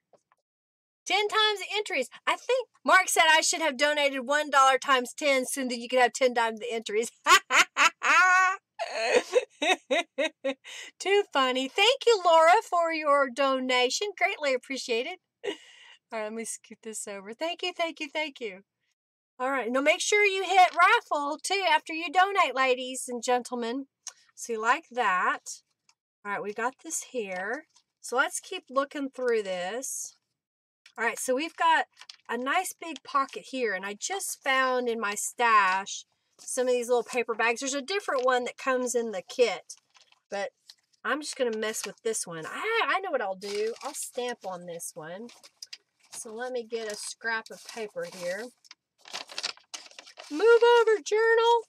times the entries. I think Mark said I should have donated $1 times 10 so that you could have 10 times the entries. Too funny. Thank you, Laura, for your donation. Greatly appreciated. All right, let me scoot this over. Thank you, thank you, thank you. All right, now make sure you hit raffle too after you donate, ladies and gentlemen. So you like that. All right, we got this here. So let's keep looking through this. All right, so we've got a nice big pocket here, and I just found in my stash some of these little paper bags. There's a different one that comes in the kit, but I'm just going to mess with this one. I know what I'll do. I'll stamp on this one. So let me get a scrap of paper here. Move over, journal.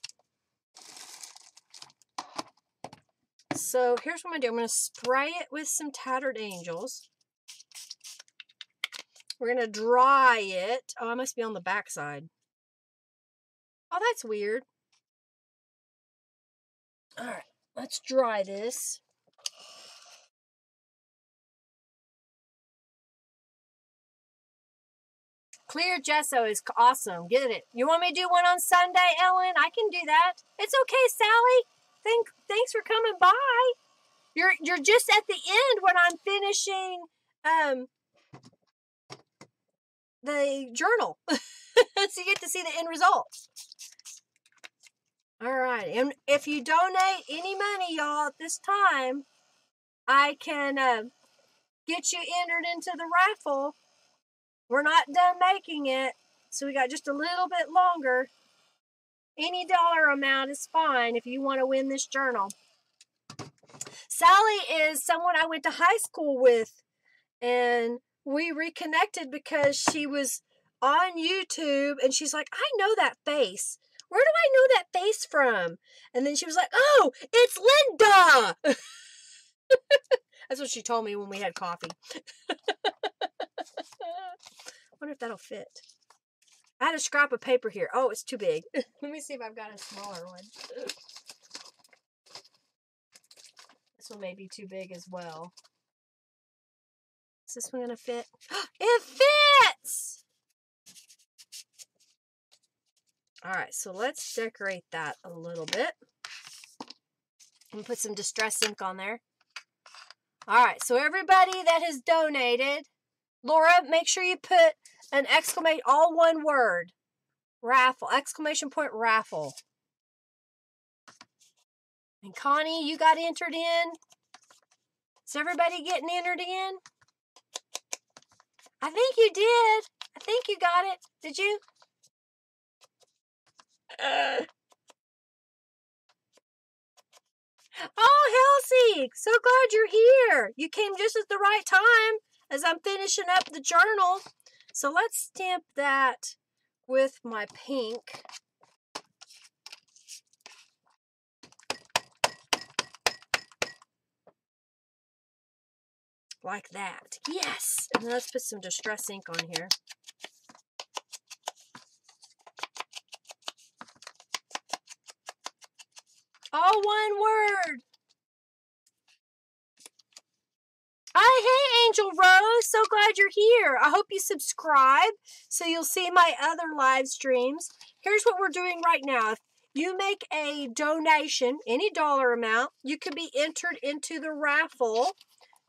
So here's what I'm going to do. I'm going to spray it with some Tattered Angels. We're going to dry it. Oh, I must be on the back side. Oh, that's weird. All right, let's dry this. Clear gesso is awesome. Get it. You want me to do one on Sunday, Ellen? I can do that. It's okay, Sally. Thanks for coming by. You're just at the end when I'm finishing the journal. So you get to see the end result. All right. And if you donate any money, y'all, at this time, I can get you entered into the raffle. We're not done making it, so we got just a little bit longer. Any dollar amount is fine if you want to win this journal. Sally is someone I went to high school with, and we reconnected because she was on YouTube, and she's like, I know that face. Where do I know that face from? And then she was like, oh, it's Linda. That's what she told me when we had coffee. Wonder if that'll fit. I had a scrap of paper here. Oh, it's too big. Let me see if I've got a smaller one. This one may be too big as well. Is this one going to fit? It fits! All right, so let's decorate that a little bit. And put some distress ink on there. All right, so everybody that has donated, Laura, make sure you put an exclamation, all one word, raffle, exclamation point raffle. And Connie, you got entered in? Is everybody getting entered in? I think you did. I think you got it. Did you? Oh, Halsey, so glad you're here. You came just at the right time as I'm finishing up the journal. So let's stamp that with my pink. Like that. Yes! And then let's put some distress ink on here. All one word. Hey, Angel Rose. So glad you're here. I hope you subscribe so you'll see my other live streams. Here's what we're doing right now. If you make a donation, any dollar amount, you can be entered into the raffle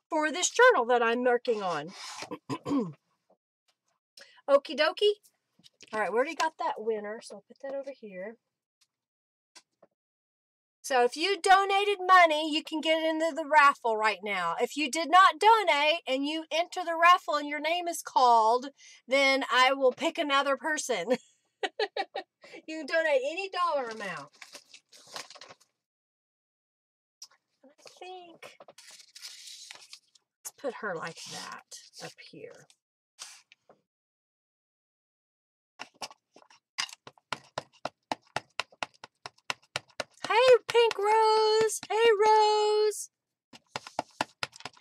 for this journal that I'm working on. Okie dokie. All right, we already got that winner, so I'll put that over here. So if you donated money, you can get into the raffle right now. If you did not donate and you enter the raffle and your name is called, then I will pick another person. You can donate any dollar amount. I think, let's put her like that up here. Hey, Pink Rose. Hey, Rose.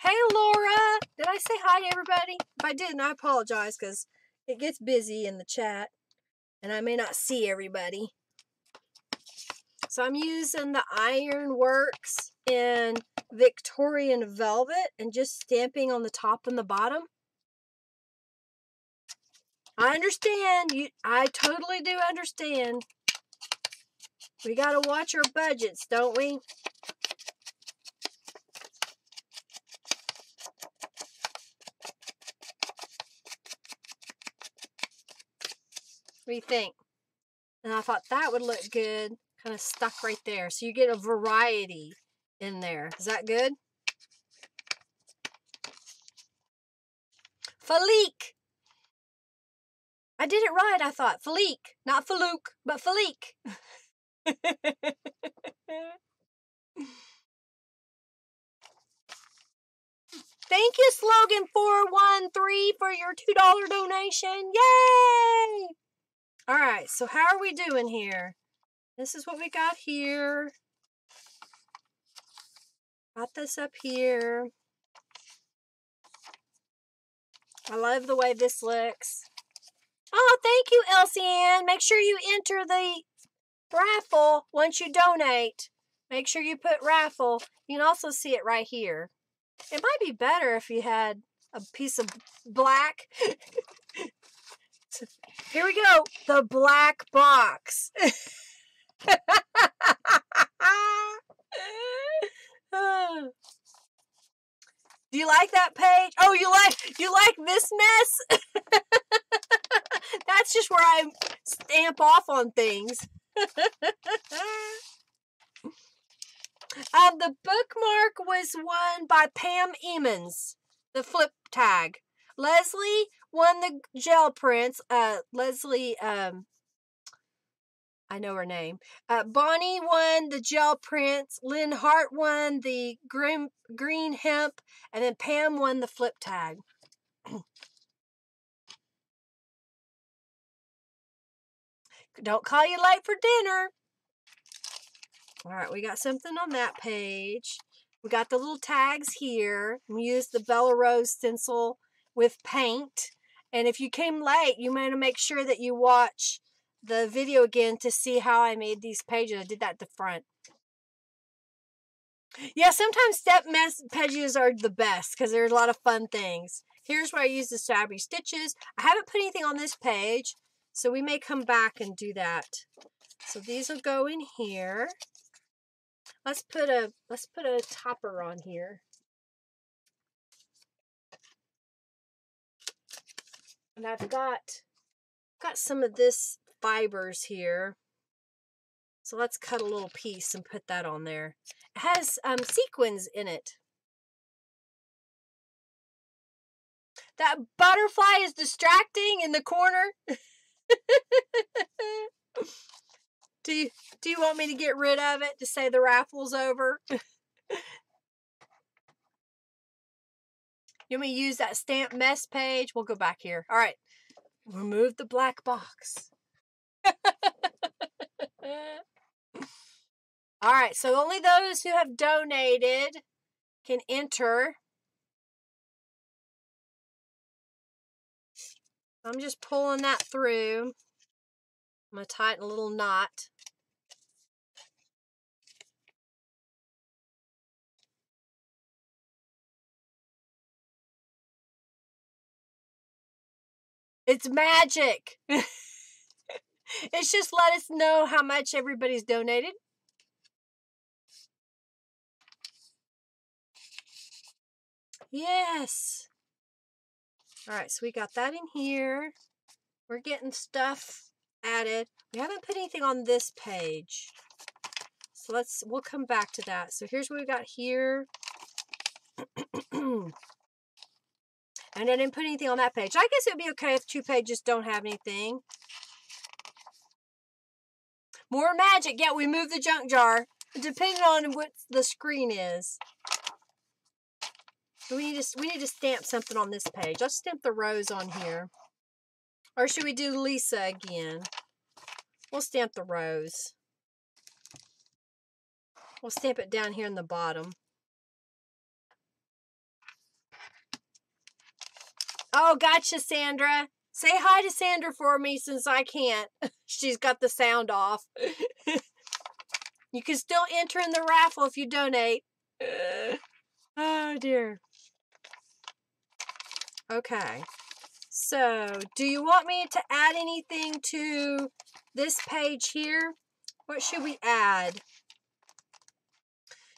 Hey, Laura. Did I say hi to everybody? If I didn't, I apologize because it gets busy in the chat and I may not see everybody. So I'm using the Ironworks in Victorian Velvet and just stamping on the top and the bottom. I understand. I totally do understand. We got to watch our budgets, don't we? What do you think? And I thought that would look good. Kind of stuck right there. So you get a variety in there. Is that good? Falik. I did it right, I thought. Falik. Not Faluke, but Falik. Thank you, Slogan 413, for your $2 donation. Yay! All right, so how are we doing here? This is what we got here. Got this up here. I love the way this looks. Oh, thank you, Elsie Ann. Make sure you enter the raffle once you donate. Make sure you put raffle. You can also see it right here. It might be better if you had a piece of black. Here we go. The black box. Do you like that page? Oh, you like this mess? That's just where I stamp off on things. The bookmark was won by Pam Emmons, the flip tag. Leslie won the gel prints. Leslie, I know her name. Bonnie won the gel prints. Lynn Hart won the green hemp. And then Pam won the flip tag. Don't call you late for dinner. All right, we got something on that page. We got the little tags here. We used the Bella Rose stencil with paint. And if you came late, you want to make sure that you watch the video again to see how I made these pages. I did that at the front. Yeah, sometimes step pages are the best because there's a lot of fun things. Here's where I use the stabby stitches. I haven't put anything on this page, so we may come back and do that. So these will go in here. Let's put a topper on here. And I've got some of this fibers here. So let's cut a little piece and put that on there. It has sequins in it. That butterfly is distracting in the corner. Do you want me to get rid of it to say the raffle's over? You want me to use that stamp mess page? We'll go back here. All right. Remove the black box. All right. So only those who have donated can enter. I'm just pulling that through. I'm going to tighten a little knot. It's magic. It's just let us know how much everybody's donated. Yes. All right, so we got that in here. We're getting stuff added. We haven't put anything on this page. So we'll come back to that. So here's what we got here. And I didn't put anything on that page. I guess it would be okay if 2 pages don't have anything. More magic. Yeah, we moved the junk jar. Depending on what the screen is. We need to stamp something on this page. I'll stamp the rose on here. Or should we do Lisa again? We'll stamp the rose. We'll stamp it down here in the bottom. Oh, gotcha, Sandra. Say hi to Sandra for me since I can't. She's got the sound off. You can still enter in the raffle if you donate. Oh, dear. Okay. So, do you want me to add anything to this page here? What should we add?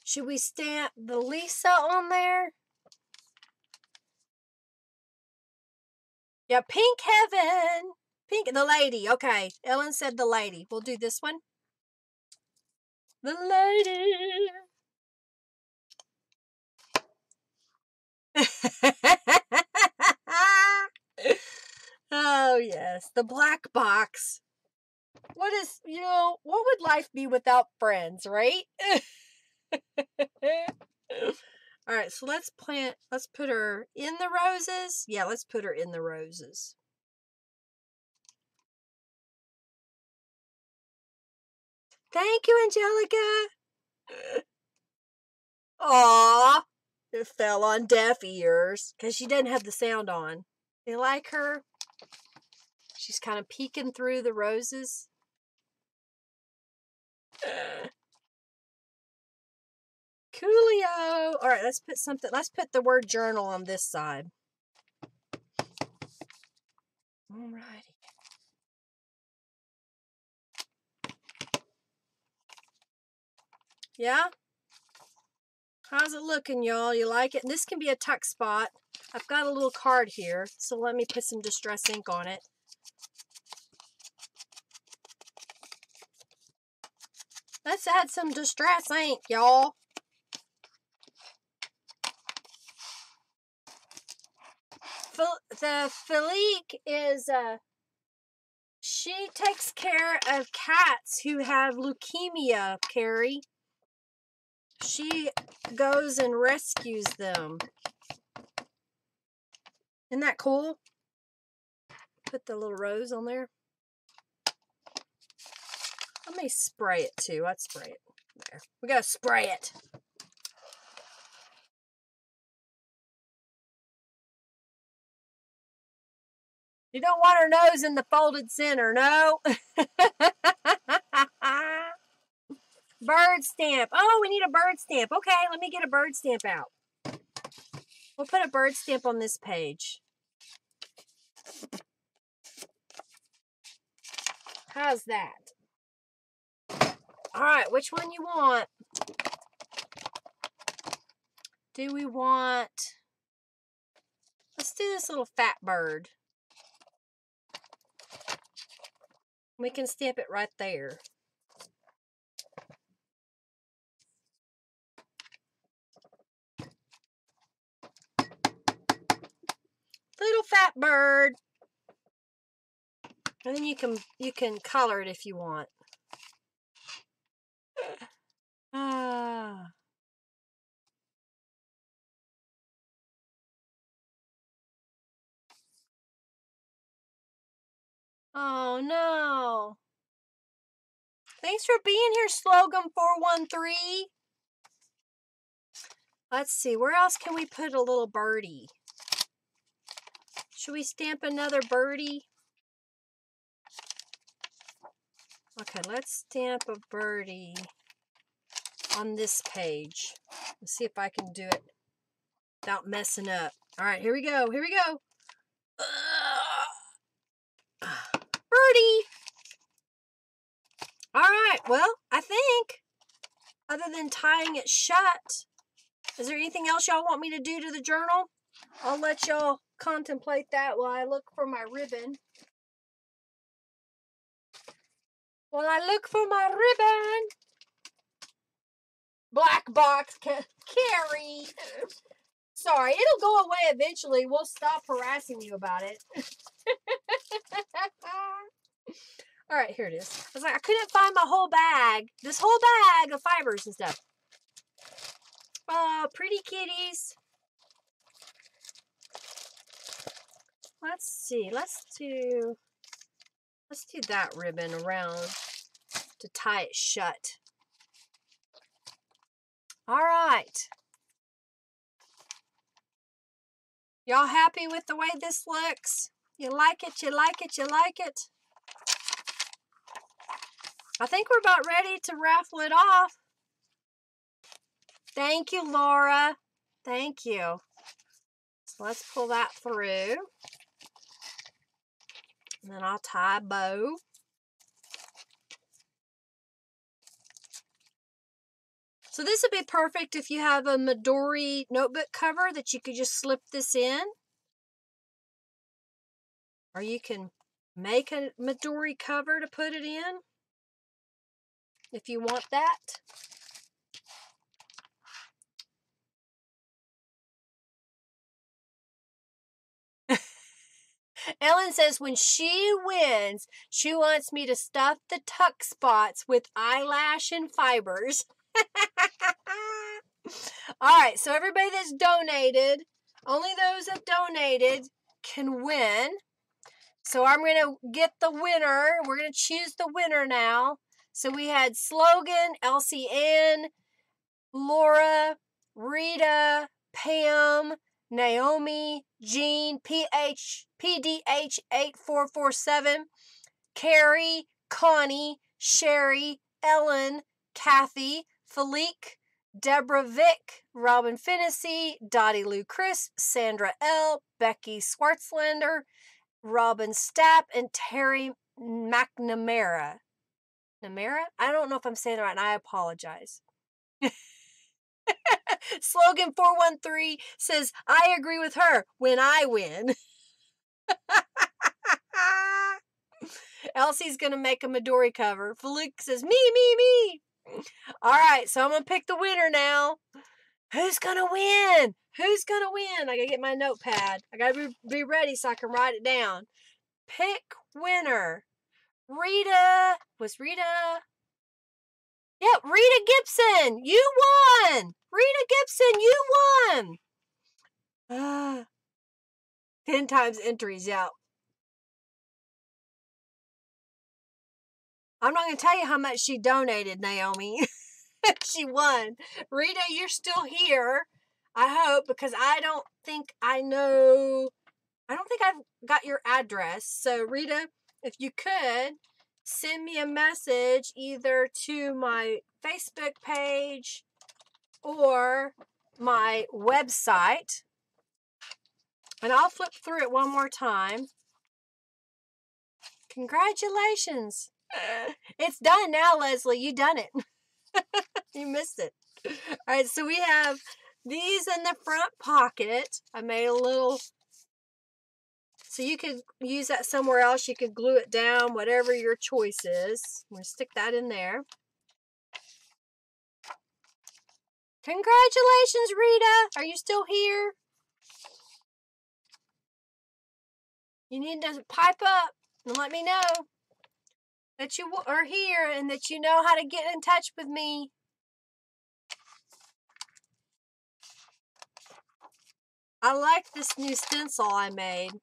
Should we stamp the Lisa on there? Yeah, Pink Heaven. Pink, the lady. Okay, Ellen said the lady. We'll do this one. The lady. Oh, yes. The black box. What is, what would life be without friends, right? All right, so let's put her in the roses. Yeah, let's put her in the roses. Thank you, Angelica. Aw, it fell on deaf ears because she doesn't have the sound on. You like her? She's kind of peeking through the roses. Coolio. All right, let's put the word journal on this side. All righty. Yeah? How's it looking, y'all? You like it? And this can be a tuck spot. I've got a little card here, so let me put some distress ink on it. Let's add some distress ink, y'all. The Philique is, she takes care of cats who have leukemia, Carrie. She goes and rescues them. Isn't that cool? Put the little rose on there. I may spray it too. I'd spray it. There. We gotta spray it. You don't want her nose in the folded center, no? Bird stamp. Oh, we need a bird stamp. Okay, let me get a bird stamp out. We'll put a bird stamp on this page. How's that? All right, which one you want? Do we want... Let's do this little fat bird. We can stamp it right there. Little fat bird. And then you can color it if you want. Ah. Oh no. Thanks for being here, Slogan 413. Let's see, where else can we put a little birdie? Should we stamp another birdie? Okay, let's stamp a birdie on this page. Let's see if I can do it without messing up. All right, here we go. Here we go. well, I think, other than tying it shut, is there anything else y'all want me to do to the journal? I'll let y'all contemplate that while I look for my ribbon. While I look for my ribbon. Black box, Carrie. Sorry, it'll go away eventually. We'll stop harassing you about it. All right, here it is. I was like, I couldn't find my whole bag. This whole bag of fibers and stuff. Oh, pretty kitties. Let's see. Let's do that ribbon around to tie it shut. All right. Y'all happy with the way this looks? You like it? You like it? You like it? I think we're about ready to raffle it off. Thank you, Laura. Thank you. So let's pull that through. And then I'll tie a bow. So this would be perfect if you have a Midori notebook cover that you could just slip this in. Or you can make a Midori cover to put it in if you want that. Ellen says when she wins, she wants me to stuff the tuck spots with eyelash and fibers. All right, so everybody that's donated, only those that donated can win. So I'm going to get the winner. We're going to choose the winner now. So we had Slogan, Elsie Ann, Laura, Rita, Pam, Naomi, Jean, PDH8447, Carrie, Connie, Sherry, Ellen, Kathy, Felique, Deborah Vick, Robin Finnessy, Dottie Lou Crisp, Sandra L., Becky Swartzlander, Robin Stapp, and Terry McNamara. Namara? I don't know if I'm saying it right, and I apologize. Slogan 413 says, I agree with her when I win. Elsie's going to make a Midori cover. Felique says, me. All right, so I'm going to pick the winner now. Who's going to win? Who's going to win? I got to get my notepad. I got to be ready so I can write it down. Pick winner. Rita. Was Rita? Yep, Rita Gibson. You won. Rita Gibson, you won. 10 times entries, yeah. I'm not going to tell you how much she donated, Naomi. She won. Rita, you're still here. I hope, because I don't think I've got your address. So, Rita, if you could, send me a message either to my Facebook page or my website. And I'll flip through it one more time. Congratulations. It's done now, Leslie. You done it. You missed it. All right, so we have these in the front pocket. I made a little, so you could use that somewhere else. You could glue it down, whatever your choice is. I'm going to stick that in there. Congratulations, Rita. Are you still here? You need to pipe up and let me know that you are here and that you know how to get in touch with me. I like this new stencil I made.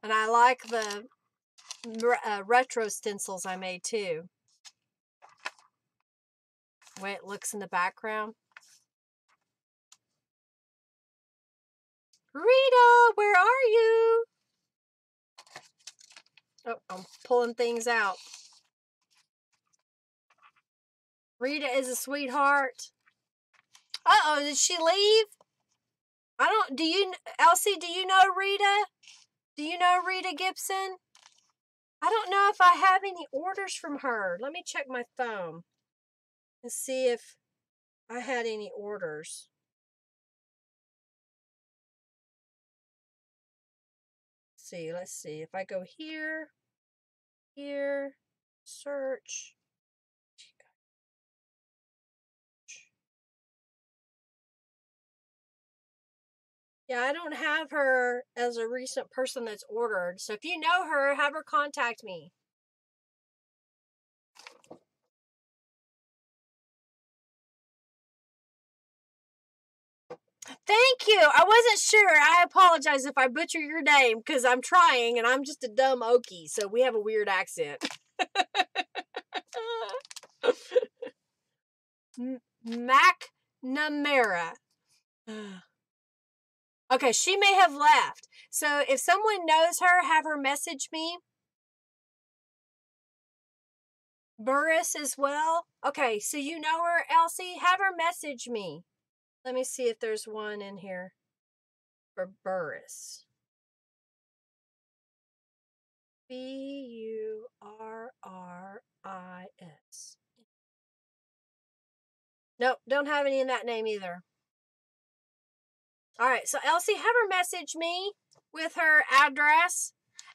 And I like the retro stencils I made too. The way it looks in the background. Rita, where are you? Oh, I'm pulling things out. Rita is a sweetheart. Uh-oh, did she leave? Elsie, do you know Rita? Do you know Rita Gibson? I don't know if I have any orders from her. Let me check my phone and see if I had any orders. Let's see. If I go here, search. Yeah, I don't have her as a recent person that's ordered. So if you know her, have her contact me. Thank you. I wasn't sure. I apologize if I butcher your name because I'm trying and I'm just a dumb Okie. So we have a weird accent. McNamara. Okay, she may have left. So if someone knows her, have her message me. Burris as well. Okay, so you know her, Elsie? Have her message me. Let me see if there's one in here for Burris. Burris. Nope, don't have any in that name either. All right, so Elsie, have her message me with her address.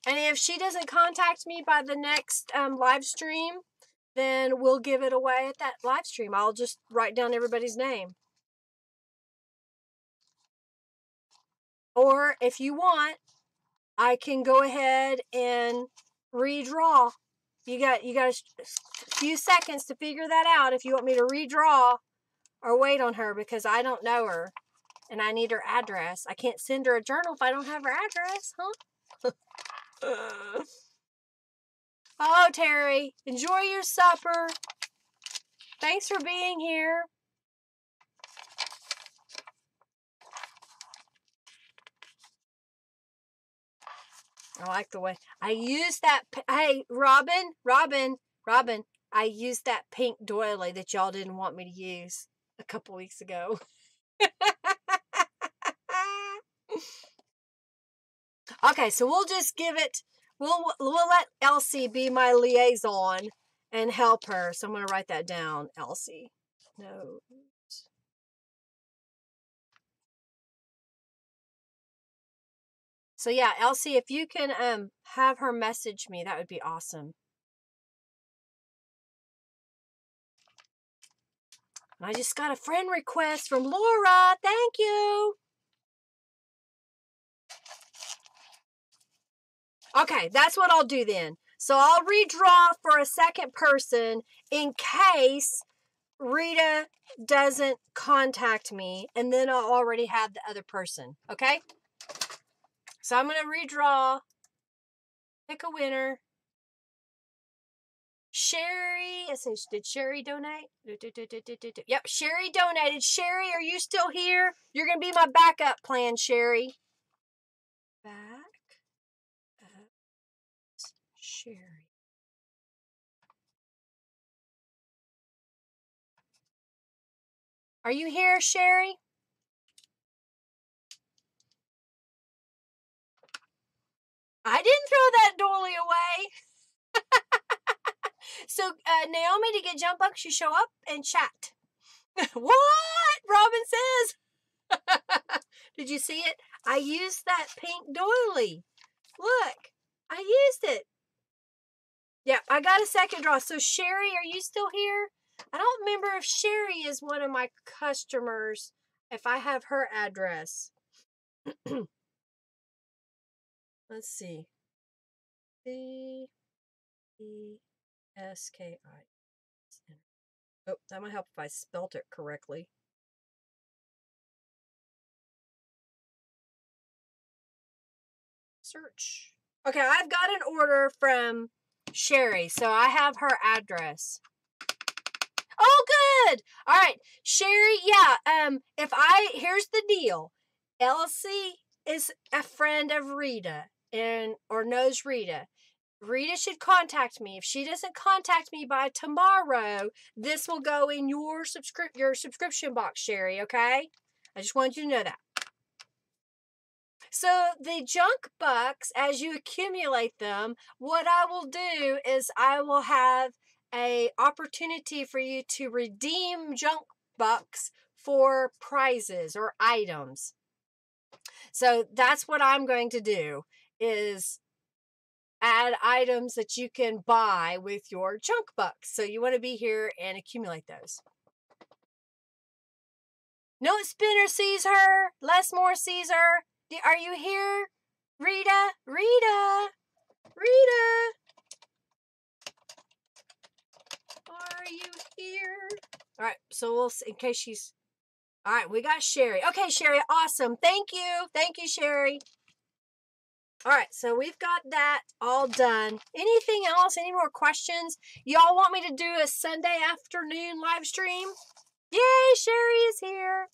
And if she doesn't contact me by the next live stream, then we'll give it away at that live stream. I'll just write down everybody's name. Or if you want, I can go ahead and redraw. You got a few seconds to figure that out if you want me to redraw or wait on her because I don't know her and I need her address. I can't send her a journal if I don't have her address, huh? Oh, Terry, enjoy your supper. Thanks for being here. I like the way I use that. Hey, Robin, I used that pink doily that y'all didn't want me to use a couple weeks ago. Okay, so we'll just give it. We'll let Elsie be my liaison and help her. So I'm going to write that down, Elsie. No. So yeah, Elsie, if you can have her message me, that would be awesome. I just got a friend request from Laura. Thank you. Okay, that's what I'll do then. So I'll redraw for a second person in case Rita doesn't contact me, and then I'll already have the other person. Okay? So I'm going to redraw. Pick a winner. Sherry. Let's see, did Sherry donate? Yep, Sherry donated. Sherry, are you still here? You're going to be my backup plan, Sherry. Back up, Sherry. Are you here, Sherry? I didn't throw that doily away. So, Naomi, to get jump bucks, you show up and chat. What? Robin says. Did you see it? I used that pink doily. Look, I used it. Yeah, I got a second draw. So, Sherry, are you still here? I don't remember if Sherry is one of my customers, if I have her address. Let's see. C-E-S-K-I. Oh, that might help if I spelt it correctly. Search. Okay, I've got an order from Sherry, so I have her address. Oh, good. All right, Sherry. Yeah. Here's the deal. Elsie is a friend of Rita or knows Rita. Rita should contact me. If she doesn't contact me by tomorrow, this will go in your subscription box, Sherry. Okay. I just wanted you to know that. So the junk bucks, as you accumulate them, what I will do is I will have a opportunity for you to redeem junk bucks for prizes or items. So that's what I'm going to do, is add items that you can buy with your junk bucks. So you want to be here and accumulate those. No Spinner sees her. Lesmore sees her. Are you here? Rita? Rita? Rita? Are you here? All right, so we'll see, in case she's... All right, we got Sherry. Okay, Sherry, awesome. Thank you. Thank you, Sherry. All right, so we've got that all done. Anything else? Any more questions? Y'all want me to do a Sunday afternoon live stream? Yay, Sherry is here.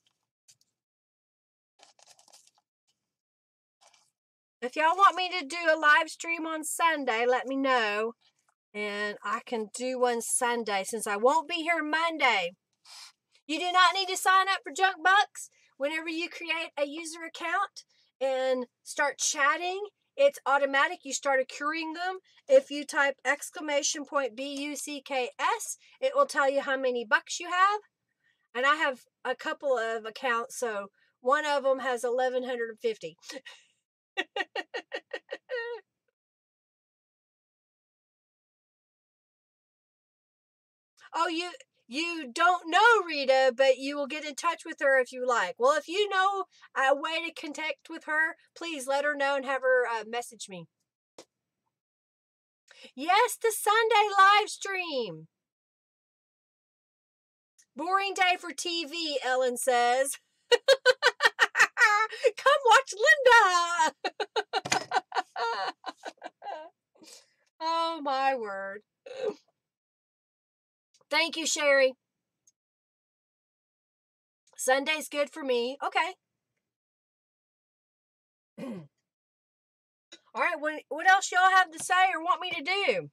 If y'all want me to do a live stream on Sunday, let me know. And I can do one Sunday since I won't be here Monday. You do not need to sign up for Junk Bucks. Whenever you create a user account and start chatting, it's automatic. You start accruing them. If you type !BUCKS, it will tell you how many bucks you have. And I have a couple of accounts, so one of them has 1,150. Oh, you don't know Rita, but you will get in touch with her if you like. Well, if you know a way to connect with her, please let her know and have her message me. Yes, the Sunday live stream. Boring day for TV, Ellen says. Come watch Linda. Oh, my word. Thank you, Sherry. Sunday's good for me. Okay. All right, what else y'all have to say or want me to do?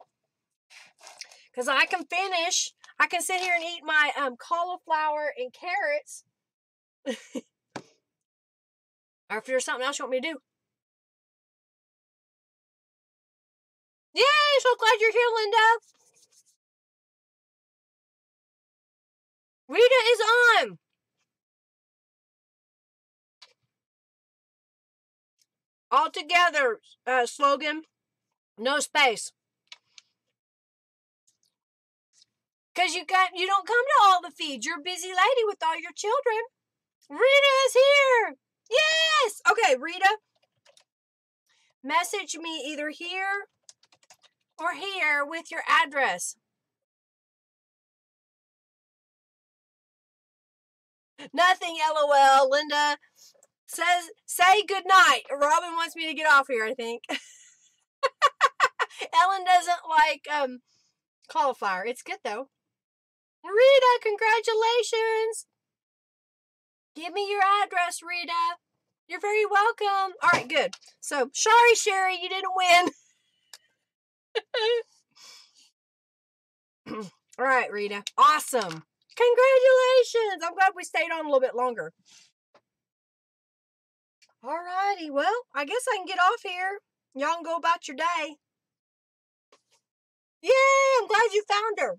Because I can finish. I can sit here and eat my cauliflower and carrots. Or if there's something else you want me to do. Yay! So glad you're here, Linda. Rita is on. All together slogan. No space. Because you don't come to all the feeds. You're a busy lady with all your children. Rita is here. Yes. Okay, Rita. Message me either here or here with your address. Nothing, LOL. Linda says, say good night. Robin wants me to get off here, I think. Ellen doesn't like cauliflower. It's good, though. Rita, congratulations. Give me your address, Rita. You're very welcome. All right, good. So, sorry, Sherry, you didn't win. All right, Rita. Awesome. Congratulations. I'm glad we stayed on a little bit longer. All righty. Well, I guess I can get off here. Y'all can go about your day. Yay, I'm glad you found her.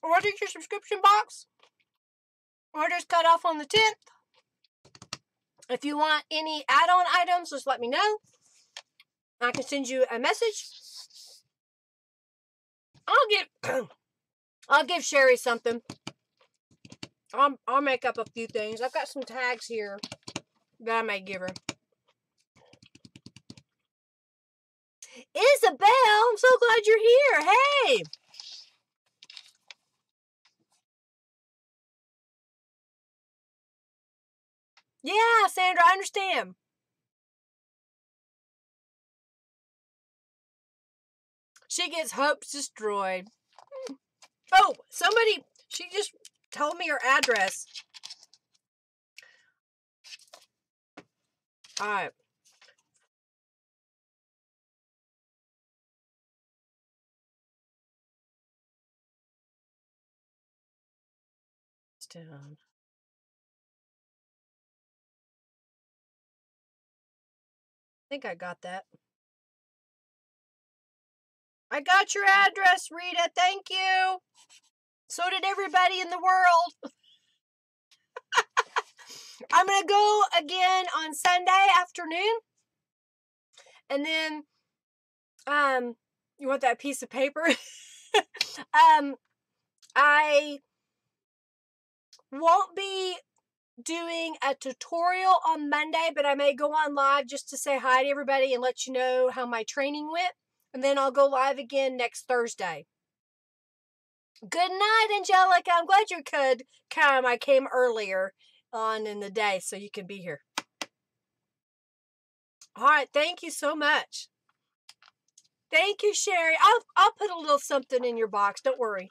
Order your subscription box. Order's cut off on the 10th. If you want any add-on items, just let me know. I can send you a message. I'll give Sherry something. I'll make up a few things. I've got some tags here that I may give her. Isabel, I'm so glad you're here. Hey. Yeah, Sandra, I understand. She gets hopes destroyed. Oh, she just told me her address. All right. this down. I think I got that. I got your address, Rita. Thank you. So did everybody in the world. I'm going to go again on Sunday afternoon. And then, you want that piece of paper? I won't be doing a tutorial on Monday, but I may go on live just to say hi to everybody and let you know how my training went. And then I'll go live again next Thursday. Good night, Angelica. I'm glad you could come. I came earlier on in the day so you can be here. All right. Thank you so much. Thank you, Sherry. I'll put a little something in your box. Don't worry.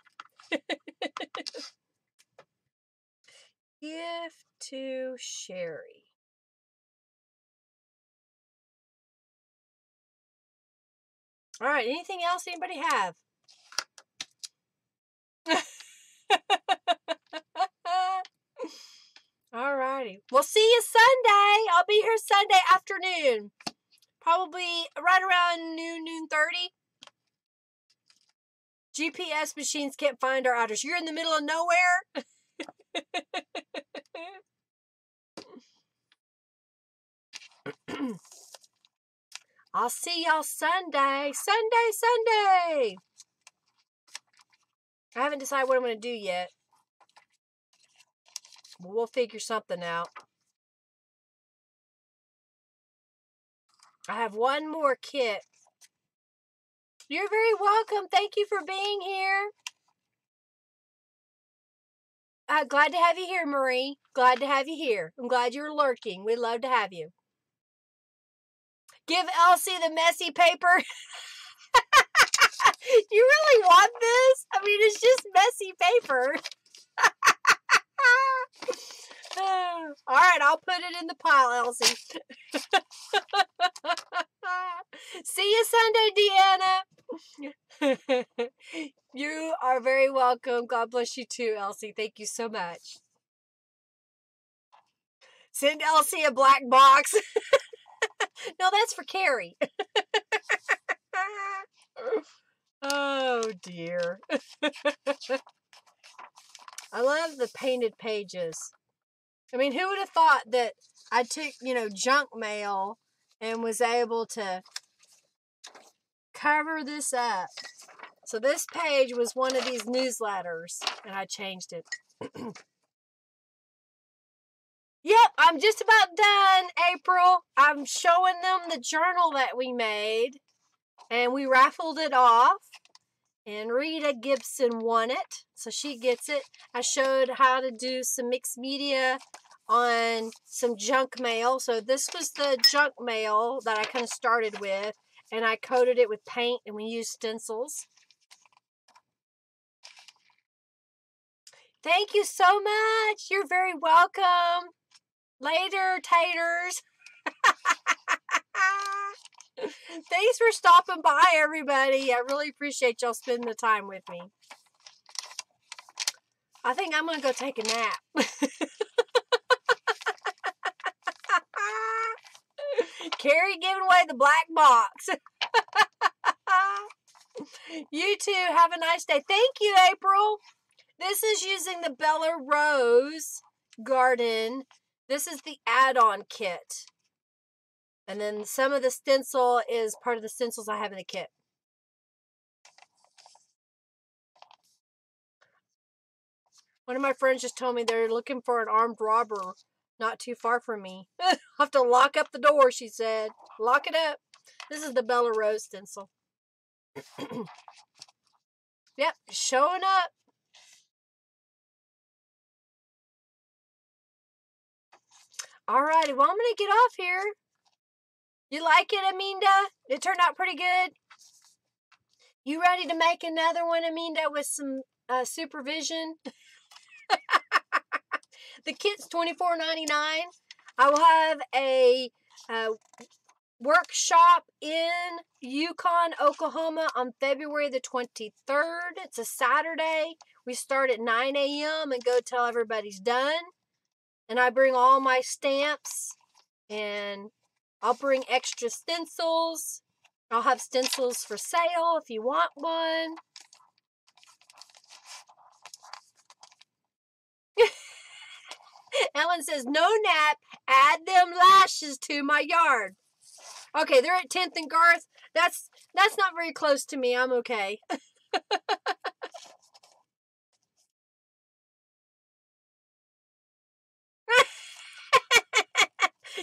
Gift to Sherry. All right. Anything else anybody have? All righty. We'll see you Sunday. I'll be here Sunday afternoon. Probably right around noon 30. GPS machines can't find our address. You're in the middle of nowhere. I'll see y'all Sunday. Sunday. I haven't decided what I'm going to do yet. But we'll figure something out. I have one more kit. You're very welcome. Thank you for being here. Glad to have you here, Marie. Glad to have you here. I'm glad you're lurking. We'd love to have you. Give Elsie the messy paper. You really want this? I mean, it's just messy paper. All right, I'll put it in the pile, Elsie. See you Sunday, Deanna. You are very welcome. God bless you too, Elsie. Thank you so much. Send Elsie a black box. No, that's for Carrie. Oh, dear. I love the painted pages. I mean, who would have thought that I took, junk mail and was able to cover this up? So this page was one of these newsletters, and I changed it. Yep, I'm just about done, April. I'm showing them the journal that we made, and we raffled it off, and Rita Gibson won it, so she gets it. I showed how to do some mixed media on some junk mail. So this was the junk mail that I kind of started with, and I coated it with paint, and we used stencils. Thank you so much. You're very welcome. Later, taters. Thanks for stopping by, everybody. I really appreciate y'all spending the time with me. I think I'm going to go take a nap. Carrie giving away the black box. You too. Have a nice day. Thank you, April. This is using the Bella Rose Garden. This is the add-on kit. And then some of the stencil is part of the stencils I have in the kit. One of my friends just told me they're looking for an armed robber not too far from me. I'll have to lock up the door, she said. Lock it up. This is the Bella Rose stencil. Yep, showing up. Alrighty, well, I'm going to get off here. You like it, Aminda? It turned out pretty good. You ready to make another one, Aminda, with some supervision? The kit's $24.99. I will have a workshop in Yukon, Oklahoma on February the 23rd. It's a Saturday. We start at 9 a.m. and go till everybody's done. And I bring all my stamps, and I'll bring extra stencils. I'll have stencils for sale if you want one. Ellen says, no nap, add them lashes to my yard. Okay, they're at 10th and Garth. That's not very close to me. I'm okay.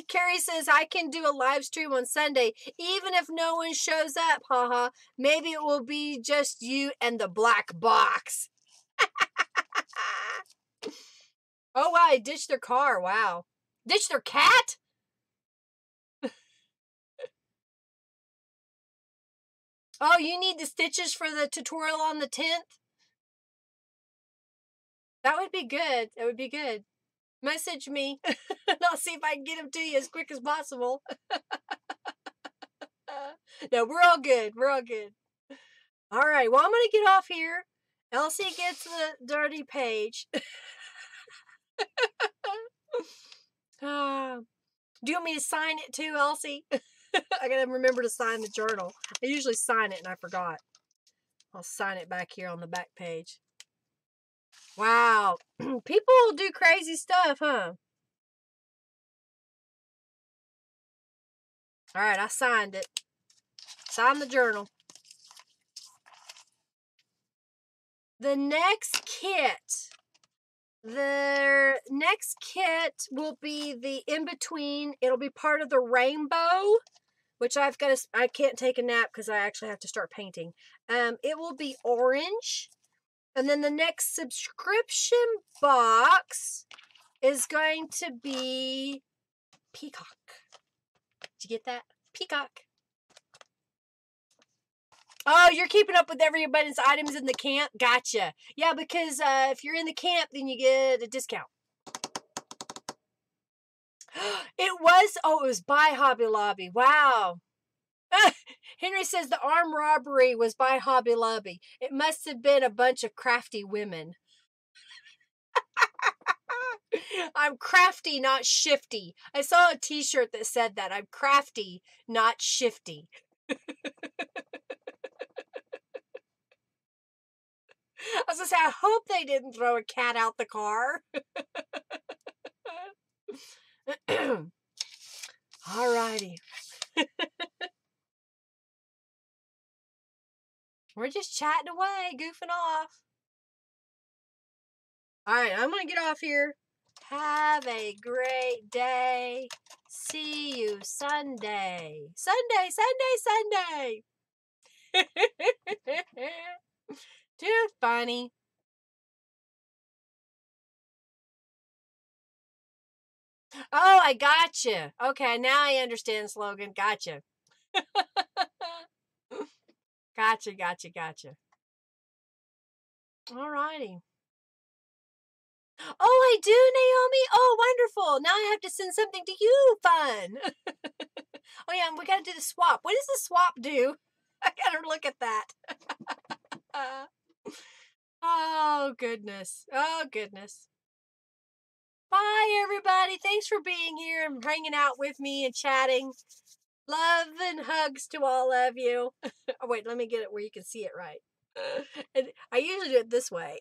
Carrie says, I can do a live stream on Sunday, even if no one shows up. Haha. Maybe it will be just you and the black box. Oh, wow. They ditched their car. Wow. Ditched their cat? Oh, you need the stitches for the tutorial on the 10th? That would be good. That would be good. Message me, and I'll see if I can get them to you as quick as possible. No, we're all good. We're all good. All right. Well, I'm going to get off here. Elsie gets the dirty page. Do you want me to sign it too, Elsie? I got to remember to sign the journal. I usually sign it and I forgot. I'll sign it back here on the back page. Wow. People do crazy stuff, huh? All right, I signed it. Signed the journal. The next kit will be the in-between. It'll be part of the rainbow, which I can't take a nap because I actually have to start painting. It will be orange. And then the next subscription box is going to be peacock. Did you get that? Peacock. Oh, you're keeping up with everybody's items in the camp? Gotcha. Yeah, because if you're in the camp, then you get a discount. It was by Hobby Lobby. Wow. Henry says the armed robbery was by Hobby Lobby. It must have been a bunch of crafty women. I'm crafty, not shifty. I saw a t-shirt that said that. I'm crafty, not shifty. I was going to say, I hope they didn't throw a cat out the car. Alrighty. We're just chatting away, goofing off. Alright, I'm going to get off here. Have a great day. See you Sunday. Sunday, Sunday, Sunday. Too funny. Oh, I gotcha. Okay, now I understand the slogan. Gotcha. Gotcha. Alrighty. Oh, I do, Naomi. Oh, wonderful. Now I have to send something to you. Fun. Oh, yeah, we got to do the swap. What does the swap do? I got to look at that. Oh, goodness. Oh, goodness. Bye, everybody. Thanks for being here and hanging out with me and chatting. Love and hugs to all of you. Oh, wait, let me get it where you can see it right. And I usually do it this way.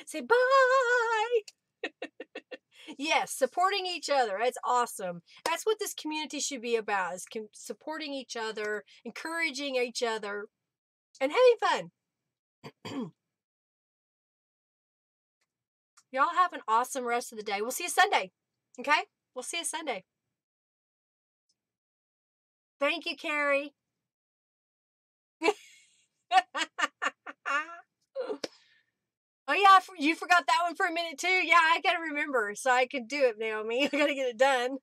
Say bye. Yes, supporting each other. That's awesome. That's what this community should be about, is supporting each other, encouraging each other, and having fun. Y'all have an awesome rest of the day. We'll see you Sunday. Okay? We'll see you Sunday. Thank you, Carrie. Oh, yeah, you forgot that one for a minute, too? Yeah, I gotta remember so I can do it, Naomi. I gotta get it done.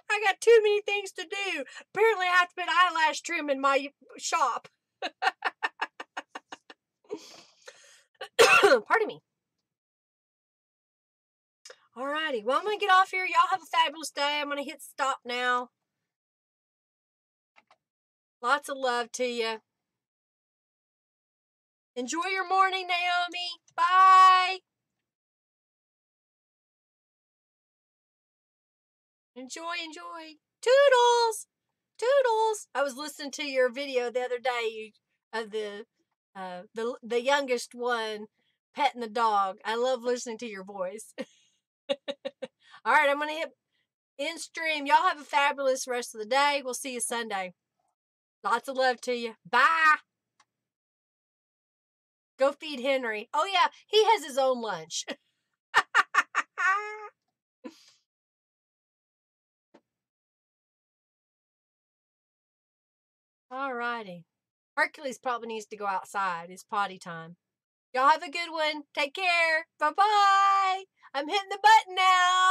I got too many things to do. Apparently, I have to put eyelash trim in my shop. Pardon me. Alrighty. Well, I'm going to get off here. Y'all have a fabulous day. I'm going to hit stop now. Lots of love to you. Enjoy your morning, Naomi. Bye. Enjoy, enjoy. Toodles. Toodles. I was listening to your video the other day of the youngest one petting the dog. I love listening to your voice. All right, I'm going to hit end stream. Y'all have a fabulous rest of the day. We'll see you Sunday. Lots of love to you. Bye. Go feed Henry. Oh, yeah, he has his own lunch. All righty. Hercules probably needs to go outside. It's potty time. Y'all have a good one. Take care. Bye-bye. I'm hitting the button now.